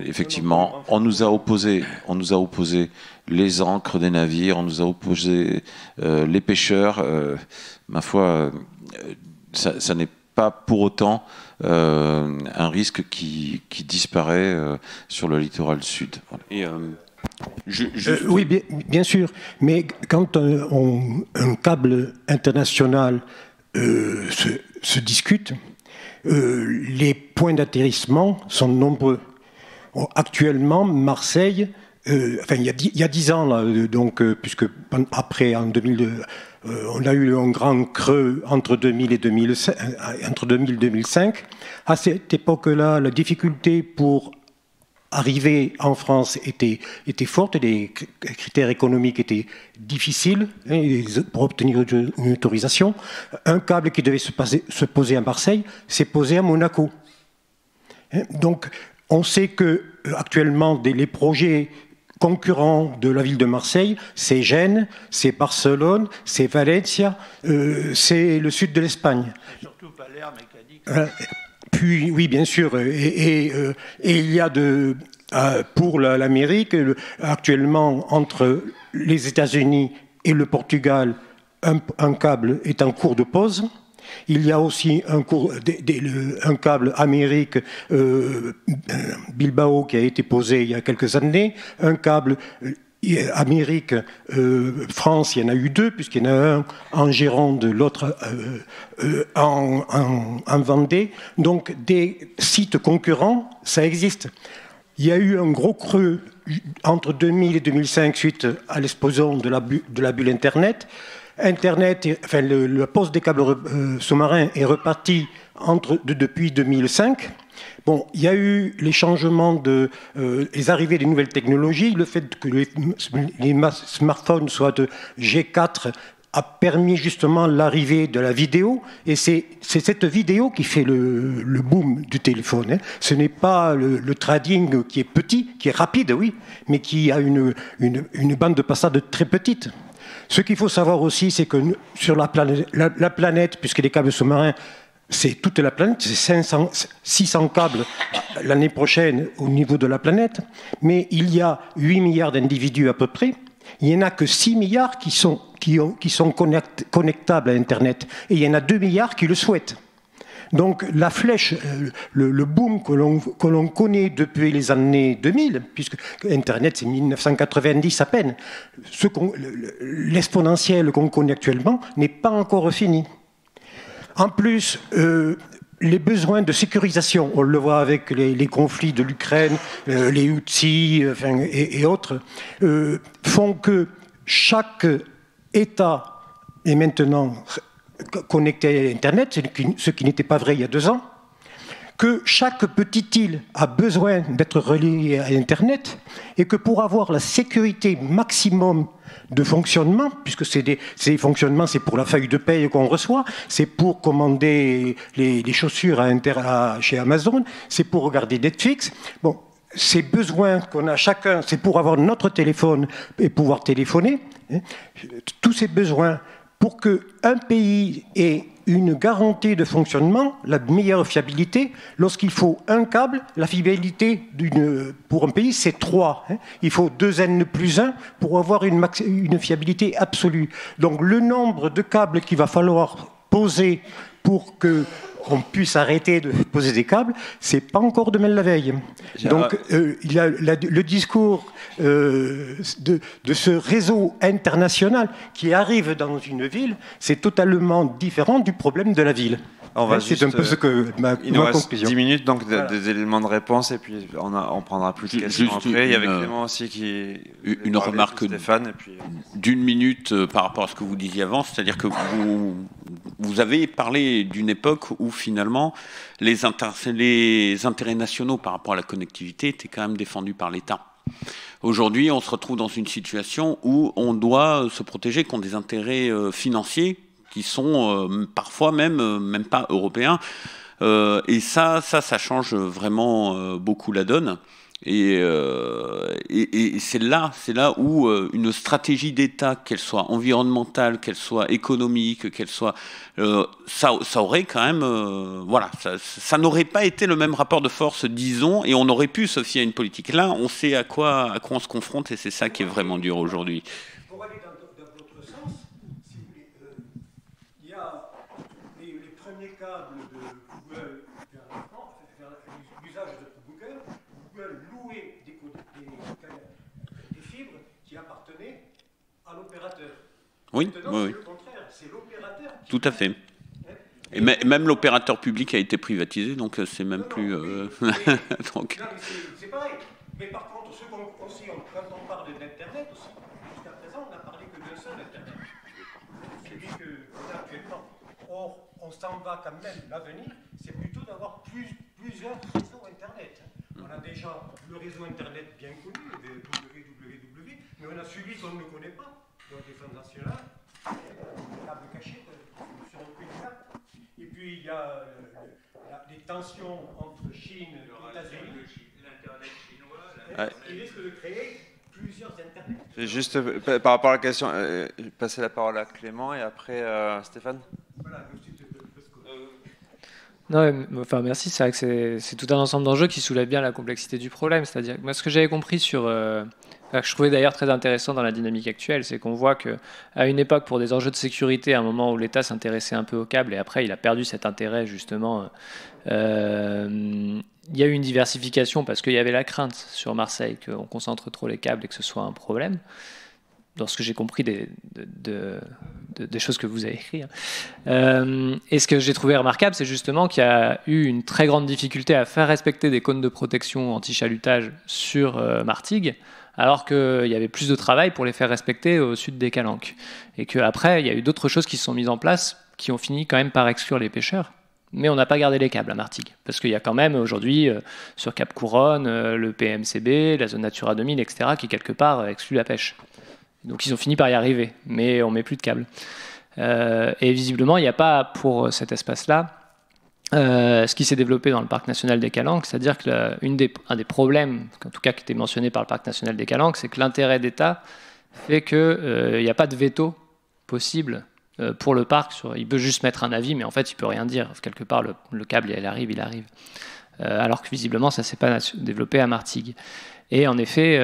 Effectivement, on nous a opposé les ancres des navires, on nous a opposé les pêcheurs. Ma foi, ça n'est pas pour autant un risque qui disparaît sur le littoral sud. Et, oui, bien sûr, mais quand un câble international se discute, les points d'atterrissement sont nombreux. Actuellement, Marseille, il y a 10 ans, là, donc, puisque après, en 2002, on a eu un grand creux entre 2000 et 2005. À cette époque-là, la difficulté pour arriver en France était forte, les critères économiques étaient difficiles pour obtenir une autorisation. Un câble qui devait se poser à Marseille s'est posé à Monaco. Donc, on sait que actuellement les projets concurrents de la ville de Marseille, c'est Gênes, c'est Barcelone, c'est Valencia, c'est le sud de l'Espagne. Surtout Palerme et Cadix. Puis, oui, bien sûr, et il y a pour l'Amérique, actuellement, entre les États-Unis et le Portugal, un câble est en cours de pose. Il y a aussi un câble Amérique Bilbao qui a été posé il y a quelques années, un câble Amérique France, il y en a eu 2, puisqu'il y en a un en Gironde, l'autre en Vendée. Donc des sites concurrents, ça existe. Il y a eu un gros creux entre 2000 et 2005 suite à l'explosion de la bulle Internet. La pose des câbles sous-marins est repartie depuis 2005. Bon, il y a eu les changements les arrivées des nouvelles technologies, le fait que les smartphones soient de G4 a permis justement l'arrivée de la vidéo, et c'est cette vidéo qui fait le boom du téléphone. Hein. Ce n'est pas le trading qui est petit, qui est rapide, oui, mais qui a une bande de passage très petite. Ce qu'il faut savoir aussi, c'est que sur la planète, puisque les câbles sous-marins, c'est toute la planète, c'est 600 câbles l'année prochaine au niveau de la planète, mais il y a 8 milliards d'individus à peu près. Il n'y en a que 6 milliards qui sont connectables à Internet, et il y en a 2 milliards qui le souhaitent. Donc la flèche, le boom que l'on connaît depuis les années 2000, puisque Internet c'est 1990 à peine, l'exponentiel qu'on connaît actuellement n'est pas encore fini. En plus, les besoins de sécurisation, on le voit avec les conflits de l'Ukraine, les Houthis et autres, font que chaque État est maintenant connecté à Internet, ce qui n'était pas vrai il y a 2 ans. que chaque petite île a besoin d'être reliée à Internet et que pour avoir la sécurité maximum de fonctionnement, puisque ces fonctionnements, c'est pour la feuille de paye qu'on reçoit, c'est pour commander les chaussures chez Amazon, c'est pour regarder Netflix. Bon, ces besoins qu'on a chacun, c'est pour avoir notre téléphone et pouvoir téléphoner. Hein, tous ces besoins pour qu'un pays ait une garantie de fonctionnement, la meilleure fiabilité. Lorsqu'il faut un câble, la fiabilité pour un pays, c'est 3. Hein. Il faut 2N plus 1 pour avoir une fiabilité absolue. Donc le nombre de câbles qu'il va falloir poser pour qu'on puisse arrêter de poser des câbles, c'est pas encore demain la veille. Donc il y a le discours de ce réseau international qui arrive dans une ville, c'est totalement différent du problème de la ville. C'est un peu ce que ma conclusion. 10 minutes, donc voilà. Des éléments de réponse, et puis on prendra plus de questions après. Il y avait Clément aussi qui... Une remarque Stéphane, et puis... d'une minute par rapport à ce que vous disiez avant, c'est-à-dire que vous avez parlé d'une époque où finalement les intérêts nationaux par rapport à la connectivité étaient quand même défendus par l'État. Aujourd'hui, on se retrouve dans une situation où on doit se protéger contre des intérêts financiers qui sont parfois même pas européens. Et ça change vraiment beaucoup la donne. Et c'est là où une stratégie d'État, qu'elle soit environnementale, qu'elle soit économique, qu'elle soit... ça aurait quand même... voilà, ça n'aurait pas été le même rapport de force, disons, et on aurait pu se fier à une politique. Là, on sait à quoi on se confronte, et c'est ça qui est vraiment dur aujourd'hui. Pour aller dans votre sens, si vous voulez, il y a les premiers câbles de Google vers l'usage de Google. Google louait des fibres qui appartenaient à l'opérateur. Oui, maintenant, oui. C'est le contraire, c'est l'opérateur. Tout à fait. Et même l'opérateur public a été privatisé, donc c'est même plus... donc... C'est pareil. Mais par contre, quand on parle d'Internet aussi, jusqu'à présent, on n'a parlé que d'un seul Internet. Celui qu'on a actuellement. Or, on s'en va quand même, l'avenir, c'est plutôt d'avoir plusieurs réseaux Internet. On a déjà le réseau Internet bien connu, le www, mais on a celui qu'on ne connaît pas, donc Défense nationale, le câble caché sur aucune carte. Et puis il y a les tensions entre Chine et États-Unis. L'Internet chinois, il risque de créer plusieurs Internets. Juste par rapport à la question, passer la parole à Clément et après Stéphane. Voilà, non, enfin merci, c'est vrai que c'est tout un ensemble d'enjeux qui soulèvent bien la complexité du problème. C'est-à-dire, moi, ce que j'avais compris que je trouvais d'ailleurs très intéressant dans la dynamique actuelle, c'est qu'on voit qu'à une époque, pour des enjeux de sécurité, à un moment où l'État s'intéressait un peu au câble, et après il a perdu cet intérêt justement, il y a eu une diversification parce qu'il y avait la crainte sur Marseille qu'on concentre trop les câbles et que ce soit un problème. Dans ce que j'ai compris des choses que vous avez écrites. Et ce que j'ai trouvé remarquable, c'est justement qu'il y a eu une très grande difficulté à faire respecter des cônes de protection anti-chalutage sur Martigues, alors qu'il y avait plus de travail pour les faire respecter au sud des Calanques. Et qu'après, il y a eu d'autres choses qui se sont mises en place qui ont fini quand même par exclure les pêcheurs. Mais on n'a pas gardé les câbles à Martigues. Parce qu'il y a quand même aujourd'hui, sur Cap Couronne, le PMCB, la zone Natura 2000, etc., qui quelque part exclut la pêche. Donc ils ont fini par y arriver, mais on ne met plus de câbles. Et visiblement, il n'y a pas pour cet espace-là ce qui s'est développé dans le parc national des Calanques, c'est-à-dire qu'un des problèmes, en tout cas qui était mentionné par le parc national des Calanques, c'est que l'intérêt d'État fait qu'il n'y a pas de veto possible pour le parc. Il peut juste mettre un avis, mais en fait, il ne peut rien dire. Quelque part, le câble, il arrive. Alors que visiblement, ça ne s'est pas développé à Martigues. Et en effet,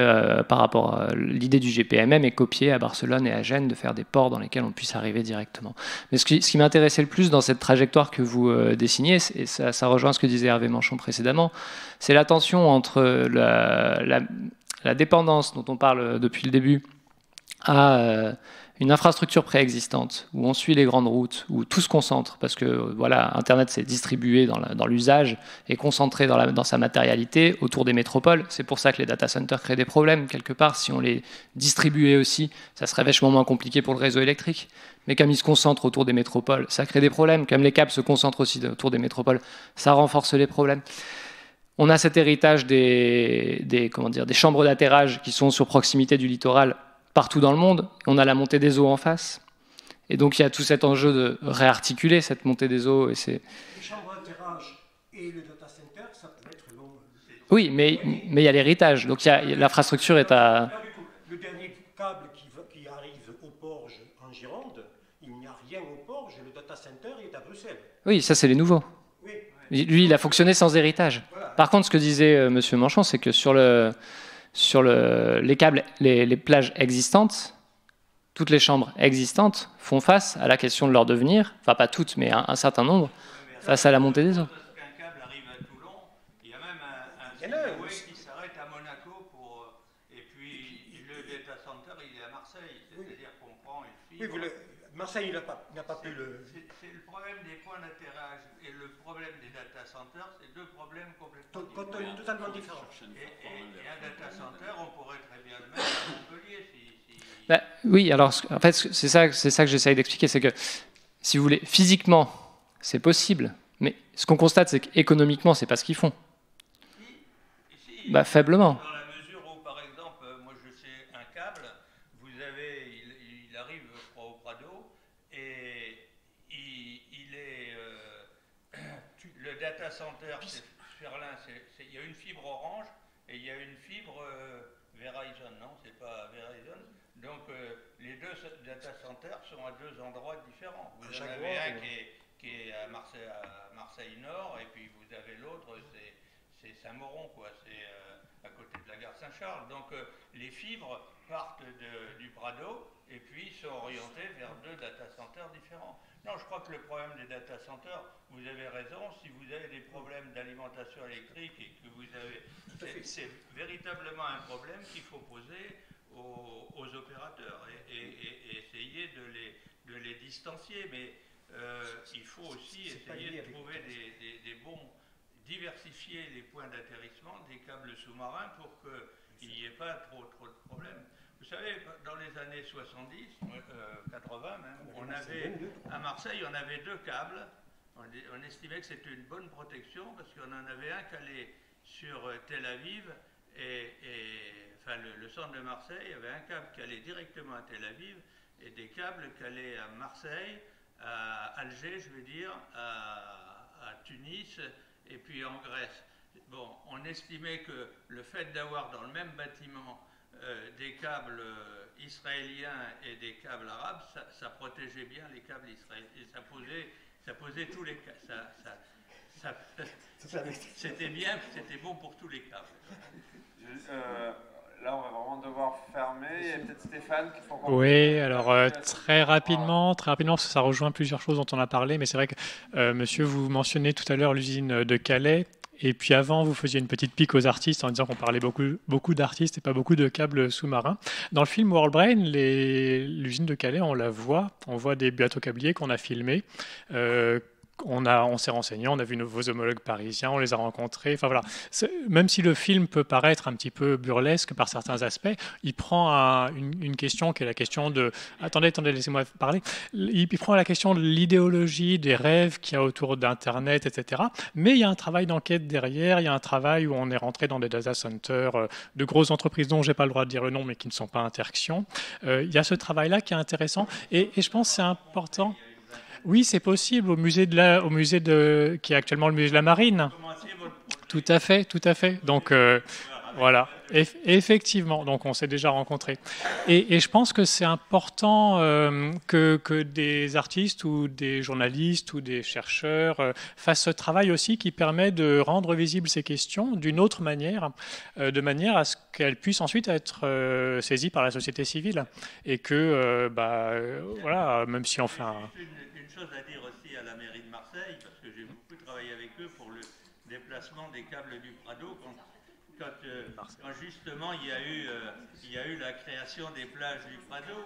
par rapport à l'idée du GPMM est copiée à Barcelone et à Gênes de faire des ports dans lesquels on puisse arriver directement. Mais ce qui m'intéressait le plus dans cette trajectoire que vous dessiniez, et ça rejoint ce que disait Hervé Manchon précédemment, c'est la tension entre la dépendance dont on parle depuis le début à une infrastructure préexistante, où on suit les grandes routes, où tout se concentre, parce que voilà, Internet s'est distribué dans l'usage et concentré dans sa matérialité autour des métropoles. C'est pour ça que les data centers créent des problèmes, quelque part. Si on les distribuait aussi, ça serait vachement moins compliqué pour le réseau électrique. Mais comme ils se concentrent autour des métropoles, ça crée des problèmes. Comme les câbles se concentrent aussi autour des métropoles, ça renforce les problèmes. On a cet héritage des chambres d'atterrage qui sont sur proximité du littoral, partout dans le monde. On a la montée des eaux en face. Et donc, il y a tout cet enjeu de réarticuler cette montée des eaux. Et les chambres d'atterrage et le data center, ça peut être long. Oui, mais il y a l'héritage. Donc, l'infrastructure est à... Le dernier câble qui arrive au Porge en Gironde, il n'y a rien au Porge, le data center est à Bruxelles. Oui, ça, c'est les nouveaux. Oui. Lui, il a fonctionné sans héritage. Voilà. Par contre, ce que disait M. Manchon, c'est que sur les câbles, les plages existantes, toutes les chambres existantes font face à la question de leur devenir, enfin pas toutes, mais un certain nombre, face à la montée des eaux. Qu'un câble arrive à Toulon, il y a même un Skyway qui s'arrête à Monaco et puis le data center il est à Marseille, c'est-à-dire qu'on prend une fibre. Oui, Marseille n'a pas pu le... C'est le problème des points d'atterrage et le problème des data centers, c'est deux problèmes complètement totalement différents. Et un data center, on pourrait très bien le mettre à Montpellier. Bah, oui, alors en fait, c'est ça que j'essaye d'expliquer, c'est que, si vous voulez, physiquement, c'est possible, mais ce qu'on constate, c'est qu'économiquement, c'est pas ce qu'ils font. Bah, faiblement. Dans la mesure où, par exemple, moi je sais un câble, il arrive, je crois, au Prado, et le data center, c'est Ferlin, il y a une fibre Orange et il y a une fibre Verizon, non, c'est pas Verizon. Donc les deux data centers sont à deux endroits différents. Vous en avez un qui est à Marseille Nord, et puis vous avez l'autre, c'est Saint-Mauron, quoi, c'est à côté de la gare Saint-Charles. Donc les fibres partent du Prado et puis sont orientées vers deux data centers différents. Non, je crois que le problème des data centers, vous avez raison, si vous avez des problèmes d'alimentation électrique et que vous avez... C'est véritablement un problème qu'il faut poser aux opérateurs et essayer de les distancier. Mais il faut aussi essayer de trouver des bons... diversifier les points d'atterrissement des câbles sous-marins pour qu'il n'y ait pas trop de problèmes. Vous savez, dans les années 70, 80 même, à Marseille, on avait deux câbles. On estimait que c'était une bonne protection parce qu'on en avait un calé sur Tel Aviv enfin le centre de Marseille avait un câble qui allait directement à Tel Aviv et des câbles qui allaient à Marseille, à Alger, je veux dire, à Tunis et puis en Grèce. Bon, on estimait que le fait d'avoir dans le même bâtiment des câbles israéliens et des câbles arabes, ça protégeait bien les câbles israéliens. Et ça posait tous les câbles. C'était bien, c'était bon pour tous les câbles. Là, on va vraiment devoir fermer. Il y a peut-être Stéphane qui faut qu'on... Oui, alors très rapidement, parce que ça rejoint plusieurs choses dont on a parlé, mais c'est vrai que, monsieur, vous mentionnez tout à l'heure l'usine de Calais. Et puis avant, vous faisiez une petite pique aux artistes en disant qu'on parlait beaucoup d'artistes et pas beaucoup de câbles sous-marins. Dans le film World Brain, l'usine de Calais, on la voit. On voit des bateaux câbliers qu'on a filmés. On s'est renseigné, on a vu vos homologues parisiens, on les a rencontrés. Enfin voilà, même si le film peut paraître un petit peu burlesque par certains aspects, il prend une question qui est la question de... Attendez, laissez-moi parler. Il prend la question de l'idéologie, des rêves qu'il y a autour d'Internet, etc. Mais il y a un travail d'enquête derrière, il y a un travail où on est rentré dans des data centers de grosses entreprises dont je n'ai pas le droit de dire le nom, mais qui ne sont pas Interxion. Il y a ce travail-là qui est intéressant et je pense que c'est important... Oui, c'est possible, au musée qui est actuellement le musée de la Marine. Tout à fait. Donc, voilà, effectivement, donc on s'est déjà rencontrés. Et je pense que c'est important que des artistes ou des journalistes ou des chercheurs fassent ce travail aussi qui permet de rendre visibles ces questions d'une autre manière, de manière à ce qu'elles puissent ensuite être saisies par la société civile. Et que, voilà, même si on fait un... Chose à dire aussi à la mairie de Marseille, parce que j'ai beaucoup travaillé avec eux pour le déplacement des câbles du Prado. quand justement il y a eu la création des plages du Prado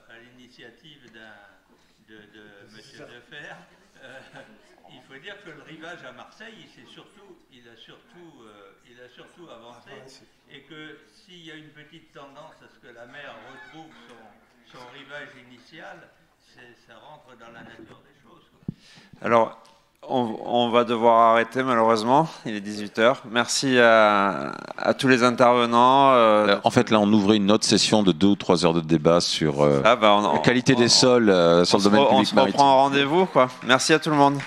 à l'initiative de M. Defer, il faut dire que le rivage à Marseille, il a surtout avancé, et que s'il y a une petite tendance à ce que la mer retrouve son rivage initial, ça rentre dans la nature des choses, quoi. Alors, on va devoir arrêter malheureusement, il est 18h. Merci à tous les intervenants. En fait, là, on ouvrait une autre session de 2 ou 3 heures de débat sur la qualité des sols sur le domaine public maritime. On se reprend un rendez-vous, quoi. Merci à tout le monde.